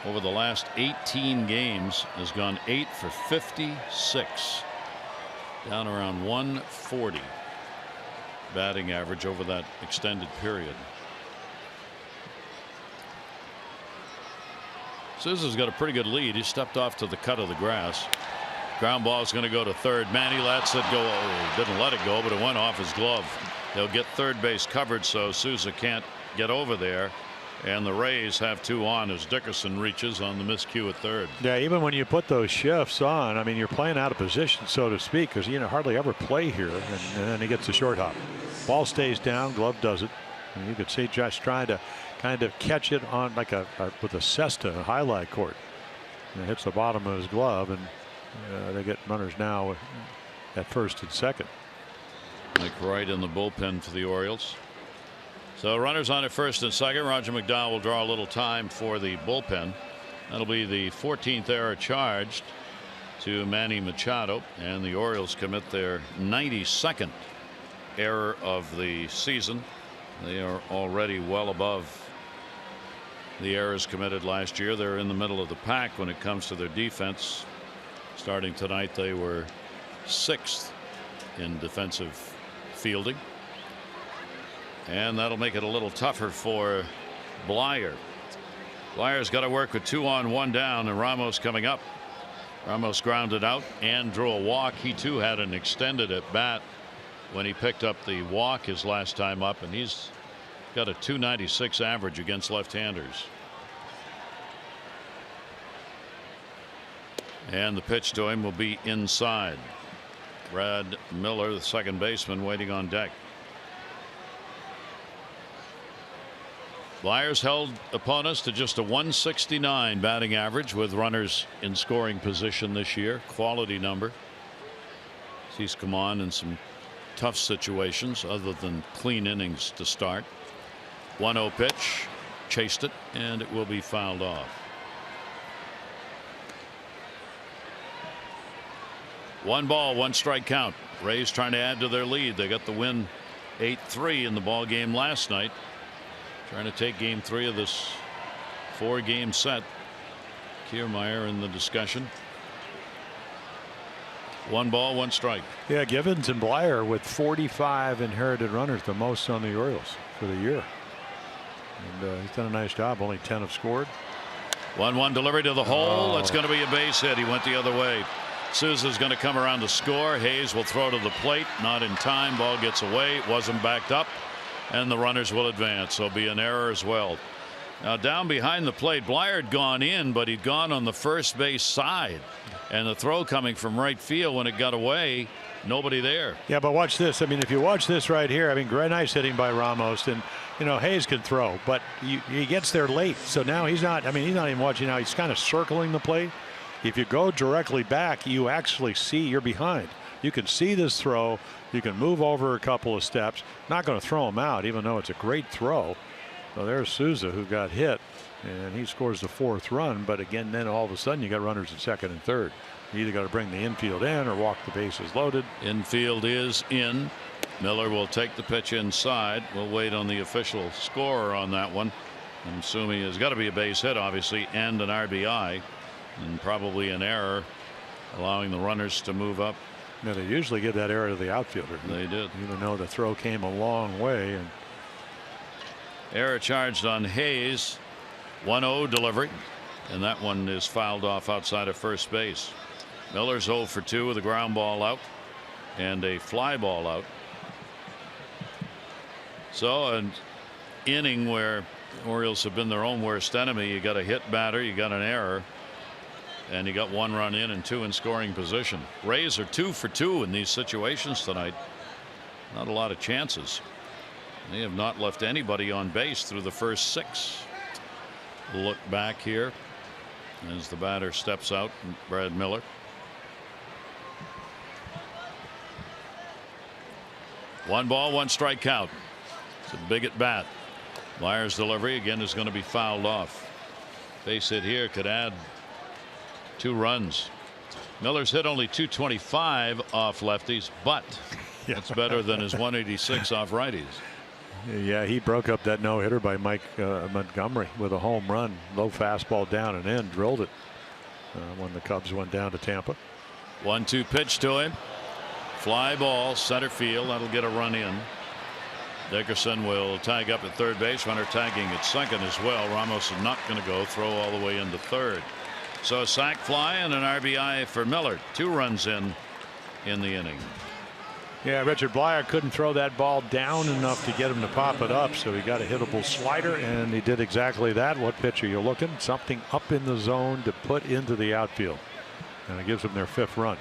over the last 18 games has gone 8 for 56. Down around 140 batting average over that extended period. Souza's got a pretty good lead. He stepped off to the cut of the grass. Ground ball is going to go to third. Manny lets it go. Oh, didn't let it go, but it went off his glove. They'll get third base covered, so Souza can't get over there. And the Rays have 2 on as Dickerson reaches on the miscue at third. Yeah, even when you put those shifts on, I mean, you're playing out of position, so to speak, because hardly ever play here, and then he gets the short hop. Ball stays down, glove does it. And you could see Josh trying to kind of catch it on like with a cesta, a highlight court. And it hits the bottom of his glove, and they get runners now at first and second. Mike Wright in the bullpen for the Orioles. So runners on at first and second. Roger McDowell will draw a little time for the bullpen. That'll be the 14th error charged to Manny Machado, and the Orioles commit their 92nd error of the season. They are already well above the errors committed last year. They're in the middle of the pack when it comes to their defense. Starting tonight, they were 6th in defensive fielding. And that'll make it a little tougher for Blyer. Blyer's got to work with 2 on 1 down, and Ramos coming up. Ramos grounded out and drew a walk. He too had an extended at bat when he picked up the walk his last time up, and he's got a .296 average against left-handers. And the pitch to him will be inside. Brad Miller, the second baseman, waiting on deck. Blyer's held opponents to just a .169 batting average with runners in scoring position this year. Quality number. He's come on in some tough situations other than clean innings to start. 1-0 pitch, chased it, and it will be fouled off. 1 ball, 1 strike count. Rays trying to add to their lead. They got the win 8-3 in the ball game last night. Trying to take game 3 of this 4-game set. Kiermaier in the discussion. 1 ball, 1 strike. Yeah, Givens and Blyer with 45 inherited runners, the most on the Orioles for the year. And he's done a nice job. Only 10 have scored. 1-1 delivery to the hole. That's going to be a base hit. He went the other way. Souza's going to come around to score. Hayes will throw to the plate. Not in time. Ball gets away. It wasn't backed up. And the runners will advance. There'll be an error as well. Now down behind the plate, Blyer had gone in, but he'd gone on the first base side. And the throw coming from right field, when it got away, nobody there. Yeah, but watch this. I mean, if you watch this right here, I mean, great nice hitting by Ramos, and you know Hayes can throw, but he gets there late. So now he's not. I mean, he's not even watching now. He's kind of circling the plate. If you go directly back, you actually see you're behind. You can see this throw. You can move over a couple of steps. Not going to throw him out, even though it's a great throw. So there's Souza, who got hit, and he scores the 4th run. But again, then all of a sudden you got runners at second and third. You either got to bring the infield in or walk the bases loaded. Infield is in. Miller will take the pitch inside. We'll wait on the official scorer on that one. I'm assuming there's got to be a base hit, obviously, and an RBI, and probably an error, allowing the runners to move up. Now, they usually give that error to the outfielder. They did. Even though the throw came a long way. And error charged on Hayes. 1-0 delivery, and that one is fouled off outside of first base. Miller's 0 for 2 with a ground ball out and a fly ball out. So an inning where Orioles have been their own worst enemy. You got a hit batter, you got an error, and you got 1 run in and 2 in scoring position. Rays are 2 for 2 in these situations tonight. Not a lot of chances. They have not left anybody on base through the first 6. Look back here as the batter steps out, Brad Miller. One ball, 1 strike count. It's a big at bat. Blyer's delivery again is going to be fouled off. Base hit here could add 2 runs. Miller's hit only .225 off lefties, but it's better than his .186 off righties. Yeah, he broke up that no-hitter by Mike Montgomery with a home run. Low fastball down and in, drilled it when the Cubs went down to Tampa. 1-2 pitch to him. Fly ball, center field. That'll get a run in. Dickerson will tag up at third base. Runner tagging at second as well. Ramos is not going to go. Throw all the way into third. So a sac fly and an RBI for Miller. 2 runs in the inning. Yeah, Richard Blyer couldn't throw that ball down enough to get him to pop it up, so he got a hittable slider, and he did exactly that. What pitch are you looking? Something up in the zone to put into the outfield, and it gives them their 5th run.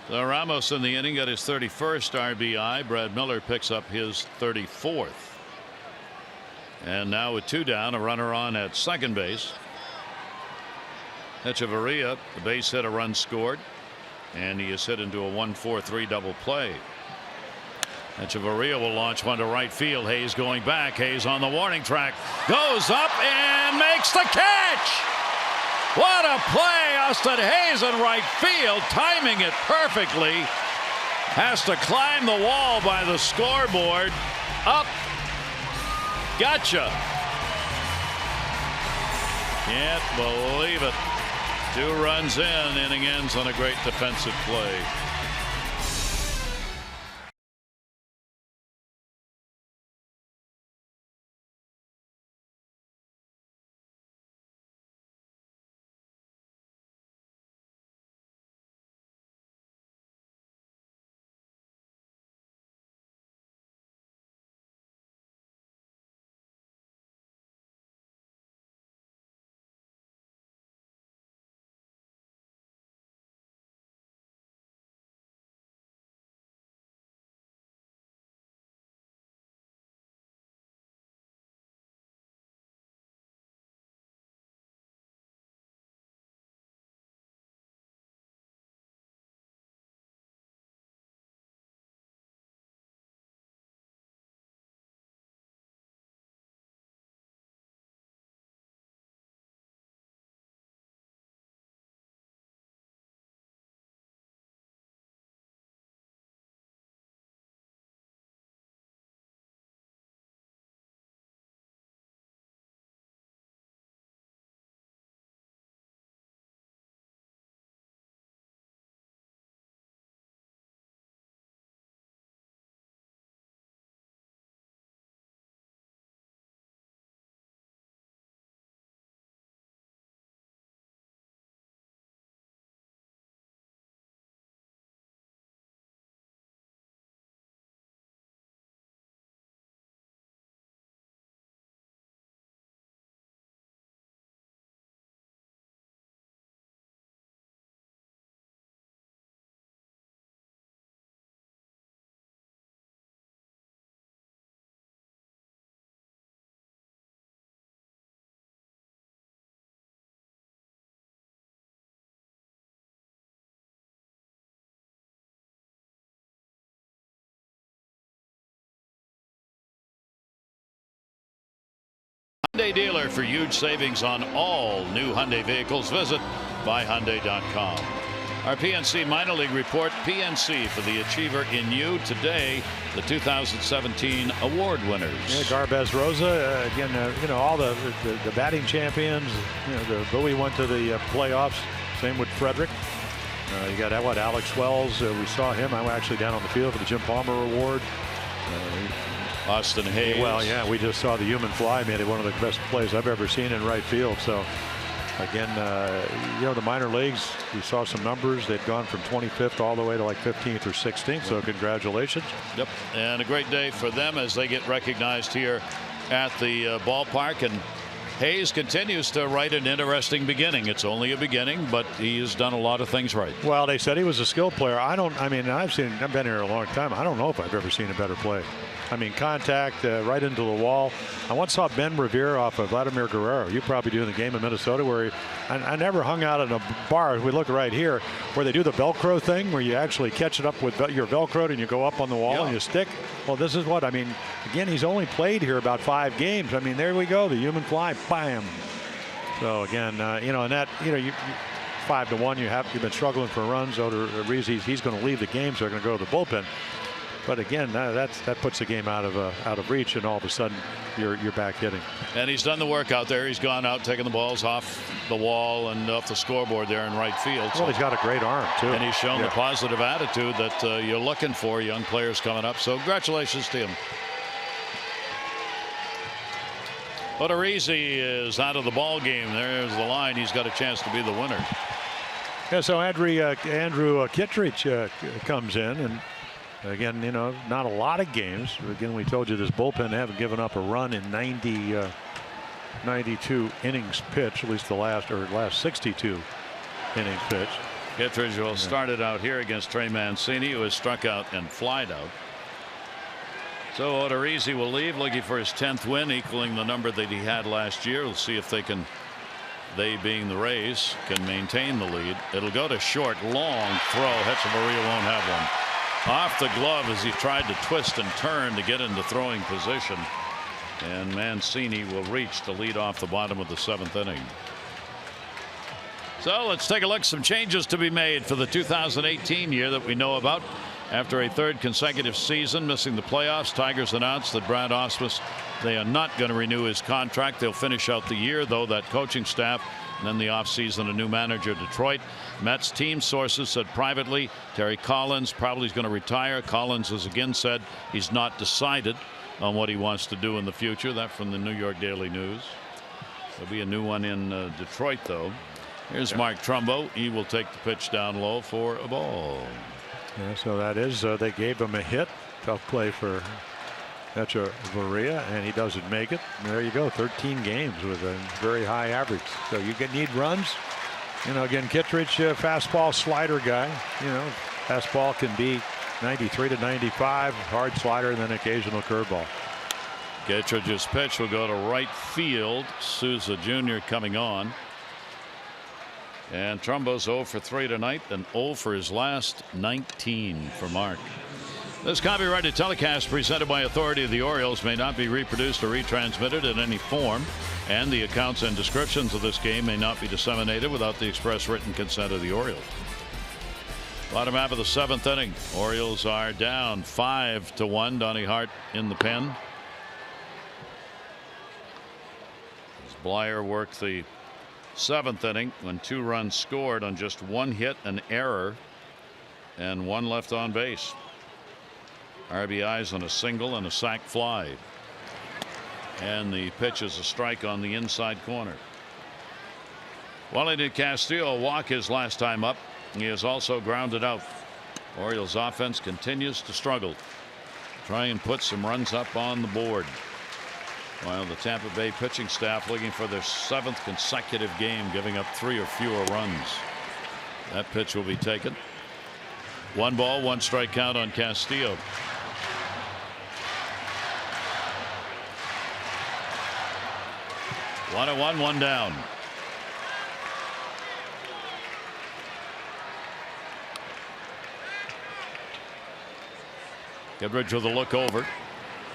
So Ramos in the inning got his 31st RBI. Brad Miller picks up his 34th. And now with 2 down, a runner on at second base. Echeverria, the base hit, a run scored, and he is hit into a 1-4-3 double play. Echeverria will launch one to right field. Hayes going back. Hayes on the warning track, goes up and makes the catch. What a play. Austin Hayes in right field, timing it perfectly. Has to climb the wall by the scoreboard. Up. Gotcha. Can't believe it. 2 runs in. Inning ends on a great defensive play. Hyundai dealer for huge savings on all new Hyundai vehicles. Visit buyhyundai.com. Our PNC minor league report. PNC for the Achiever in You today. The 2017 award winners. Yeah, Garbez Rosa again. All the batting champions. The Bowie went to the playoffs. Same with Frederick. You got Alex Wells. We saw him. I'm actually down on the field for the Jim Palmer Award. Austin Hayes. Well, yeah, we just saw the human fly made it one of the best plays I've ever seen in right field. So. Again, the minor leagues, we saw some numbers. They'd gone from 25th all the way to like 15th or 16th. So congratulations. Yep. And a great day for them as they get recognized here at the ballpark. And Hayes continues to write an interesting beginning. It's only a beginning, but he has done a lot of things right. Well, they said he was a skilled player. I've been here a long time. I don't know if I've ever seen a better play. I mean, contact right into the wall. I once saw Ben Revere off of Vladimir Guerrero. You probably do in the game in Minnesota, where I never hung out in a bar. We look right here where they do the Velcro thing, where you actually catch it up with your Velcro and you go up on the wall and you stick. Well, this is what I mean. Again, he's only played here about 5 games. I mean, there we go. The human fly, bam. So again, and that, you 5-1. You've been struggling for runs. He's going to leave the game, so they're going to go to the bullpen. But again, that puts the game out of reach, and all of a sudden you're back hitting. And he's done the work out there. He's gone out taking the balls off the wall and off the scoreboard there in right field. Well, he's got a great arm too, and he's shown the positive attitude that you're looking for young players coming up. So congratulations to him. Odorizzi is out of the ball game. There's the line. He's got a chance to be the winner. Yeah. So Andrew Kittredge comes in and. Again, not a lot of games. Again, we told you this bullpen haven't given up a run in 92 innings pitched, at least the last 62 innings pitched. Kittredge will started out here against Trey Mancini, who has struck out and flied out. So Odorizzi will leave, looking for his 10th win, equaling the number that he had last year. We'll see if they being the Rays, can maintain the lead. It'll go to short, long throw. Hechavarria won't have one. Off the glove as he tried to twist and turn to get into throwing position. And Mancini will reach to lead off the bottom of the 7th inning. So let's take a look. Some changes to be made for the 2018 year that we know about. After a 3rd consecutive season missing the playoffs, Tigers announced that Brad Ausmus, they are not going to renew his contract. They'll finish out the year, though, that coaching staff. And then the offseason, a new manager, Detroit. Mets team sources said privately Terry Collins probably is going to retire. Collins has again said he's not decided on what he wants to do in the future. That from the New York Daily News. There'll be a new one in Detroit, though. Here's Mark Trumbo. He will take the pitch down low for a ball. Yeah, so that is they gave him a hit. Tough play for Hechavarria, and he doesn't make it. And there you go, 13 games with a very high average. So you need runs. Again, Kittredge, fastball slider guy. Fastball can be 93 to 95, hard slider, and then occasional curveball. Kittredge's pitch will go to right field. Souza Jr. coming on. And Trumbo's 0 for 3 tonight, and 0 for his last 19 for Mark. This copyrighted telecast presented by authority of the Orioles may not be reproduced or retransmitted in any form, and the accounts and descriptions of this game may not be disseminated without the express written consent of the Orioles. Bottom half of the 7th inning. Orioles are down 5-1. Donnie Hart in the pen. As Blyer worked the 7th inning when 2 runs scored on just 1 hit, an error, and 1 left on base. RBIs on a single and a sac fly. And the pitch is a strike on the inside corner. Wellington Castillo walk his last time up. He is also grounded out. Orioles offense continues to struggle. Try and put some runs up on the board. While the Tampa Bay pitching staff looking for their 7th consecutive game, giving up 3 or fewer runs. That pitch will be taken. 1 ball, 1 strike count on Castillo. 1-1, 1 down. Kittredge with a look over.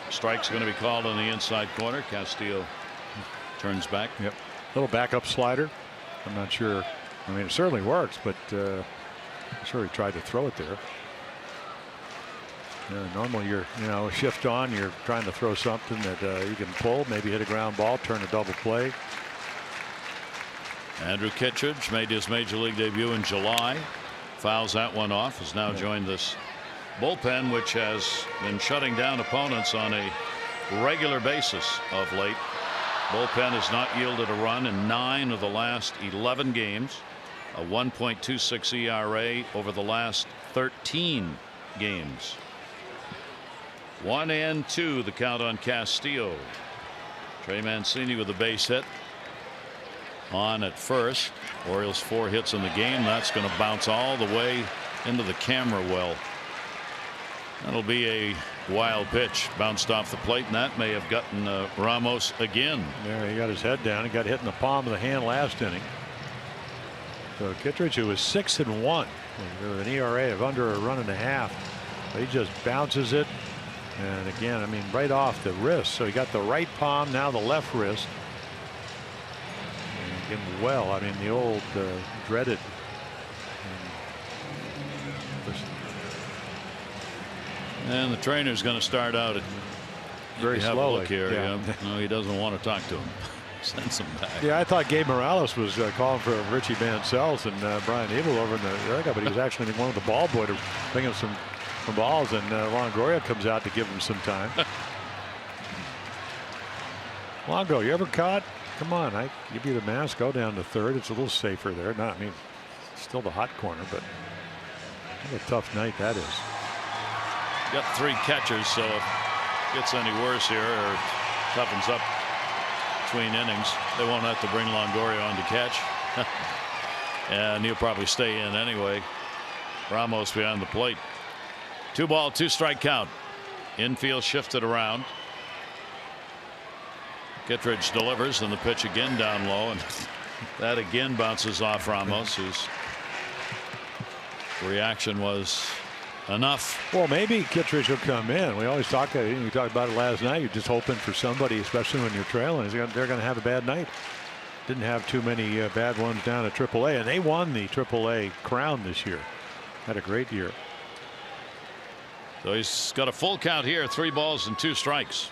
Strike's going to be called on the inside corner. Castillo Turns back. Yep. Little backup slider. I'm not sure. I mean, it certainly works, but I'm sure he tried to throw it there. Normally you're, shift on, you're trying to throw something that you can pull, maybe hit a ground ball, turn a double play. Andrew Kittredge made his major league debut in July. Fouls that one off. Has now joined this bullpen, which has been shutting down opponents on a regular basis of late. Bullpen has not yielded a run in 9 of the last 11 games. A 1.26 ERA over the last 13 games. 1-2 the count on Castillo. Trey Mancini with a base hit. On at first. Orioles 4 hits in the game. That's going to bounce all the way into the camera well. That'll be a wild pitch. Bounced off the plate, and that may have gotten Ramos again. Yeah, he got his head down. He got hit in the palm of the hand last inning. So Kittredge, who was 6-1 with an ERA of under a run and a half, he just bounces it. And again, I mean, right off the wrist. So he got the right palm, now the left wrist. And again, well, I mean, the old dreaded. And the trainer's going to start out at very slowly. slowly. Look here. Yeah. No, he doesn't want to talk to him. Sends him back. Yeah, I thought Gabe Morales was calling for Richie Mansell's and Brian Abel over in the area, but he was actually one of the ball boy to bring him some balls, and Longoria comes out to give him some time. Longo, you ever caught? Come on, I give you the mask. Go down to third. It's a little safer there. Not, I mean, still the hot corner, but what a tough night that is. Got 3 catchers, so if it gets any worse here or toughens up between innings, they won't have to bring Longoria on to catch. And he'll probably stay in anyway. Ramos behind the plate. 2-ball, 2-strike count. Infield shifted around. Kittredge delivers, and the pitch again down low, and that again bounces off Ramos, whose reaction was enough. Well, maybe Kittredge will come in. We always talk. We talked about it last night. You're just hoping for somebody, especially when you're trailing. They're going to have a bad night. Didn't have too many bad ones down at AAA, and they won the AAA crown this year. Had a great year. So he's got a full count here. 3 balls and 2 strikes.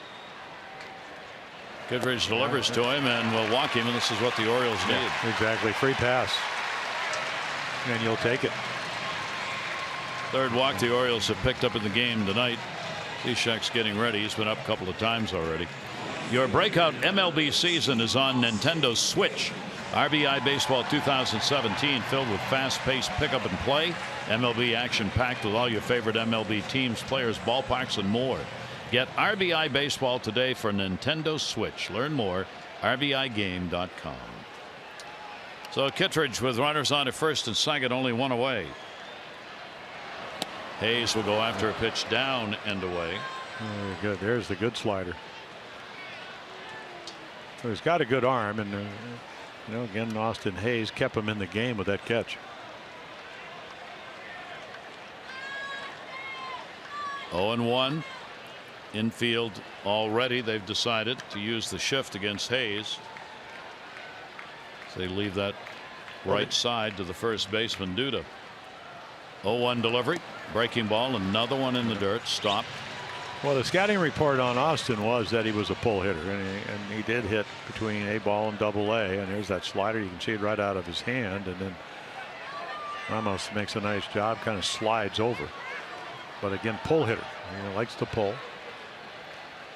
Kittredge delivers to him and will walk him, and this is what the Orioles need. Yeah, exactly. Free pass, and you'll take it. 3rd walk the Orioles have picked up in the game tonight. Cishek's getting ready. He's been up a couple of times already. Your breakout MLB season is on Nintendo Switch. RBI Baseball 2017 filled with fast-paced pickup and play. MLB action packed with all your favorite MLB teams, players, ballparks, and more. Get RBI Baseball today for Nintendo Switch. Learn more RBIGame.com. So Kittredge with runners on at first and second, only 1 away. Hayes will go after a pitch down and away. Very good. There's the good slider. So he's got a good arm, and again, Austin Hayes kept him in the game with that catch. 0-1. Infield already. They've decided to use the shift against Hayes. So they leave that right side to the first baseman, Duda. 0-1 delivery. Breaking ball. Another one in the dirt. Stopped. Well, the scouting report on Austin was that he was a pull hitter, and he did hit between A ball and AA. And there's that slider. You can see it right out of his hand. And then Ramos makes a nice job, kind of slides over. But again, pull hitter. He likes to pull.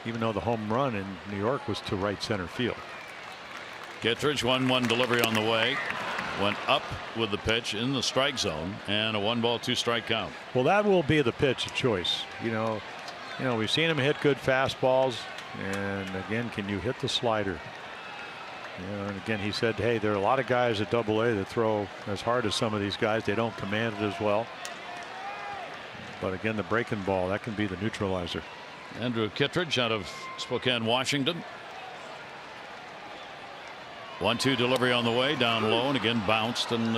Even though the home run in New York was to right center field. Kittredge 1-1 delivery on the way. Went up with the pitch in the strike zone, and a 1-ball 2-strike count. Well, that will be the pitch of choice. We've seen him hit good fastballs, and again, can you hit the slider? And again, he said, hey, there are a lot of guys at AA that throw as hard as some of these guys. They don't command it as well. But again, the breaking ball, that can be the neutralizer. Andrew Kittredge out of Spokane, Washington. 1-2 delivery on the way, down low, and again bounced and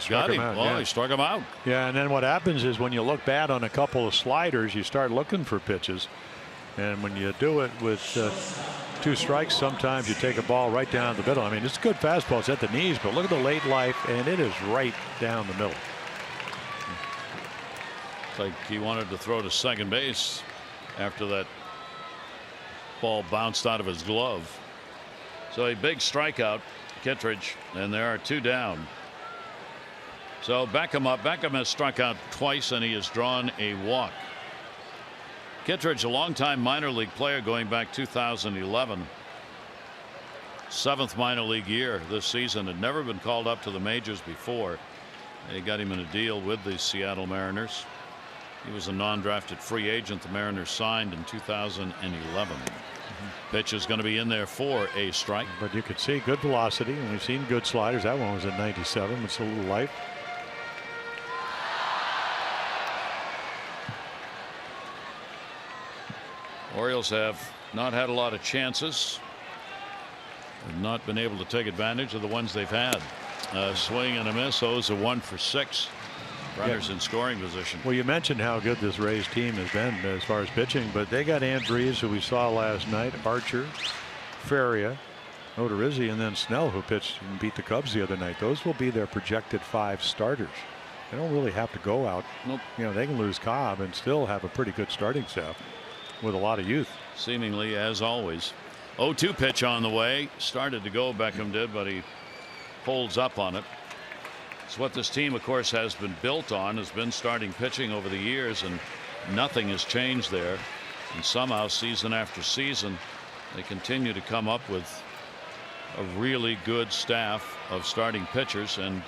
got him. Well, he struck him out. Yeah, and then what happens is when you look bad on a couple of sliders, you start looking for pitches, and when you do it with 2 strikes, sometimes you take a ball right down the middle. I mean, it's a good fastball. It's at the knees, but look at the late life, and it is right down the middle. It's like he wanted to throw to second base after that ball bounced out of his glove. So a big strikeout, Kittredge, and there are 2 down. So Beckham up. Beckham has struck out twice, and he has drawn a walk. Kittredge, a longtime minor league player going back 2011. 7th minor league year this season. Had never been called up to the majors before. They got him in a deal with the Seattle Mariners. He was a non-drafted free agent the Mariners signed in 2011. Pitch is going to be in there for a strike. But you could see good velocity, and we've seen good sliders. That one was at 97. It's a little light. Orioles have not had a lot of chances. Have not been able to take advantage of the ones they've had. Swing and a miss. O's a 1 for 6. Runners in scoring position. Well, you mentioned how good this Rays team has been as far as pitching, but they got Andrees, who we saw last night, Archer, Faria, Odorizzi, and then Snell, who pitched and beat the Cubs the other night. Those will be their projected 5 starters. They don't really have to go out. Nope. You know, they can lose Cobb and still have a pretty good starting staff with a lot of youth. Seemingly, as always. 0-2 pitch on the way. Started to go, Beckham did, but he holds up on it. It's what this team, of course, has been built on, has been starting pitching over the years, and nothing has changed there. And somehow, season after season, they continue to come up with a really good staff of starting pitchers, and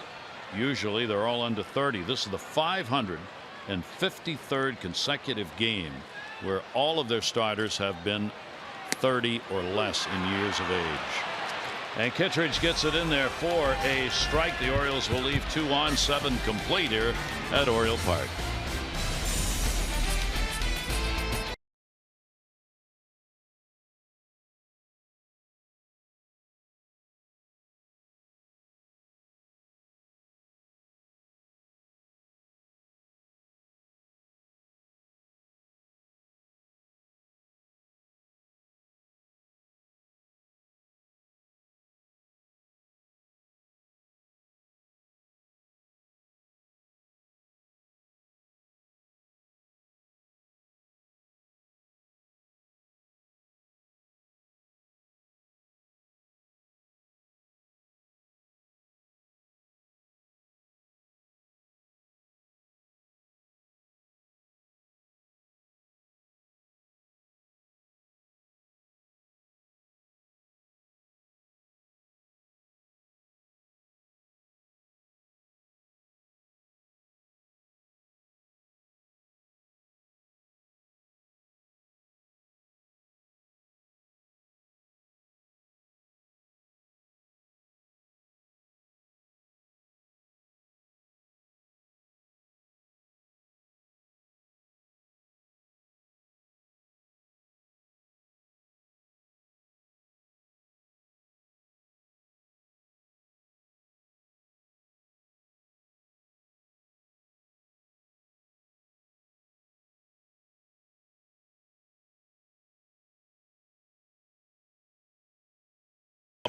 usually they're all under 30. This is the 553rd consecutive game where all of their starters have been 30 or less in years of age. And Kittredge gets it in there for a strike. The Orioles will leave 2 on, 7 complete here at Oriole Park.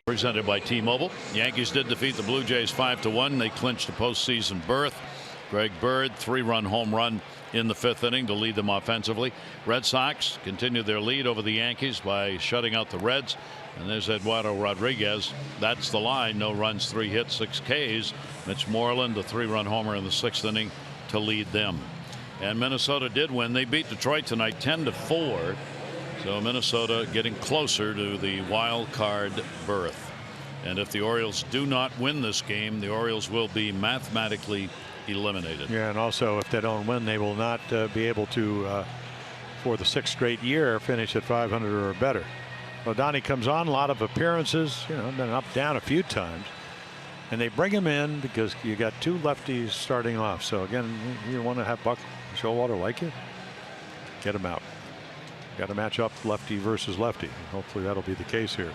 Presented by T-Mobile. Yankees did defeat the Blue Jays 5-1. They clinched a postseason berth. Greg Bird, 3-run home run in the 5th inning to lead them offensively. Red Sox continued their lead over the Yankees by shutting out the Reds. And there's Eduardo Rodriguez. That's the line. No runs, 3 hits, 6 Ks. Mitch Moreland, the 3-run homer in the 6th inning to lead them. And Minnesota did win. They beat Detroit tonight 10-4. So Minnesota getting closer to the wild card berth. And if the Orioles do not win this game, the Orioles will be mathematically eliminated. Yeah, and also if they don't win, they will not be able to, for the 6th straight year, finish at 500 or better. Well, Donnie comes on, a lot of appearances, you know, been up down a few times. And they bring him in because you got 2 lefties starting off. So again, you want to have Buck Showalter like you, get him out. Got to match up lefty versus lefty. Hopefully that'll be the case here.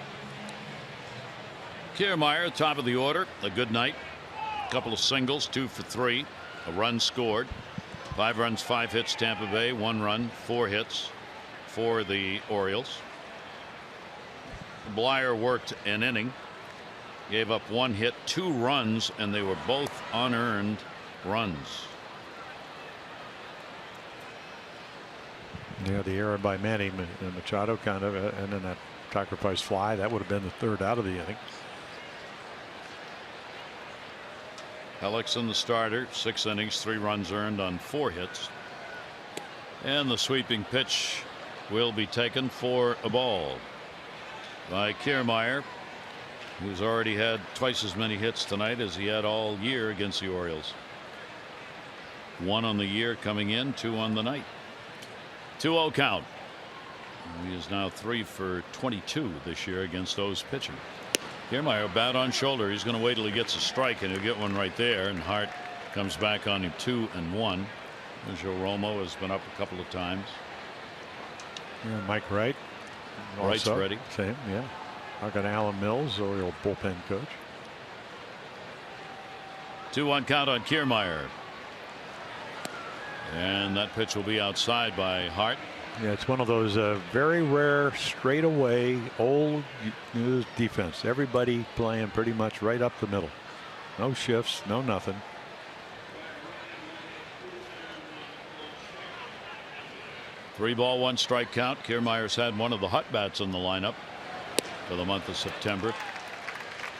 Kiermaier, top of the order. A good night. A couple of singles, 2 for 3. A run scored. 5 runs, 5 hits. Tampa Bay. 1 run, 4 hits for the Orioles. Blyer worked an inning, gave up 1 hit, 2 runs, and they were both unearned runs. Yeah, the error by Manny Machado kind of, and then that sacrifice fly, that would have been the 3rd out of the inning. Hellickson, the starter, 6 innings, 3 runs earned on 4 hits. And the sweeping pitch will be taken for a ball by Kiermaier, who's already had twice as many hits tonight as he had all year against the Orioles. 1 on the year coming in, 2 on the night. 2-0 count. He is now 3 for 22 this year against those pitching. Kiermaier bat on shoulder. He's going to wait till he gets a strike, and he'll get one right there. And Hart comes back on him 2-1. Joe Romo has been up a couple of times. Yeah, Mike Wright. Wright's ready. Same, yeah. I got Alan Mills, Oriole bullpen coach. 2-1 count on Kiermaier. And that pitch will be outside by Hart. Yeah, it's one of those very rare straightaway old news defense. Everybody playing pretty much right up the middle. No shifts, no nothing. Three ball, 1 strike count. Kiermaier's had one of the hot bats in the lineup for the month of September.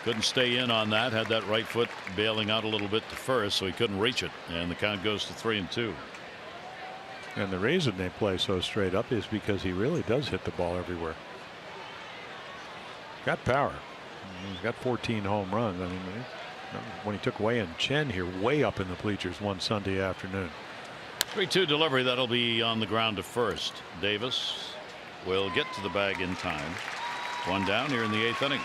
Couldn't stay in on that. Had that right foot bailing out a little bit to first, so he couldn't reach it. And the count goes to 3-2. And the reason they play so straight up is because he really does hit the ball everywhere. Got power. He's got 14 home runs. I mean, when he took Wei and Chen here way up in the bleachers one Sunday afternoon. 3-2 delivery. That'll be on the ground to first. Davis will get to the bag in time. 1 down here in the 8th inning.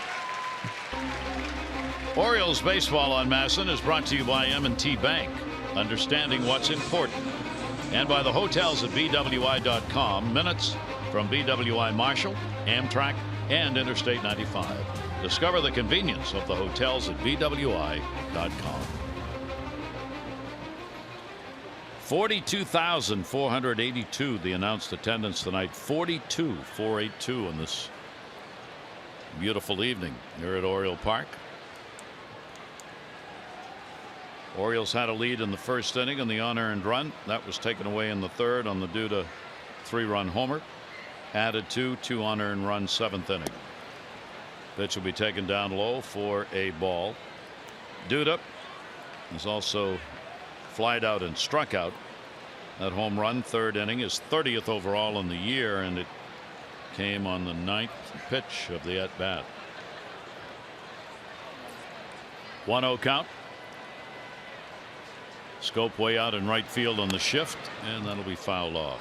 Orioles baseball on Masson is brought to you by M&T Bank. Understanding what's important. And by the hotels at BWI.com. Minutes from BWI Marshall, Amtrak, and Interstate 95. Discover the convenience of the hotels at BWI.com. 42,482 the announced attendance tonight. 42,482 on this beautiful evening here at Oriole Park. Orioles had a lead in the 1st inning on the unearned run. That was taken away in the 3rd on the Duda 3-run homer. Added to 2 unearned runs 7th inning. Pitch will be taken down low for a ball. Duda is also flied out and struck out. That home run, 3rd inning, is 30th overall in the year, and it came on the 9th pitch of the at bat. 1-0 count. Scope way out in right field on the shift, and that'll be fouled off.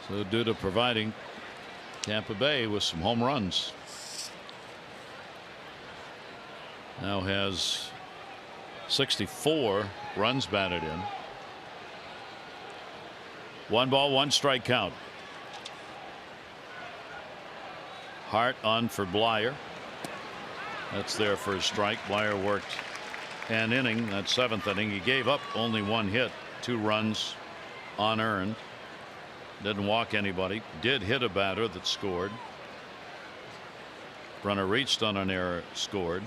So Duda providing Tampa Bay with some home runs. Now has 64 runs batted in. 1 ball, 1 strike count. Hart on for Blyer. That's there for a strike. Blyer worked an inning, that 7th inning. He gave up only 1 hit, 2 runs unearned. Didn't walk anybody. Did hit a batter that scored. Runner reached on an error, scored.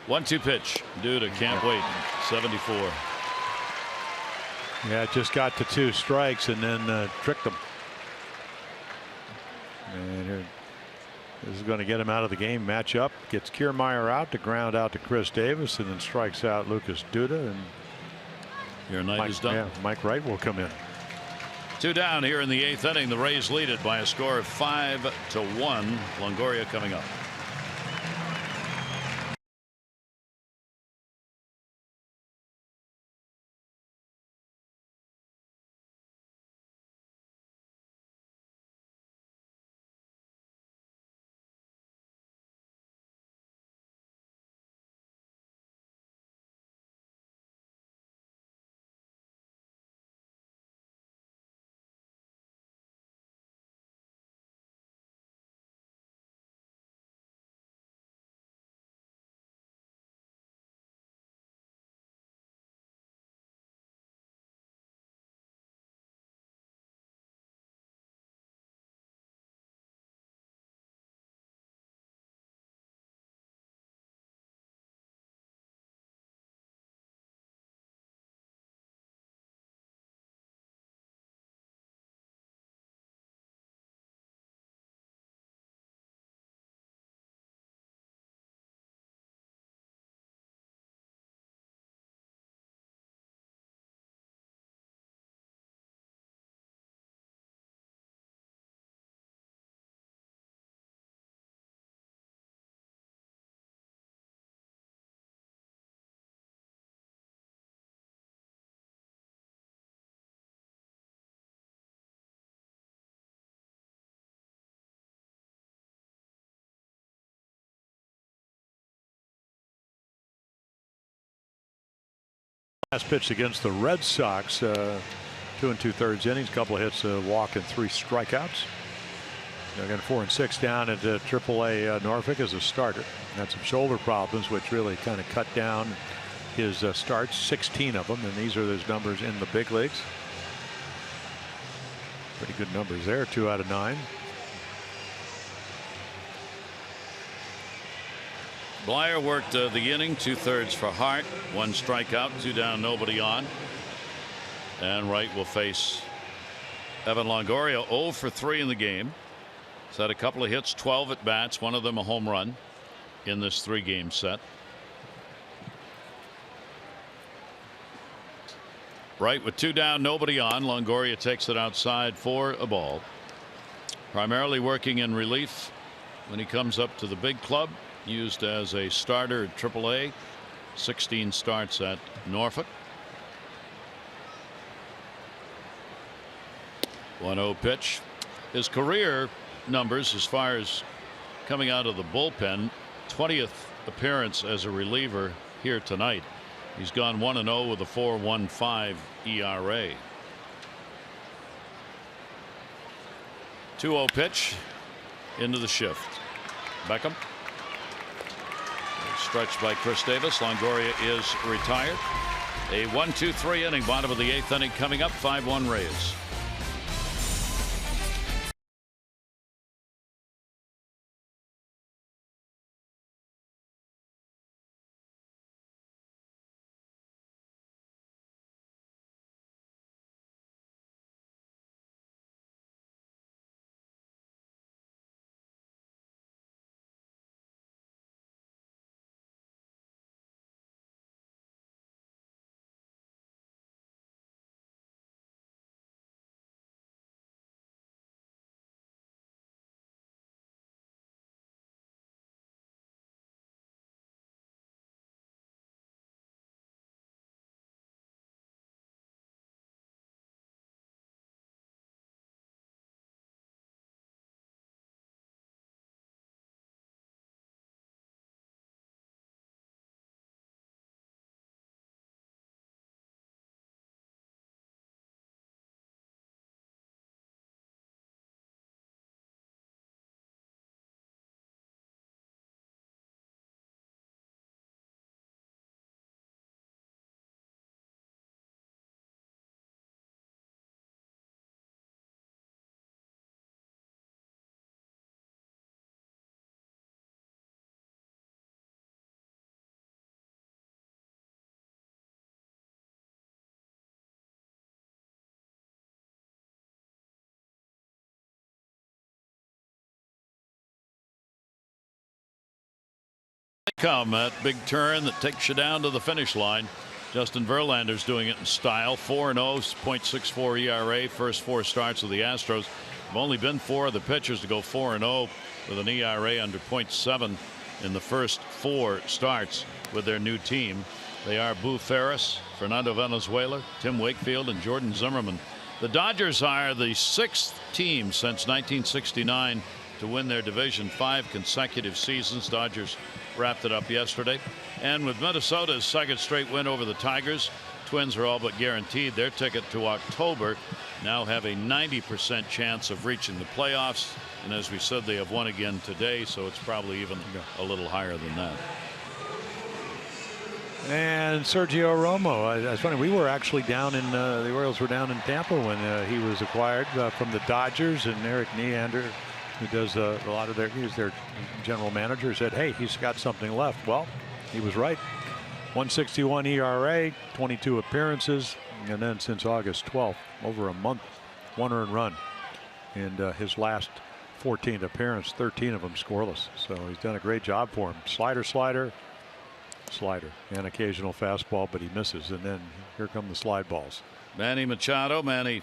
One-two pitch. Duda can't wait. 74. Yeah, it just got to 2 strikes and then tricked them. And here, this is going to get him out of the game. Match up, gets Kiermaier out to ground out to Chris Davis, and then strikes out Lucas Duda. And your night is done. Yeah, Mike Wright will come in. 2 down here in the 8th inning. The Rays lead it by a score of 5-1. Longoria coming up. Last pitch against the Red Sox. 2 2/3 innings, couple of hits, a walk, and 3 strikeouts. Again, 4 and 6 down at AAA Norfolk as a starter. Had some shoulder problems, which really kind of cut down his starts, 16 of them, and these are his numbers in the big leagues. Pretty good numbers there, 2 out of 9. Blyer worked the inning, 2/3 for Hart, 1 strikeout, 2 down, nobody on. And Wright will face Evan Longoria, 0 for 3 in the game. He's had a couple of hits, 12 at bats, one of them a home run in this 3-game set. Wright with 2 down, nobody on. Longoria takes it outside for a ball. Primarily working in relief when he comes up to the big club. Used as a starter at AAA. 16 starts at Norfolk. 1-0 pitch. His career numbers as far as coming out of the bullpen, 20th appearance as a reliever here tonight. He's gone 1-0 with a 4.15 ERA. 2-0 pitch into the shift. Beckham. Stretched by Chris Davis. Longoria is retired. A 1-2-3 inning, bottom of the 8th inning coming up. 5-1 Rays. Come that big turn that takes you down to the finish line. Justin Verlander's doing it in style. 4-0, 0.64 ERA. First 4 starts with the Astros. Have only been 4 of the pitchers to go 4-0 with an ERA under 0.7 in the first 4 starts with their new team. They are Boo Ferris, Fernando Valenzuela, Tim Wakefield, and Jordan Zimmerman. The Dodgers are the 6th team since 1969 to win their division 5 consecutive seasons. Dodgers wrapped it up yesterday. And with Minnesota's 2nd straight win over the Tigers, Twins are all but guaranteed their ticket to October. Now have a 90% chance of reaching the playoffs. And as we said, they have won again today, so it's probably even a little higher than that. And Sergio Romo. It's funny, we were actually down in the Orioles were down in Tampa when he was acquired from the Dodgers, and Eric Neander, who does a lot of he's their general manager, said, hey, he's got something left. Well, he was right. 1.61 ERA, 22 appearances, and then since August 12th, over a month, 1 earned run. And his last 14th appearance, 13 of them scoreless. So he's done a great job for him. Slider, and occasional fastball, but he misses. And then here come the slide balls. Manny Machado. Manny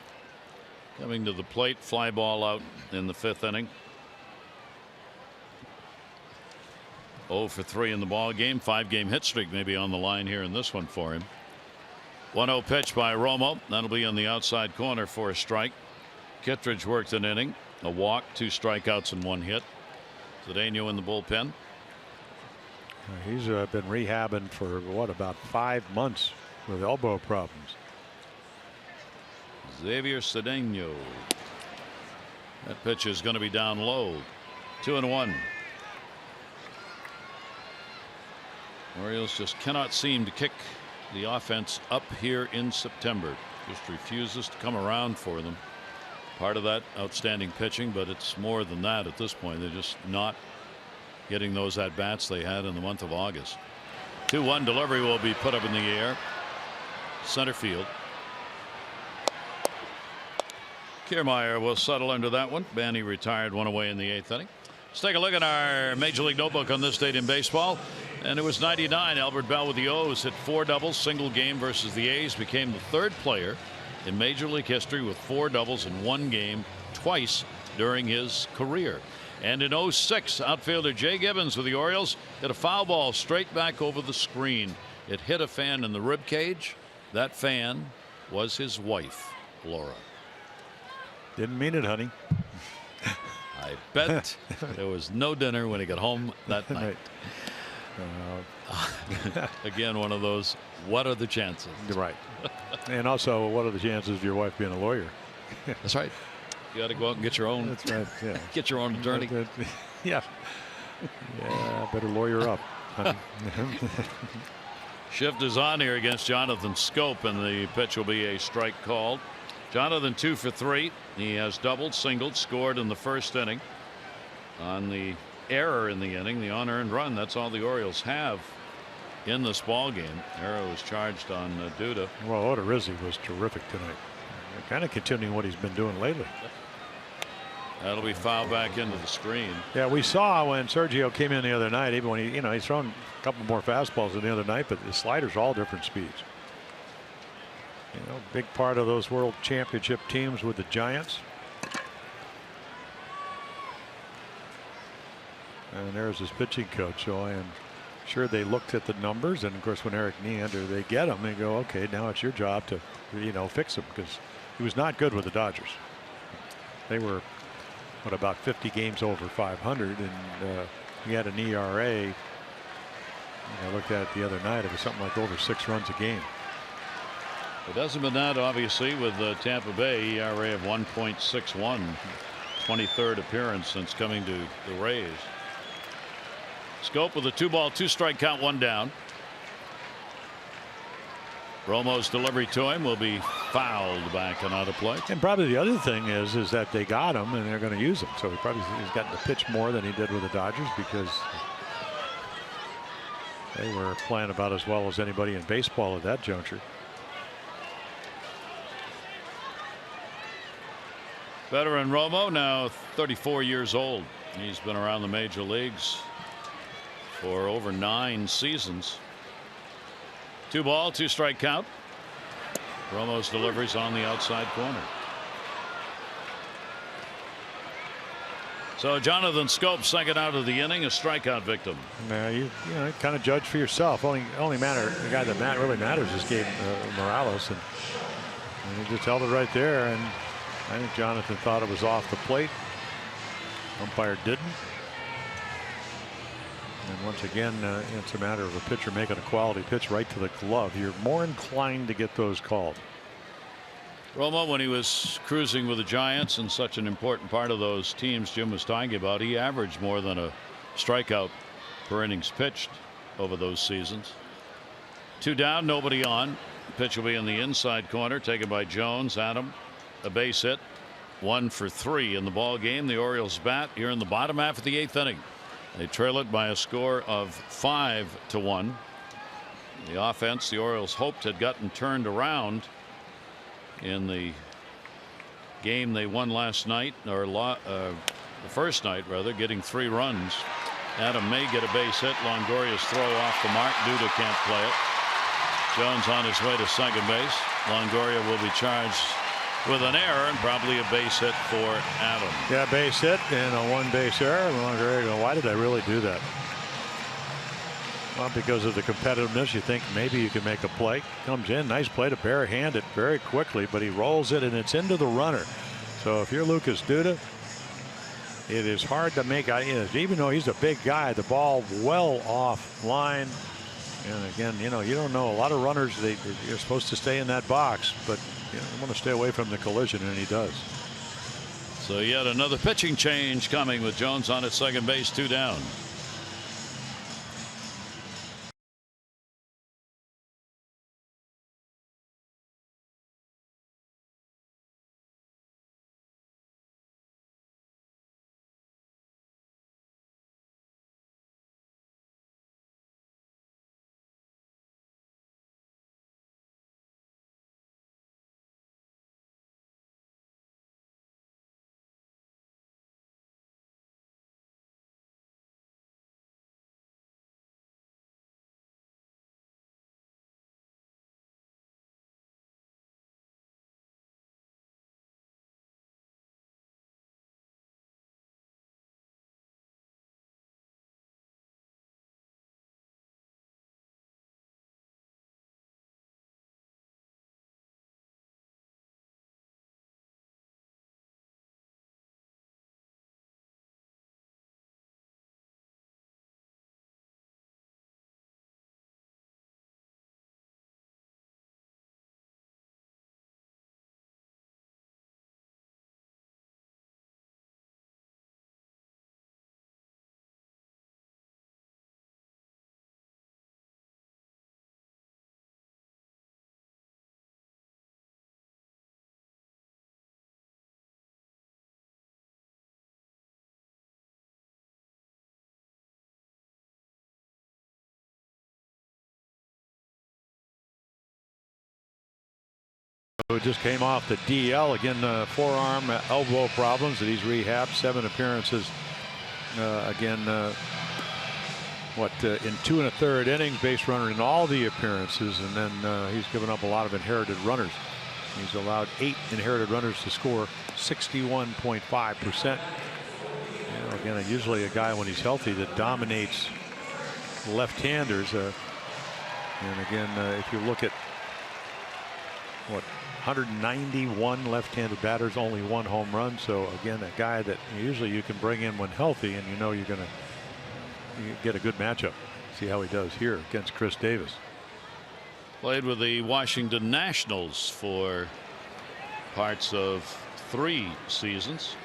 coming to the plate. Fly ball out in the 5th inning. 0 for 3 in the ball game. 5-game hit streak maybe on the line here in this one for him. 1-0 pitch by Romo. That'll be on the outside corner for a strike. Kittredge worked an inning, a walk, 2 strikeouts and 1 hit. Cedeno in the bullpen. He's been rehabbing for what, about 5 months. with elbow problems. Xavier Cedeno. That pitch is going to be down low. 2-1. Orioles just cannot seem to kick the offense up here in September. Just refuses to come around for them. Part of that outstanding pitching, but it's more than that at this point. They're just not getting those at bats they had in the month of August. 2-1 delivery will be put up in the air. Center field. Kiermaier will settle into that one. Banny retired one away in the 8th inning. Let's take a look at our Major League Notebook on this date in baseball. And it was 99. Albert Bell with the O's hit 4 doubles, single game versus the A's. Became the 3rd player in Major League history with 4 doubles in 1 game twice during his career. And in 06, outfielder Jay Gibbons with the Orioles hit a foul ball straight back over the screen. It hit a fan in the rib cage. That fan was his wife, Laura. Didn't mean it, honey. I bet there was no dinner when he got home that night. Again, one of those, what are the chances? Right. And also, what are the chances of your wife being a lawyer? That's right. You got to go out and get your own. That's right. Yeah. Get your own attorney. Yeah. Yeah. Better lawyer up, honey. Shift is on here against Jonathan Scope, and the pitch will be a strike called. Jonathan 2 for 3. He has doubled, singled, scored in the 1st inning. On the error in the inning, the unearned run, that's all the Orioles have in this ball game. Error was charged on Duda. Well, Odorizzi was terrific tonight. Kind of continuing what he's been doing lately. That'll be fouled back into the screen. Yeah, we saw when Sergio came in the other night, even when he's thrown a couple more fastballs than the other night, but the sliders are all different speeds. Big part of those World Championship teams with the Giants. And there's his pitching coach. So I am sure they looked at the numbers, and of course when Eric Neander, they get him, they go, okay, now it's your job to fix him, because he was not good with the Dodgers. They were about 50 games over 500, and he had an ERA. I looked at it the other night. It was something like over 6 runs a game. It hasn't been that, obviously, with Tampa Bay. ERA of 1.61. 23rd appearance since coming to the Rays. Scope with a 2-ball, 2-strike count, 1 down. Romo's delivery to him will be fouled back and out of play. And probably the other thing is that they got him and they're going to use him. So he's gotten to pitch more than he did with the Dodgers, because they were playing about as well as anybody in baseball at that juncture. Veteran Romo, now 34 years old. He's been around the major leagues for over 9 seasons. 2-ball, 2-strike count. Romo's delivery's on the outside corner. So Jonathan Scope, second out of the inning, a strikeout victim. Now you kind of judge for yourself. The guy that really matters is Gabe Morales, and he just held it right there. And I think Jonathan thought it was off the plate. Umpire didn't. And once again, it's a matter of a pitcher making a quality pitch right to the glove. You're more inclined to get those called. Romo, when he was cruising with the Giants and such an important part of those teams Jim was talking about, he averaged more than a strikeout per innings pitched over those seasons. 2 down, nobody on. Pitch will be in the inside corner, taken by Jones. Adam, a base hit. 1 for 3 in the ball game. The Orioles bat here in the bottom half of the 8th inning. They trail it by a score of 5-1. The offense the Orioles hoped had gotten turned around in the game they won last night, or the first night rather, getting 3 runs. Adam may get a base hit. Longoria's throw off the mark. Duda can't play it. Jones on his way to second base. Longoria will be charged with an error and probably a base hit for Adam. Yeah, base hit and a 1-base error. Longoria, why did I really do that? Well, because of the competitiveness, you think maybe you can make a play. Comes in, nice play to barehand it very quickly, but he rolls it and it's into the runner. So if you're Lucas Duda, it is hard to make. Even though he's a big guy, the ball well off line. And again, you don't know. A lot of runners, you're supposed to stay in that box, but you want to stay away from the collision, and he does. So yet another pitching change coming with Jones on at second base, 2 down. Who just came off the DL again, forearm elbow problems that he's rehabbed. 7 appearances again. In 2 1/3 innings, base runner in all the appearances, and then he's given up a lot of inherited runners. He's allowed 8 inherited runners to score 61.5%. Again, usually a guy when he's healthy that dominates left-handers. And again, if you look at 191 left-handed batters, only 1 home run. So again, a guy that usually you can bring in when healthy, and you're going to get a good matchup. See how he does here against Chris Davis. Played with the Washington Nationals for parts of 3 seasons.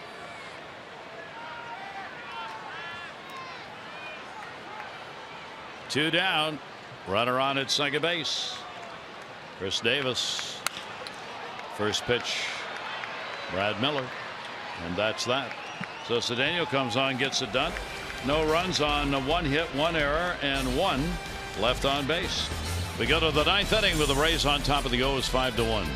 Two down, runner on at second base. Chris Davis. First pitch, Brad Miller, and that's that. So Cedeno comes on, gets it done. No runs on 1 hit, 1 error, and 1 left on base. We go to the 9th inning with the Rays on top of the O's 5-1.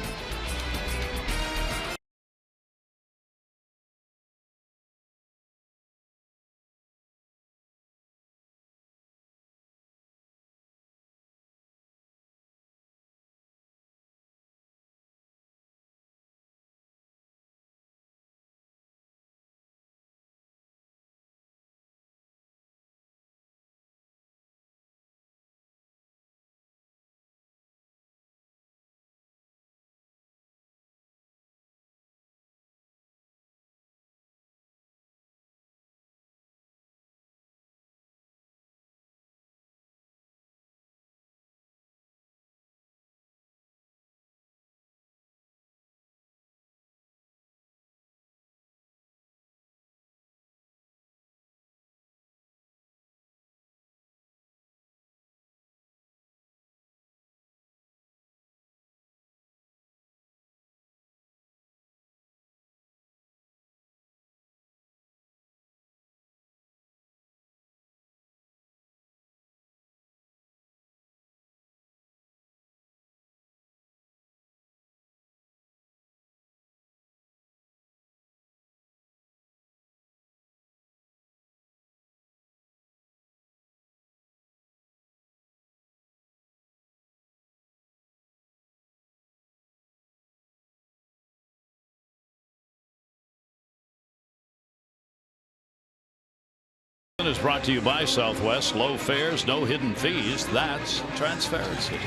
Is brought to you by Southwest. Low fares, no hidden fees. That's transparency.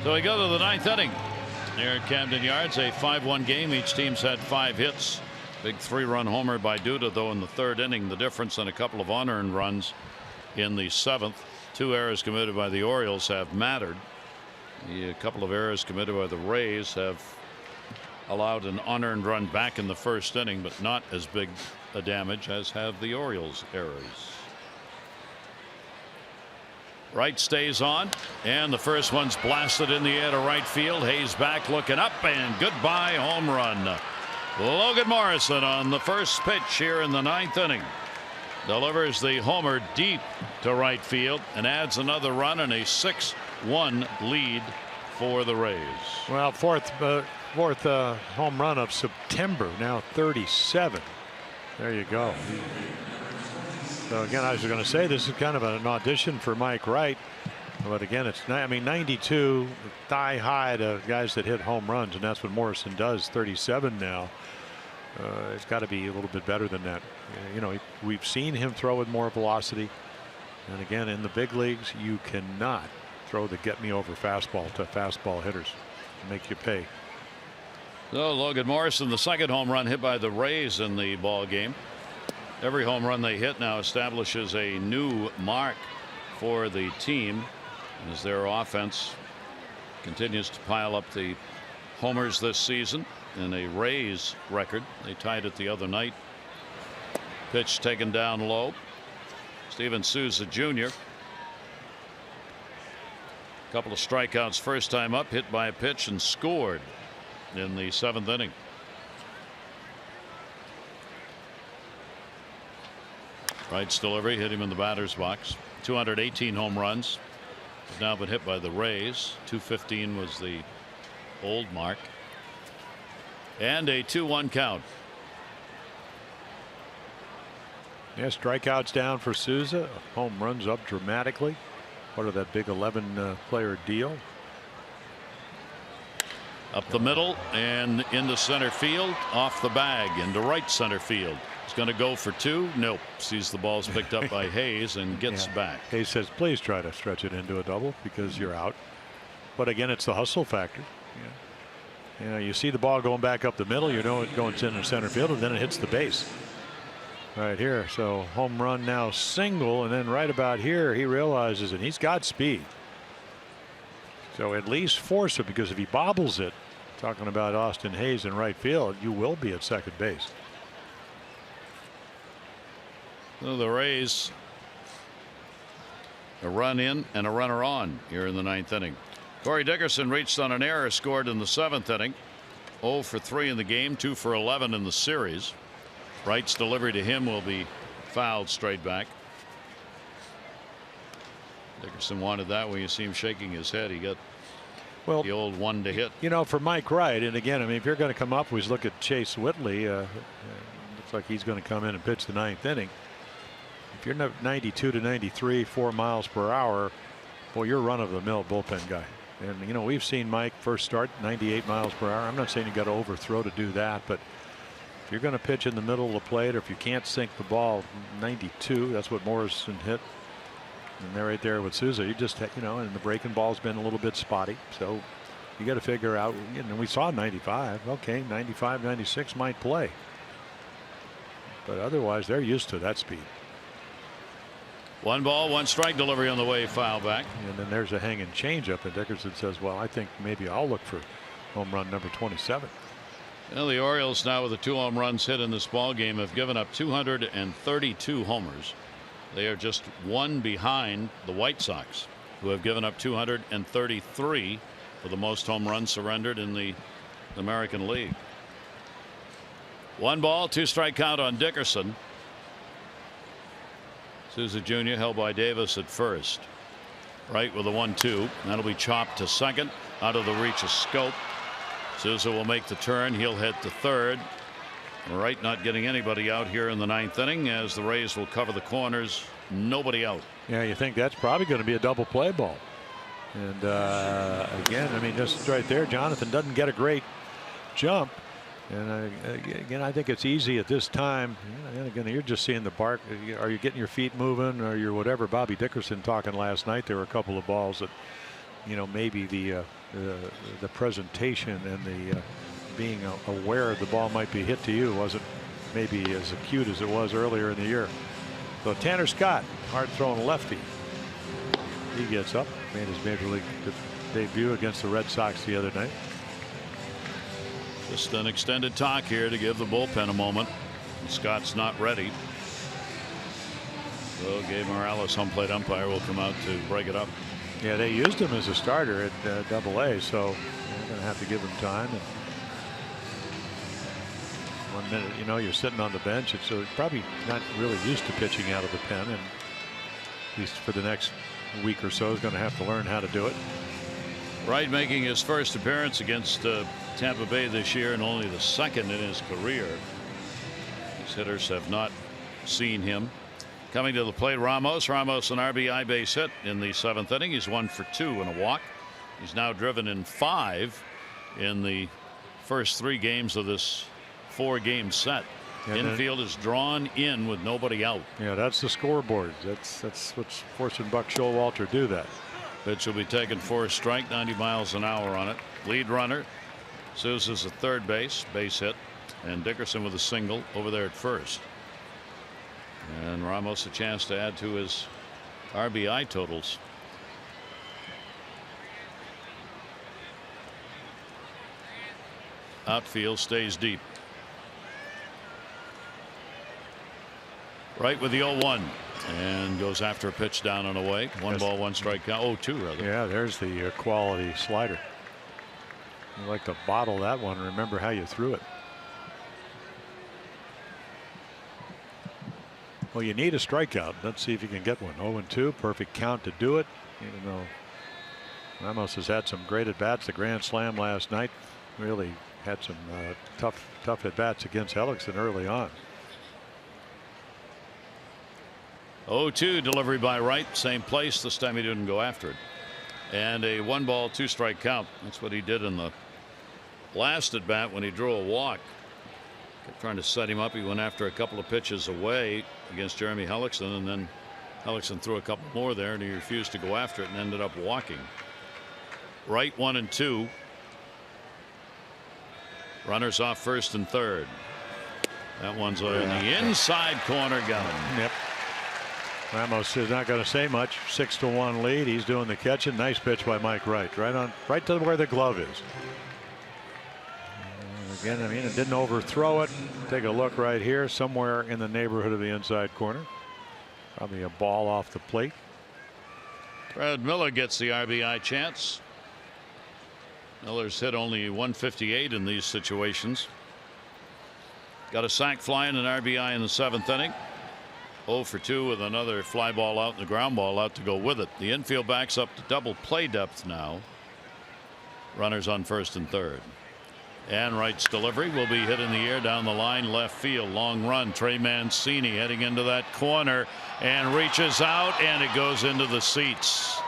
So we go to the 9th inning here at Camden Yards. A 5-1 game. Each team's had 5 hits. Big 3-run homer by Duda, though, in the 3rd inning. The difference in a couple of unearned runs in the 7th. 2 errors committed by the Orioles have mattered. A couple of errors committed by the Rays have allowed an unearned run back in the first inning, but not as big a damage as have the Orioles errors. Wright stays on, and the first one's blasted in the air to right field. Hayes back looking up, and goodbye home run. Logan Morrison on the first pitch here in the 9th inning delivers the homer deep to right field and adds another run and a 6-1 lead for the Rays. Well, fourth home run of September, now 37. There you go. So again, I was going to say this is kind of an audition for Mike Wright, but again, it's 92 thigh high to guys that hit home runs, and that's what Morrison does. 37 now. It's got to be a little bit better than that. You know, we've seen him throw with more velocity, and again, in the big leagues, you cannot throw the get me over fastball to fastball hitters. Make you pay. So Logan Morrison, the second home run hit by the Rays in the ball game. Every home run they hit now establishes a new mark for the team as their offense continues to pile up the homers this season in a Rays record. They tied it the other night. Pitch taken down low. Steven Souza Jr. A couple of strikeouts first time up, hit by a pitch and scored in the 7th inning. Wright's delivery hit him in the batter's box. 218 home runs have now been hit by the Rays. 215 was the old mark. And a 2-1 count. Yeah, strikeouts down for Souza. Home runs up dramatically. Part of that big 11 player deal. Up the middle and into center field, off the bag into right center field. He's going to go for 2. Nope. Sees the ball's picked up by Hayes and gets back. Hayes says, please try to stretch it into a double because you're out. But again, it's the hustle factor. You know, you see the ball going back up the middle, you know it going into center field, and then it hits the base. Right here. So home run now single, and then right about here he realizes, and he's got speed. So at least force it, because if he bobbles it, talking about Austin Hayes in right field, you will be at second base. So the Rays, a run in and a runner on here in the 9th inning. Corey Dickerson reached on an error, scored in the 7th inning. 0 for 3 in the game, 2 for 11 in the series. Wright's delivery to him will be fouled straight back. Dickerson wanted that when you see him shaking his head. He got the old one to hit. You know, for Mike Wright, and again, I mean, if you're going to come up, we look at Chase Whitley. Looks like he's going to come in and pitch the 9th inning. If you're 92 to 93, 4 miles per hour, boy, you're run of the mill bullpen guy. And you know, we've seen Mike first start 98 miles per hour. I'm not saying you got to overthrow to do that, but if you're going to pitch in the middle of the plate, or if you can't sink the ball 92, that's what Morrison hit. And they're right there with Souza. You just, you know, and the breaking ball's been a little bit spotty. So you got to figure out, you know, we saw 95. Okay, 95, 96 might play. But otherwise, they're used to that speed. 1 ball, 1 strike delivery on the way, foul back. And then there's a hanging changeup, and Dickerson says, well, I think maybe I'll look for home run number 27. Well, the Orioles now with the 2 home runs hit in this ball game have given up 232 homers. They are just 1 behind the White Sox, who have given up 233 for the most home runs surrendered in the American League. 1 ball, 2 strike count on Dickerson. Souza Jr. held by Davis at first. Wright with a 1-2. That'll be chopped to second, out of the reach of Scope. Souza will make the turn. He'll hit to third. Wright not getting anybody out here in the 9th inning, as the Rays will cover the corners. Nobody out. Yeah, you think that's probably going to be a double play ball. And again, I mean, just right there, Jonathan doesn't get a great jump. And again, I think it's easy at this time. And again, you're just seeing the bark. Are you getting your feet moving, or you're whatever? Bobby Dickerson talking last night. There were a couple of balls that, you know, maybe the presentation and the being aware the ball might be hit to you wasn't maybe as acute as it was earlier in the year. So Tanner Scott, hard throwing lefty. He gets up, made his major league debut against the Red Sox the other night. Just an extended talk here to give the bullpen a moment. Scott's not ready. So Gabe Morales, home plate umpire, will come out to break it up. Yeah, they used him as a starter at AA, so they're going to have to give him time. And 1 minute, you know, you're sitting on the bench, and so probably not really used to pitching out of the pen, and at least for the next week or so is going to have to learn how to do it. Wright making his first appearance against Tampa Bay this year, and only the second in his career. These hitters have not seen him. Coming to the plate, Ramos. Ramos, an RBI base hit in the 7th inning. He's 1 for 2 and a walk. He's now driven in 5 in the first 3 games of this 4-game set. Yeah, infield is drawn in with nobody out. Yeah, that's the scoreboard. That's what's forcing Buck Showalter to do that. Pitch will be taken for a strike, 90 miles an hour on it. Lead runner Sousa's at third base hit, and Dickerson with a single over there at first. And Ramos a chance to add to his RBI totals. Outfield stays deep. Right with the 0-1 and goes after a pitch down and away. 1 ball 1 strike count. 0-2 rather. Yeah, there's the quality slider. You like to bottle that one. Remember how you threw it. Well, you need a strikeout. Let's see if you can get one. 0-2, perfect count to do it. Even though Ramos has had some great at bats, the grand slam last night really had some tough at bats against Hellickson early on. 0-2 delivery by Wright, same place. This time he didn't go after it, and a 1 ball 2 strike count. That's what he did in the last at bat when he drew a walk. Kept trying to set him up. He went after a couple of pitches away against Jeremy Hellickson, and then Hellickson threw a couple more there, and he refused to go after it and ended up walking. Wright 1 and 2. Runners off first and third. That one's in the inside corner. Got him. Yep. Ramos is not going to say much. 6-1 lead. He's doing the catching. Nice pitch by Mike Wright. Right to where the glove is. Again, I mean, it didn't overthrow it. Take a look right here, somewhere in the neighborhood of the inside corner. Probably a ball off the plate. Brad Miller gets the RBI chance. Miller's hit only 158 in these situations. Got a sac fly and an RBI in the 7th inning. 0 for 2 with another fly ball out and the ground ball out to go with it. The infield backs up to double play depth now. Runners on first and third. And Wright's delivery will be hit in the air down the line left field. Long run. Trey Mancini heading into that corner and reaches out, and it goes into the seats.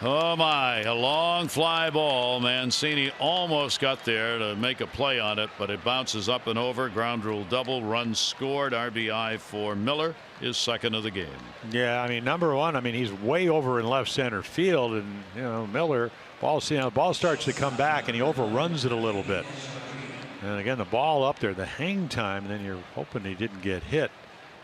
Oh my, a long fly ball. Mancini almost got there to make a play on it, but it bounces up and over. Ground rule double. Runs scored. RBI for Miller, his 2nd of the game. Yeah, I mean, number 1, I mean, he's way over in left center field, and you know, Miller, ball starts to come back and he overruns it a little bit. And again, the ball up there, the hang time, and then you're hoping he didn't get hit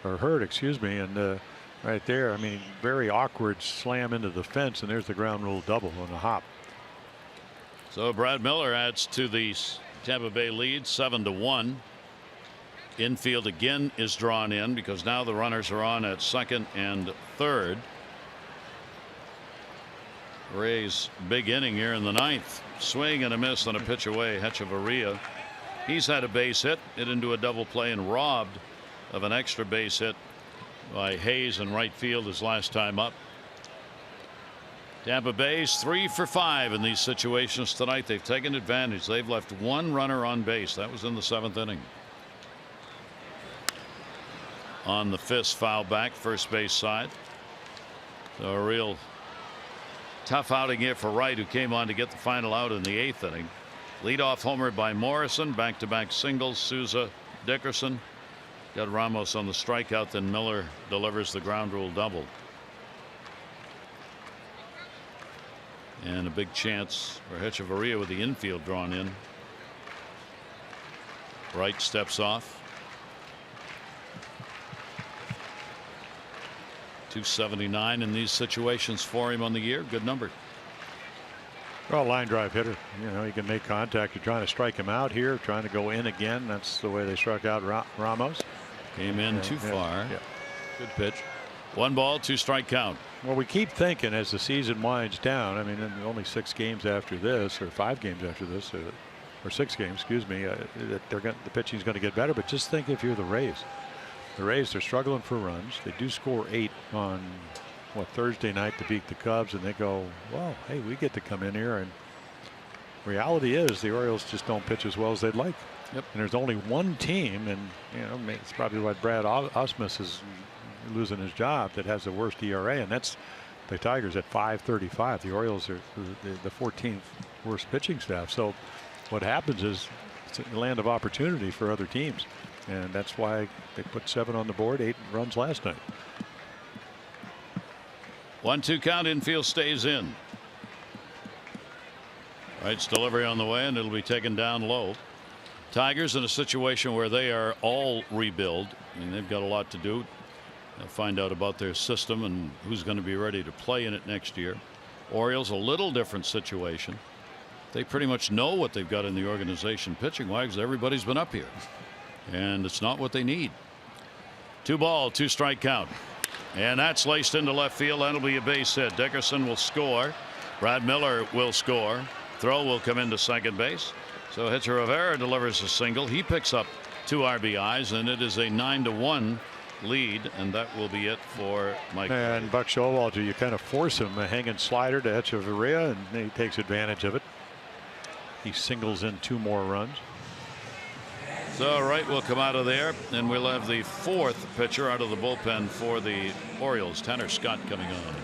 or hurt, excuse me. And right there, I mean, very awkward slam into the fence, and there's the ground rule double on the hop. So Brad Miller adds to the Tampa Bay lead, 7-1. Infield again is drawn in because now the runners are on at 2nd and 3rd. Rays big inning here in the 9th. Swing and a miss on a pitch away. Hechavarria. He's had a base hit into a double play and robbed of an extra base hit by Hayes in right field his last time up. Tampa Bay's 3 for 5 in these situations tonight. They've taken advantage. They've left 1 runner on base. That was in the 7th inning. On the fist, foul back, first base side. So a real tough outing here for Wright, who came on to get the final out in the 8th inning. Leadoff homer by Morrison. Back-to-back singles. Souza, Dickerson. Got Ramos on the strikeout. Then Miller delivers the ground rule double. And a big chance for Hechavarria with the infield drawn in. Wright steps off. 279 in these situations for him on the year. Good number. Well, line drive hitter. You know, he can make contact. You're trying to strike him out here, trying to go in again. That's the way they struck out Ramos. Came in too far. Yeah. Good pitch. 1 ball, 2 strike count. Well, we keep thinking as the season winds down. I mean, only 6 games after this, or 5 games after this, or 6 games, excuse me, that the pitching's going to get better. But just think if you're the Rays. The Rays, they're struggling for runs. They do score 8 on Thursday night to beat the Cubs, and they go, well, hey, we get to come in here. And reality is the Orioles just don't pitch as well as they'd like. Yep. And there's only one team, and you know, it's probably why Brad Ausmus is losing his job, that has the worst ERA, and that's the Tigers at 5.35. The Orioles are the 14th worst pitching staff. So what happens is it's a land of opportunity for other teams, and that's why they put 7 on the board, 8 runs last night. 1-2 count. Infield stays in. Wright's delivery on the way, and it'll be taken down low. Tigers in a situation where they are all rebuild. I mean, they've got a lot to do. They'll find out about their system and who's going to be ready to play in it next year. Orioles, a little different situation. They pretty much know what they've got in the organization pitching wise, because everybody's been up here, and it's not what they need. 2 ball, 2 strike count, and that's laced into left field. That'll be a base hit. Dickerson will score. Brad Miller will score. Throw will come into second base. So Hitcher Rivera delivers a single. He picks up 2 RBIs, and it is a 9-1 lead, and that will be it for Mike. And Buck Showalter, you kind of force him a hanging slider to Echeverria, and he takes advantage of it. He singles in 2 more runs. So Wright will come out of there, and we'll have the 4th pitcher out of the bullpen for the Orioles. Tanner Scott coming on.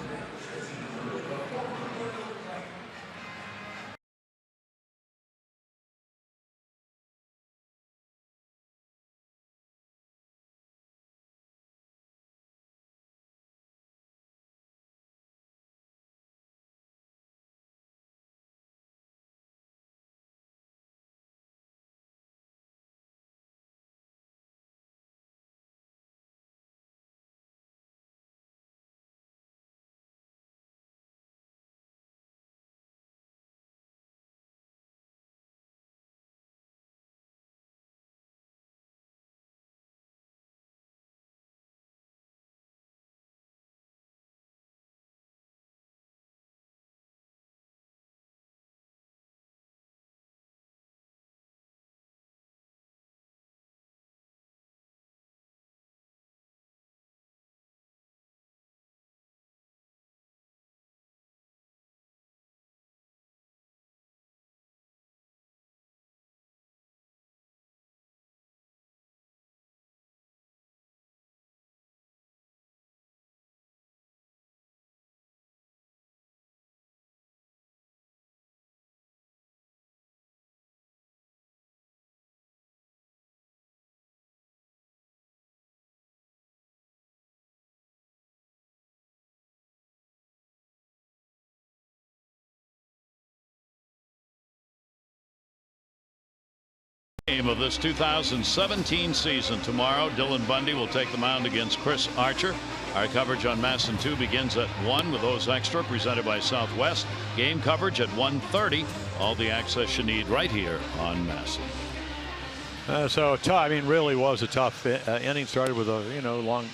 Game of this 2017 season. Tomorrow, Dylan Bundy will take the mound against Chris Archer. Our coverage on MASN 2 begins at 1 with those extra presented by Southwest. Game coverage at 1:30. All the access you need right here on MASN. So tough. I mean, really was a tough inning. Started with a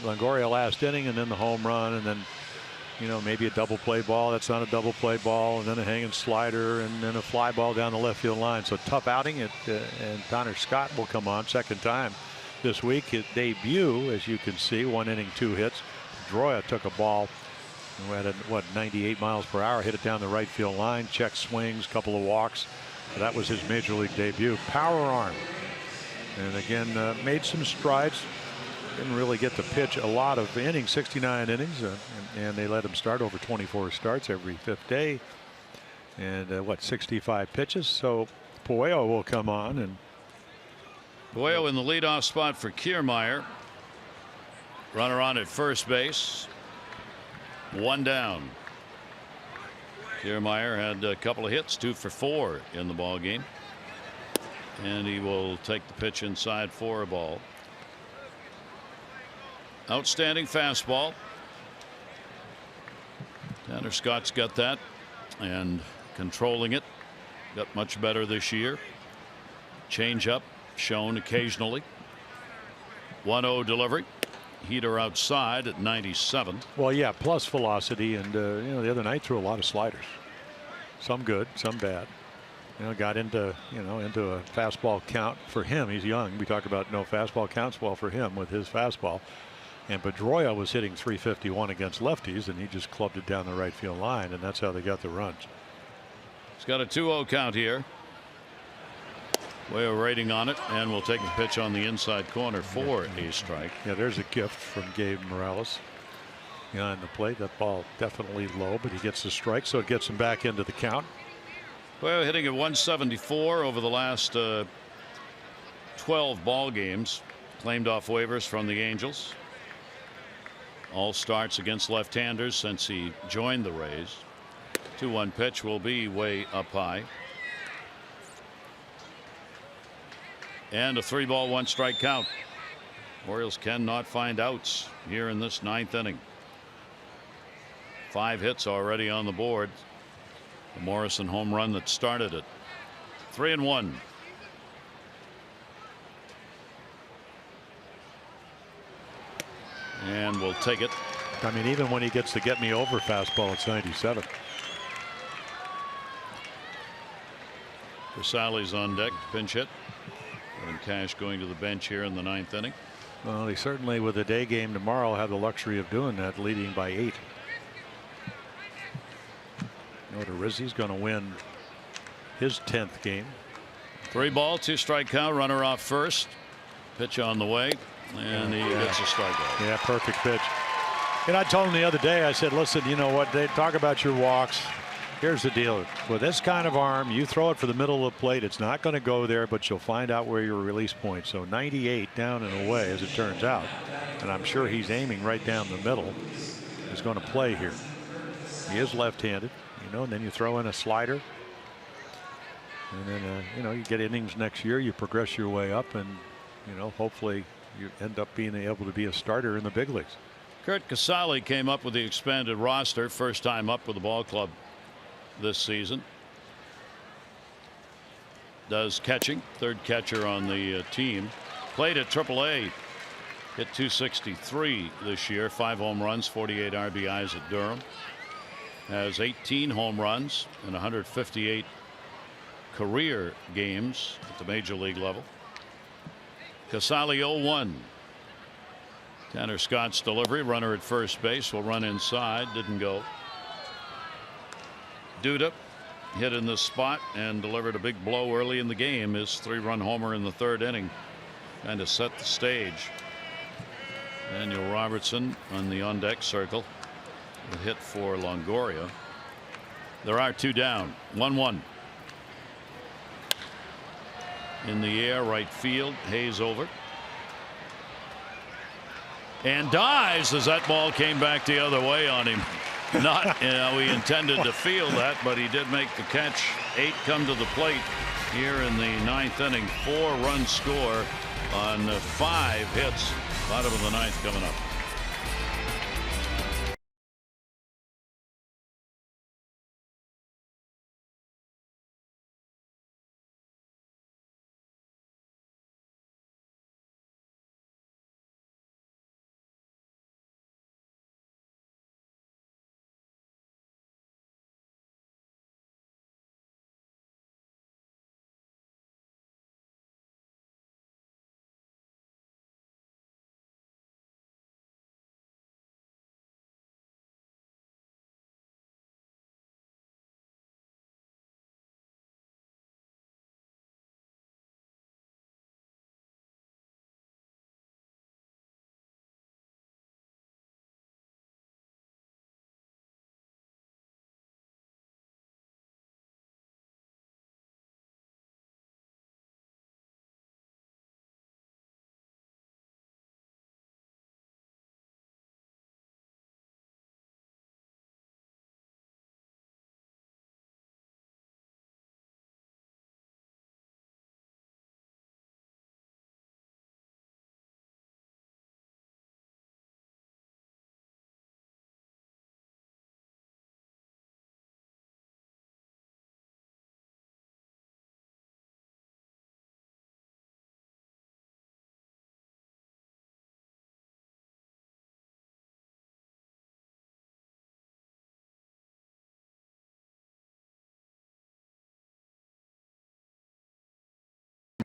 Longoria last inning, and then the home run, and then maybe a double play ball. That's not a double play ball, and then a hanging slider, and then a fly ball down the left field line. So tough outing. And Tanner Scott will come on, second time this week. His debut, as you can see, 1 inning, 2 hits. Pedroia took a ball at 98 miles per hour, hit it down the right field line, check swings, couple of walks. So that was his major league debut. Power arm, and again made some strides. Didn't really get to pitch a lot of innings, 69 innings, and they let him start over 24 starts every 5th day, and 65 pitches. So Puello will come on, and Puello in the leadoff spot for Kiermaier. Runner on at first base. 1 down. Kiermaier had a couple of hits, 2 for 4 in the ball game, and he will take the pitch inside for a ball. Outstanding fastball. Tanner Scott's got that and controlling it. Got much better this year. Change up shown occasionally. 1-0 delivery. Heater outside at 97. Well, yeah, plus velocity, and the other night threw a lot of sliders. Some good, some bad. Got into into a fastball count for him. He's young. We talk about no fastball counts well for him with his fastball. And Pedroia was hitting 351 against lefties, and he just clubbed it down the right field line, and that's how they got the runs. He's got a 2-0 count here. Way of rating on it, and we'll take a pitch on the inside corner for a strike. Yeah, there's a gift from Gabe Morales behind the plate. That ball definitely low, but he gets the strike, so it gets him back into the count. Well, hitting at 174 over the last 12 ball games. Claimed off waivers from the Angels. All starts against left-handers since he joined the Rays. 2-1 pitch will be way up high. And a 3-ball 1-strike count. Orioles cannot find outs here in this 9th inning. 5 hits already on the board. The Morrison home run that started it. 3-1. And we'll take it. I mean, even when he gets the get me over fastball, it's 97. Casali's on deck, pinch hit. And Cash going to the bench here in the 9th inning. Well, he certainly, with a day game tomorrow, have the luxury of doing that, leading by 8. Rizzi's going to win his 10th game. 3-ball 2-strike count. Runner off first. Pitch on the way, and he gets a strikeout. Yeah, perfect pitch. And I told him the other day, I said, listen, you know what, they talk about your walks. Here's the deal. With this kind of arm, you throw it for the middle of the plate. It's not going to go there, but you'll find out where your release point. So 98 down and away, as it turns out. And I'm sure he's aiming right down the middle. Is going to play here. He is left-handed, and then you throw in a slider. And then, you get innings next year. You progress your way up, and, hopefully you end up being able to be a starter in the big leagues. Curt Casali came up with the expanded roster. First time up with the ball club this season. Does catching, third catcher on the team. Played at AAA. Hit 263 this year. 5 home runs, 48 RBIs at Durham. Has 18 home runs and 158 career games at the major league level. Casali 0-1. Tanner Scott's delivery. Runner at first base will run inside. Didn't go. Duda hit in this spot and delivered a big blow early in the game. His 3-run homer in the 3rd inning kind of set the stage. Daniel Robertson on the on deck circle. A hit for Longoria. There are 2 down. 1-1. In the air, right field. Hayes over. And dives as that ball came back the other way on him. Not, he intended to field that, but he did make the catch. 8 come to the plate here in the 9th inning. 4-run score on 5 hits. Bottom of the 9th coming up.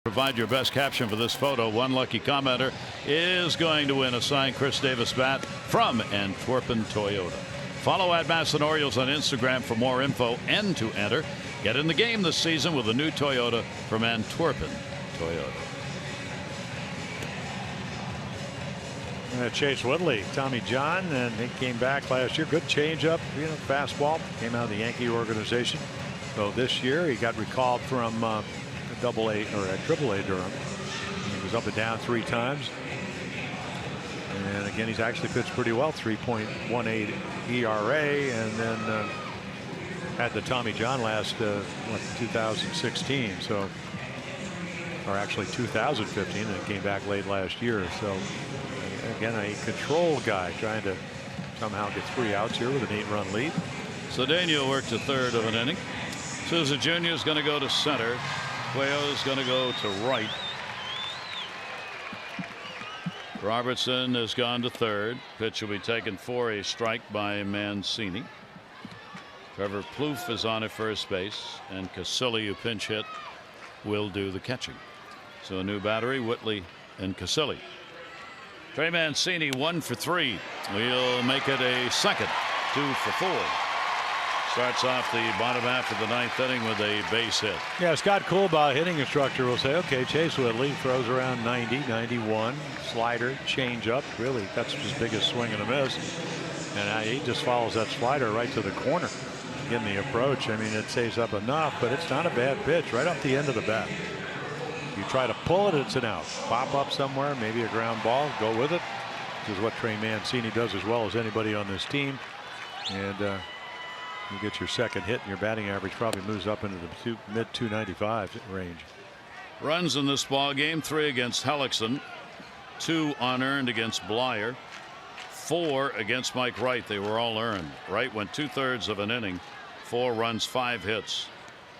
Provide your best caption for this photo. One lucky commenter is going to win a signed Chris Davis bat from Antwerpen Toyota. Follow @Masson Orioles on Instagram for more info and to enter. Get in the game this season with a new Toyota from Antwerpen Toyota. Chase Whitley, Tommy John, and he came back last year. Good changeup, fastball. Came out of the Yankee organization. So this year he got recalled from AA or AAA Durham. He was up and down 3 times. And again, he's actually pitched pretty well, 3.18 ERA, and then had the Tommy John last 2016. So, or actually 2015, and came back late last year. So again, a control guy trying to somehow get 3 outs here with an 8-run lead. Cedeno worked a third of an inning. Souza Jr. is going to go to center. Cuello is going to go to right. Robertson has gone to third. Pitch will be taken for a strike by Mancini. Trevor Plouffe is on at first base, and Casilli, who pinch hit, will do the catching. So a new battery, Whitley and Casilli. Trey Mancini 1 for 3. We'll make it a second 2 for 4. Starts off the bottom half of the 9th inning with a base hit. Yeah, Scott Coolbaugh, hitting instructor, will say, okay, Chase Whitley throws around 90, 91, slider, changeup. Really, that's his biggest swing and a miss. And he just follows that slider right to the corner. Getting the approach, I mean, it saves up enough, but it's not a bad pitch right off the end of the bat. You try to pull it, it's an out. Pop up somewhere, maybe a ground ball, go with it. This is what Trey Mancini does as well as anybody on this team. And you get your second hit, and your batting average probably moves up into the mid 295 range. Runs in this ball game: 3 against Hellickson, 2 unearned against Blyer, 4 against Mike Wright. They were all earned. Wright went 2/3 of an inning, 4 runs, 5 hits,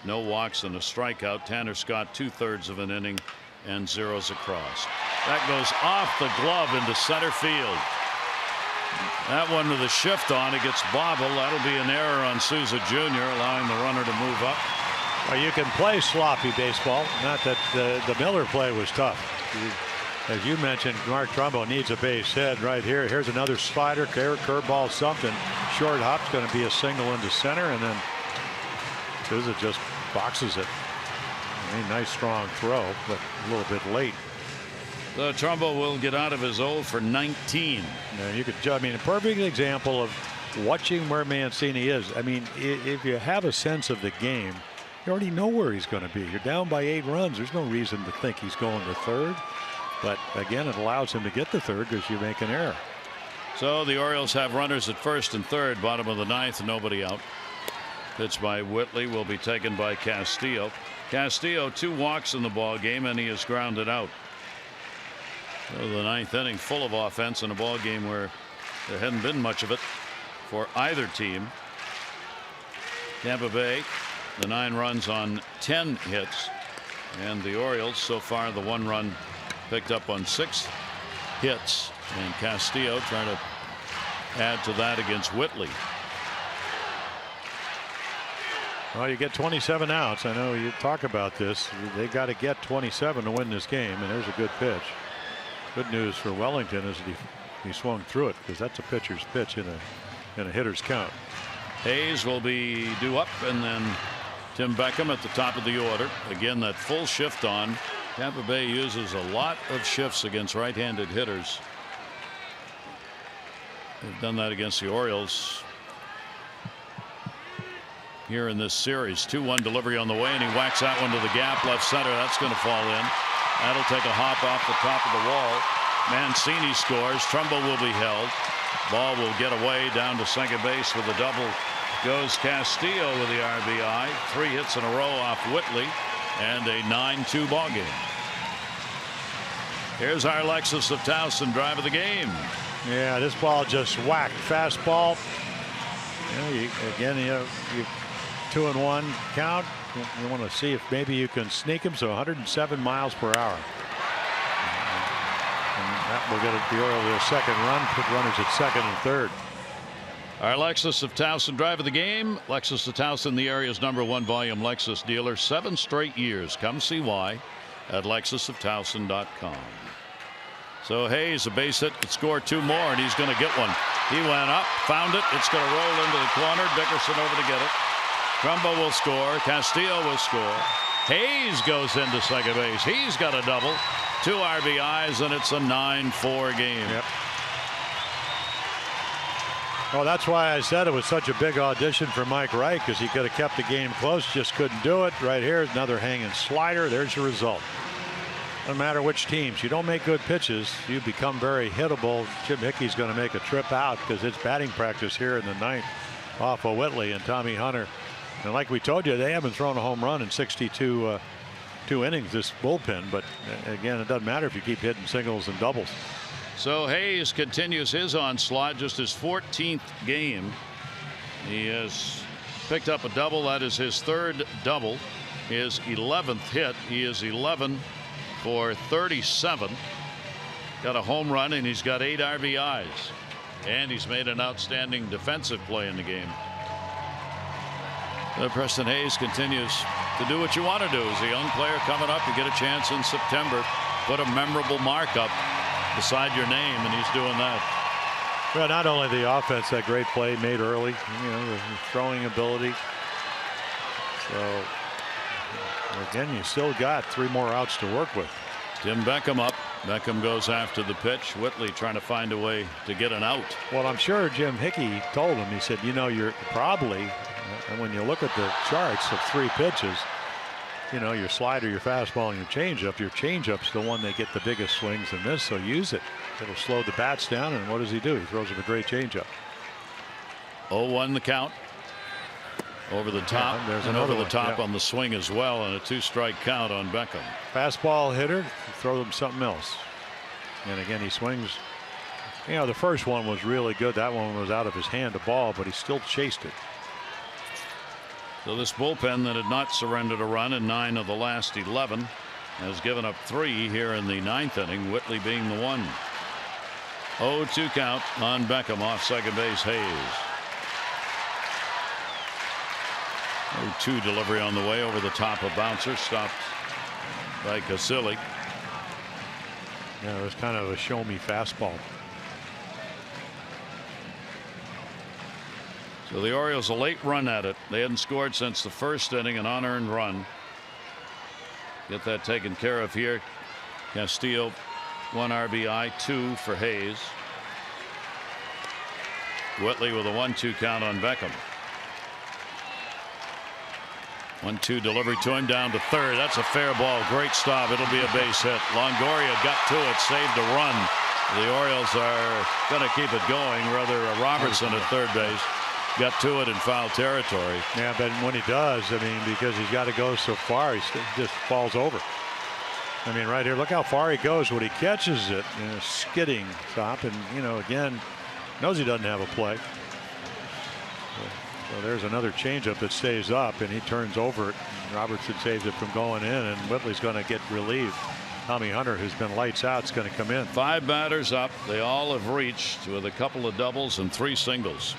no walks and a strikeout. Tanner Scott 2/3 of an inning and zeros across. That goes off the glove into center field. That one with a shift on, it gets bobbled. That'll be an error on Souza Jr., allowing the runner to move up. Well, you can play sloppy baseball. Not that the Miller play was tough. As you mentioned, Mark Trumbo needs a base hit right here. Here's another slider, curveball, something. Short hop's going to be a single into center, and then Souza just boxes it. I mean, nice strong throw, but a little bit late. The Trumbo will get out of his 0 for 19. Now you could, I mean, a perfect example of watching where Mancini is. I mean, if you have a sense of the game, you already know where he's going to be. You're down by 8 runs. There's no reason to think he's going to third. But again, it allows him to get to third because you make an error. So the Orioles have runners at first and third, bottom of the 9th, nobody out. Pitch by Whitley will be taken by Castillo. Castillo 2 walks in the ball game, and he is grounded out. So the 9th inning full of offense in a ball game where there hadn't been much of it for either team. Tampa Bay, the 9 runs on 10 hits, and the Orioles so far the 1 run picked up on 6 hits, and Castillo trying to add to that against Whitley. Well, you get 27 outs. I know you talk about this. They got to get 27 to win this game, and there's a good pitch. Good news for Wellington is he swung through it, because that's a pitcher's pitch in a hitter's count. Hayes will be due up, and then Tim Beckham at the top of the order. Again, that full shift on. Tampa Bay uses a lot of shifts against right-handed hitters. They've done that against the Orioles here in this series. 2-1 delivery on the way, and he whacks that one to the gap left center. That's going to fall in. That'll take a hop off the top of the wall. Mancini scores. Trumbo will be held. Ball will get away down to second base with a double. Goes Castillo with the RBI. 3 hits in a row off Whitley, and a 9-2 ball game. Here's our Lexus of Towson drive of the game. Yeah, this ball just whacked. Fastball. Again, you 2-1 count. You want to see if maybe you can sneak him. So 107 miles per hour. And that will get the Orioles their second run. Put runners at second and third. Our Lexus of Towson drive of the game. Lexus of Towson, the area's #1 volume Lexus dealer. 7 straight years. Come see why. at lexusoftowson.com. So Hayes, a base hit, could score 2 more, and he's going to get one. He went up, found it. It's going to roll into the corner. Dickerson over to get it. Trumbo will score. Castillo will score. Hayes goes into second base. He's got a double. 2 RBIs, and it's a 9-4 game. Yep. Well, that's why I said it was such a big audition for Mike Wright, because he could have kept the game close, just couldn't do it. Right here, another hanging slider. There's your result. No matter which teams, you don't make good pitches, you become very hittable. Jim Hickey's going to make a trip out because it's batting practice here in the 9th off of Whitley and Tommy Hunter. And like we told you, they haven't thrown a home run in 62 innings, this bullpen. But again, it doesn't matter if you keep hitting singles and doubles. So Hayes continues his onslaught, just his 14th game. He has picked up a double. That is his 3rd double, his 11th hit. He is 11 for 37. Got a home run, and he's got 8 RBIs. And he's made an outstanding defensive play in the game. Preston Hayes continues to do what you want to do. As a young player coming up, you get a chance in September. Put a memorable mark up beside your name, and he's doing that. Well, not only the offense, that great play made early, the throwing ability. So again, you still got 3 more outs to work with. Tim Beckham up. Beckham goes after the pitch. Whitley trying to find a way to get an out. Well, I'm sure Jim Hickey told him, he said, you're probably, and when you look at the charts of 3 pitches, your slider, your fastball, and your changeup's the one that get the biggest swings in this, so use it. It'll slow the bats down, and what does he do? He throws him a great changeup. 0-1 the count. Over the top, there's and another over the one, top yeah. on the swing as well, and a 2-strike count on Beckham. Fastball hitter, throw them something else. And again, he swings. The first one was really good. That one was out of his hand, the ball, but he still chased it. So this bullpen that had not surrendered a run in 9 of the last 11 has given up 3 here in the 9th inning, Whitley being the one. 0-2 count on Beckham off second base. Hayes. 0-2 delivery on the way over the top of bouncer, stopped by Casilli. Yeah, it was kind of a show me fastball. So the Orioles a late run at it. They hadn't scored since the 1st inning, an unearned run. Get that taken care of here. Castillo 1 RBI, 2 for Hayes. Whitley with a 1-2 count on Beckham. 1-2 delivery to him down to 3rd. That's a fair ball. Great stop. It'll be a base hit. Longoria got to it, saved a run. The Orioles are going to keep it going. Rather, Robertson at 3rd base got to it in foul territory. Yeah, but when he does, because he's got to go so far, he just falls over. Right here, look how far he goes when he catches it. Skidding stop, and again, knows he doesn't have a play. So there's another changeup that stays up, and he turns over it. Robertson saves it from going in, and Whitley's going to get relieved. Tommy Hunter, who's been lights out, is going to come in. 5 batters up. They all have reached with a couple of doubles and 3 singles.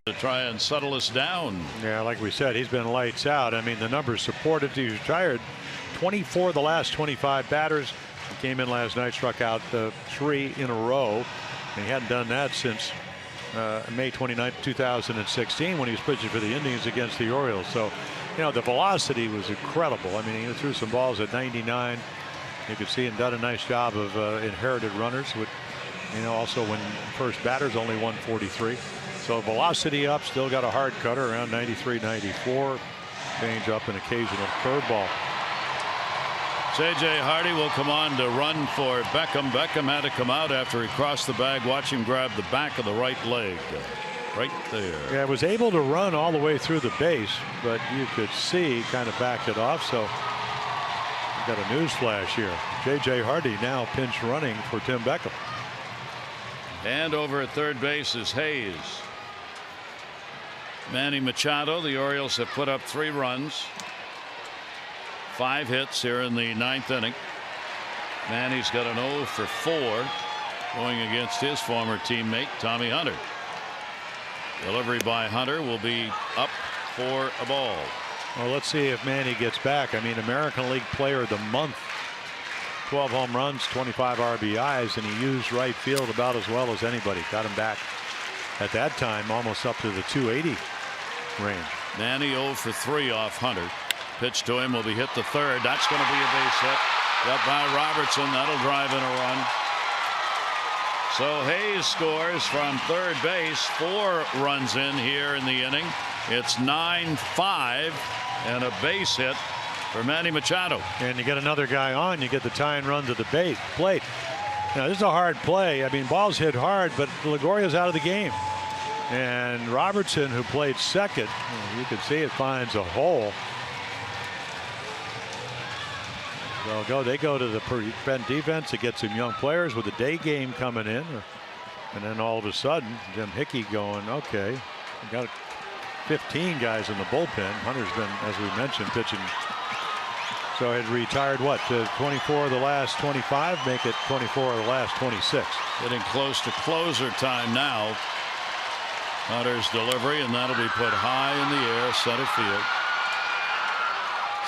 to try and settle us down. Yeah, like we said, he's been lights out. I mean, the numbers support it. He's retired 24 of the last 25 batters. He came in last night, struck out 3 in a row. And he hadn't done that since May 29, 2016, when he was pitching for the Indians against the Orioles. So, you know, the velocity was incredible. I mean, he threw some balls at 99. You could see him done a nice job of inherited runners. With, you know, also when first batters only 143. So velocity up, still got a hard cutter around 93, 94. Change up an occasional curveball. J.J. Hardy will come on to run for Beckham. Beckham had to come out after he crossed the bag. Watch him grab the back of the right leg. Right there. Yeah, was able to run all the way through the base, but you could see kind of backed it off. So got a news flash here. J.J. Hardy now pinch running for Tim Beckham. And over at third base is Hayes. Manny Machado. The Orioles have put up 3 runs. 5 hits here in the 9th inning. Manny's got an 0 for 4 going against his former teammate Tommy Hunter. Delivery by Hunter will be up for a ball. Well, let's see if Manny gets back. I mean, American League Player of the Month. 12 home runs, 25 RBIs, and he used right field about as well as anybody. Got him back at that time almost up to the 280 range. Manny 0 for 3 off Hunter. Pitch to him will be hit to third. That's going to be a base hit. Got by Robertson. That'll drive in a run. So Hayes scores from third base. 4 runs in here in the inning. It's 9-5 and a base hit for Manny Machado. And you get another guy on. You get the tying run to the plate. Now this is a hard play. I mean, balls hit hard, but Ligoria's out of the game. And Robertson, who played second, you can see it finds a hole. They go to the prevent defense. It gets some young players with the day game coming in. And then all of a sudden, Jim Hickey going, okay, we got 15 guys in the bullpen. Hunter's been, as we mentioned, pitching. So it retired what, to 24 of the last 25, make it 24 of the last 26. Getting close to closer time now. Hunter's delivery, and that'll be put high in the air, center field.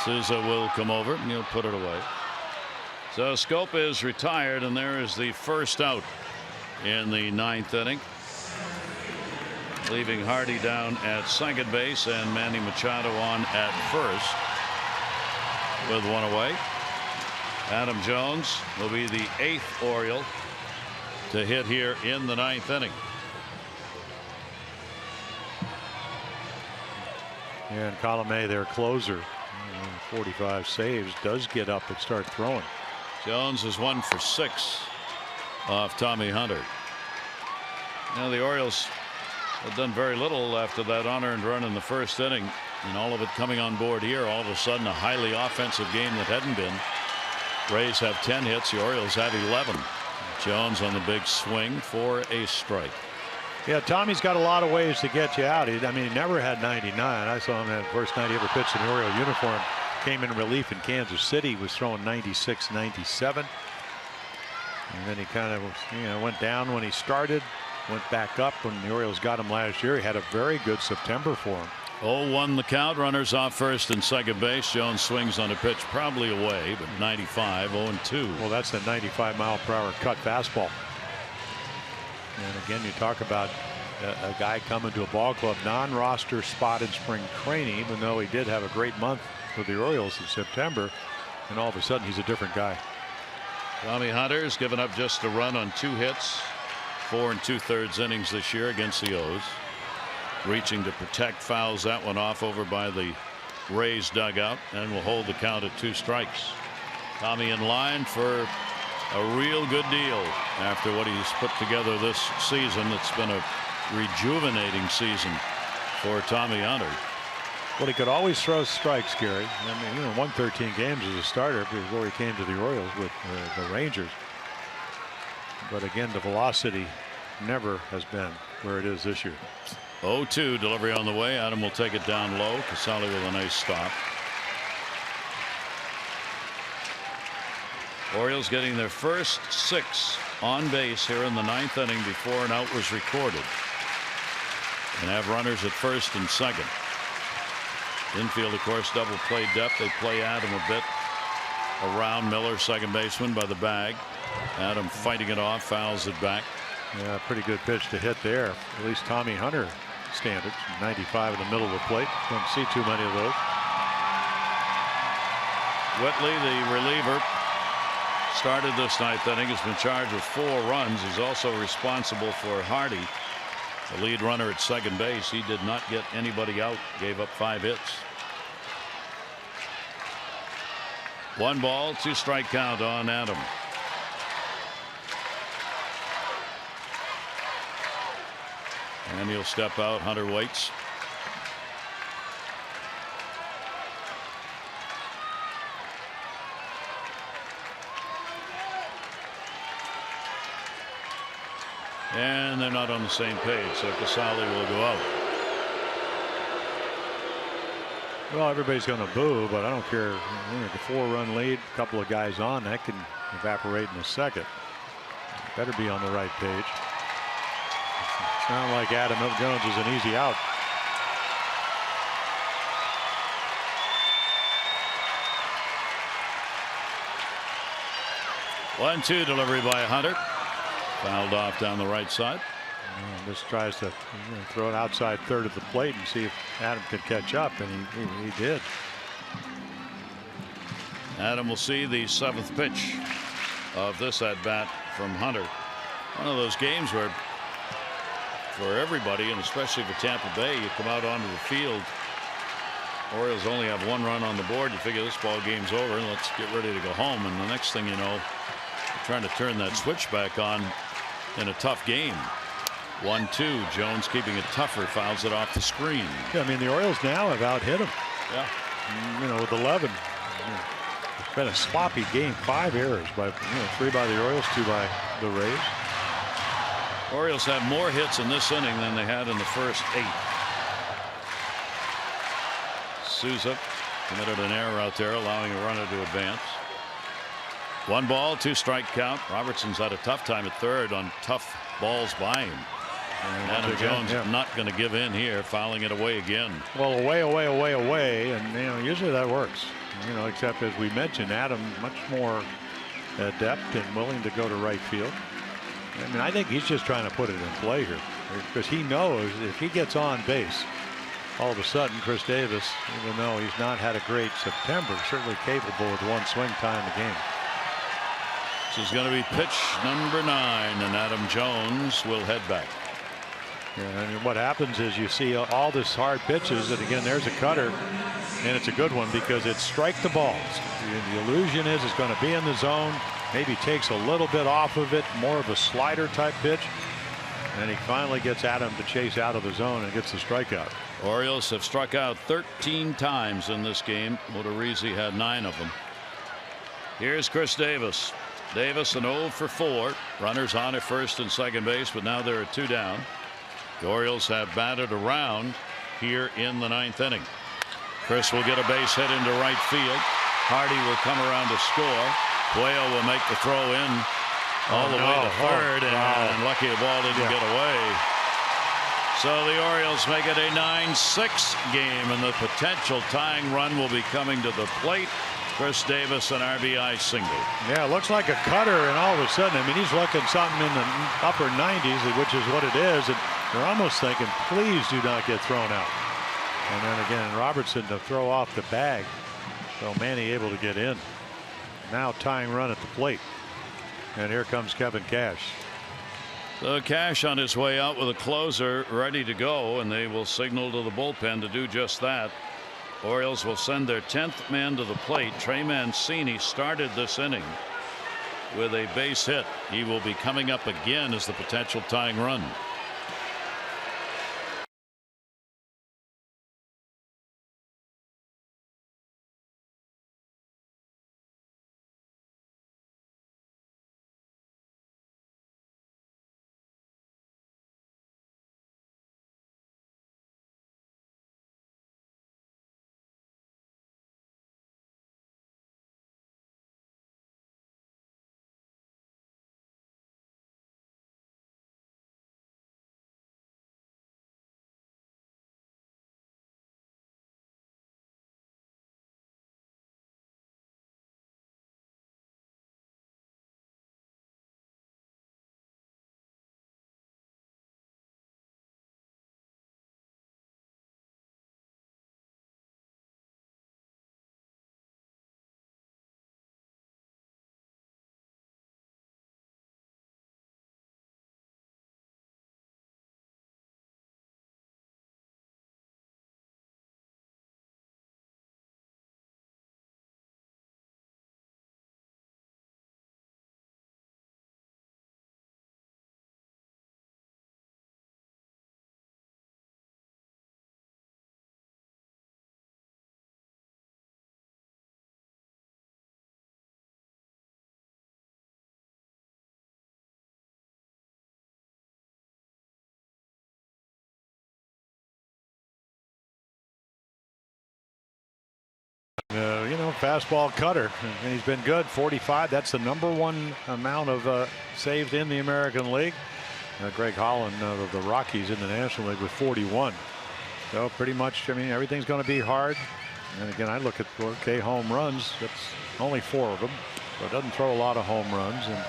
Souza will come over and he'll put it away. So Scope is retired, and there is the first out in the 9th inning, leaving Hardy down at second base and Manny Machado on at first with 1 away. Adam Jones will be the 8th Oriole to hit here in the 9th inning. And Colomé, their closer, 45 saves, does get up and start throwing. Jones is 1 for 6 off Tommy Hunter. Now the Orioles have done very little after that unearned run in the first inning, and all of it coming on board here. All of a sudden, a highly offensive game that hadn't been. Rays have 10 hits. The Orioles have 11. Jones on the big swing for a strike. Yeah, Tommy's got a lot of ways to get you out. I mean, he never had 99. I saw him that first night he ever pitched in the Oriole uniform. Came in relief in Kansas City, was throwing 96, 97. And then he kind of, you know, went down when he started, went back up when the Orioles got him last year. He had a very good September for him. 0-1 the count. Runners off first and second base. Jones swings on a pitch probably away, but 95, 0-2. Well, that's a 95-mile-per-hour cut fastball. And again, you talk about a guy coming to a ball club, non-roster spot in spring training, even though he did have a great month with the Orioles in September, and all of a sudden he's a different guy. Tommy Hunter's given up just a run on 2 hits, 4 2/3 innings this year against the O's. Reaching to protect, fouls that one off over by the Rays dugout, and will hold the count at 2 strikes. Tommy in line for a real good deal after what he's put together this season. It's been a rejuvenating season for Tommy Hunter. Well, he could always throw strikes, Gary. I mean, you know, won 13 games as a starter before he came to the Orioles with the Rangers. But again, the velocity never has been where it is this year. 0-2 delivery on the way. Adam will take it down low. Casale with a nice stop. Orioles getting their first 6 on base here in the 9th inning before an out was recorded. and have runners at first and second. Infield, of course, double play depth. They play Adam a bit around Miller, second baseman, by the bag. Adam fighting it off, fouls it back. Yeah, pretty good pitch to hit there. At least Tommy Hunter standards. 95 in the middle of the plate. Don't see too many of those. Whitley, the reliever, started this ninth inning. Has been charged with 4 runs. He's also responsible for Hardy, the lead runner at second base. He did not get anybody out. Gave up 5 hits. 1 ball, 2 strike count on Adam. And he'll step out. Hunter waits. And they're not on the same page, so Casale will go out. Well, everybody's going to boo, but I don't care. The 4-run lead, a couple of guys on, that can evaporate in a second. Better be on the right page. It's not like Adam Jones is an easy out. One-two delivery by Hunter. Fouled off down the right side. Just tries to throw it outside third of the plate and see if Adam could catch up, and he did. Adam will see the 7th pitch of this at bat from Hunter. One of those games where, for everybody, and especially for Tampa Bay, you come out onto the field. Orioles only have 1 run on the board. You figure this ball game's over and let's get ready to go home. And the next thing you know, you're trying to turn that switch back on in a tough game. 1-2. Jones keeping it tougher, fouls it off the screen. Yeah, I mean, the Orioles now have out-hit him. Yeah. With 11. It's been a sloppy game. 5 errors by 3 by the Orioles, 2 by the Rays. Orioles have more hits in this inning than they had in the first 8. Souza committed an error out there, allowing a runner to advance. 1 ball, 2 strike count. Robertson's had a tough time at third on tough balls by him. Adam Jones not going to give in here, fouling it away again. Well, away, and usually that works. Except as we mentioned, Adam much more adept and willing to go to right field. I mean, I think he's just trying to put it in play here, because he knows if he gets on base, all of a sudden Chris Davis, even though he's not had a great September, certainly capable with 1 swing time a game. This is going to be pitch number 9, and Adam Jones will head back. Yeah, and what happens is you see all this hard pitches, and again, there's a cutter, and it's a good one because it's strike the balls. The illusion is it's going to be in the zone, maybe takes a little bit off of it, more of a slider type pitch, and he finally gets Adam to chase out of the zone and gets the strikeout. Orioles have struck out 13 times in this game. Odorizzi had 9 of them. Here's Chris Davis. Davis an 0 for 4. Runners on at first and second base, but now there are 2 down. The Orioles have batted around here in the 9th inning. Chris will get a base hit into right field. Hardy will come around to score. Cuello will make the throw in all the way to third, and lucky the ball didn't get away. So the Orioles make it a 9-6 game, and the potential tying run will be coming to the plate. Chris Davis, an RBI single. Yeah, it looks like a cutter, and all of a sudden, I mean, he's looking something in the upper 90s, which is what it is, and they're almost thinking, please do not get thrown out. And then again, Robertson to throw off the bag. So Manny able to get in. Now tying run at the plate. And here comes Kevin Cash. So Cash on his way out with a closer ready to go, and they will signal to the bullpen to do just that. Orioles will send their 10th man to the plate. Trey Mancini started this inning with a base hit. He will be coming up again as the potential tying run. fastball cutter. And he's been good. 45. That's the #1 amount of saves in the American League. Greg Holland of the Rockies in the National League with 41. So pretty much, I mean, everything's going to be hard. And again, I look at home runs. That's only 4 of them. So it doesn't throw a lot of home runs. And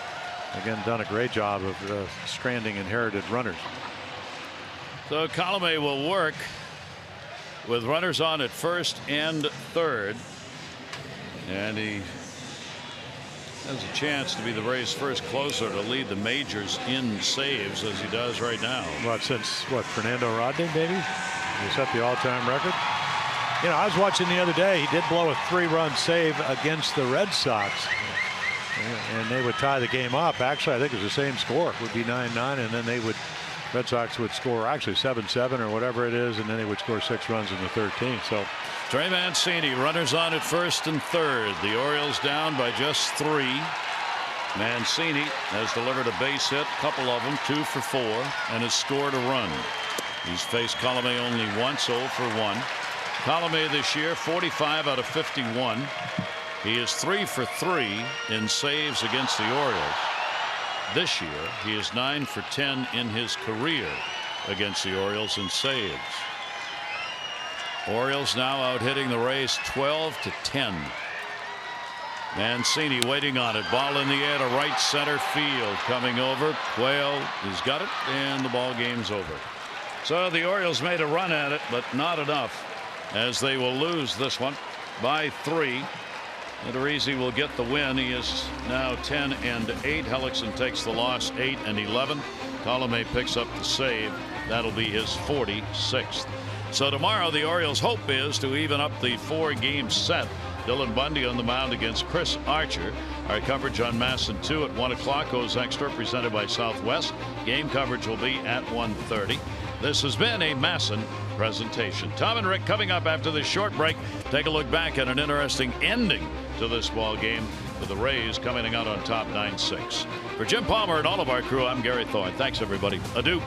again, done a great job of stranding inherited runners. So Colomé will work with runners on at first and third. And he has a chance to be the Rays' first closer to lead the majors in saves as he does right now. What, since what, Fernando Rodney, maybe? He set the all-time record. You know, I was watching the other day. He did blow a 3-run save against the Red Sox. And they would tie the game up. Actually, I think it was the same score. It would be 9-9, and then Red Sox would score actually 7-7 or whatever it is, and then they would score 6 runs in the 13th. So Trey Mancini, runners on at first and third. The Orioles down by just 3. Mancini has delivered a base hit, a couple of them, 2 for 4, and has scored a run. He's faced Colomé only once, 0 for 1. Colomé this year, 45 out of 51. He is 3 for 3 in saves against the Orioles. This year, he is 9 for 10 in his career against the Orioles in saves. Orioles now out hitting the Rays 12-10. Mancini waiting on it. Ball in the air to right center field. Coming over. Quayle, he's got it, and the ball game's over. So the Orioles made a run at it, but not enough, as they will lose this one by 3. Odorizzi will get the win. He is now 10-8. Hellickson takes the loss, 8-11. Colomé picks up the save. That'll be his 46th. So tomorrow the Orioles' hope is to even up the 4-game set. Dylan Bundy on the mound against Chris Archer. Our coverage on MASN 2 at 1 o'clock goes extra, presented by Southwest. Game coverage will be at 1:30. This has been a MASN presentation. Tom and Rick coming up after this short break. Take a look back at an interesting ending to this ball game with the Rays coming out on top 9-6. For Jim Palmer and all of our crew, I'm Gary Thorne. Thanks, everybody. Adieu.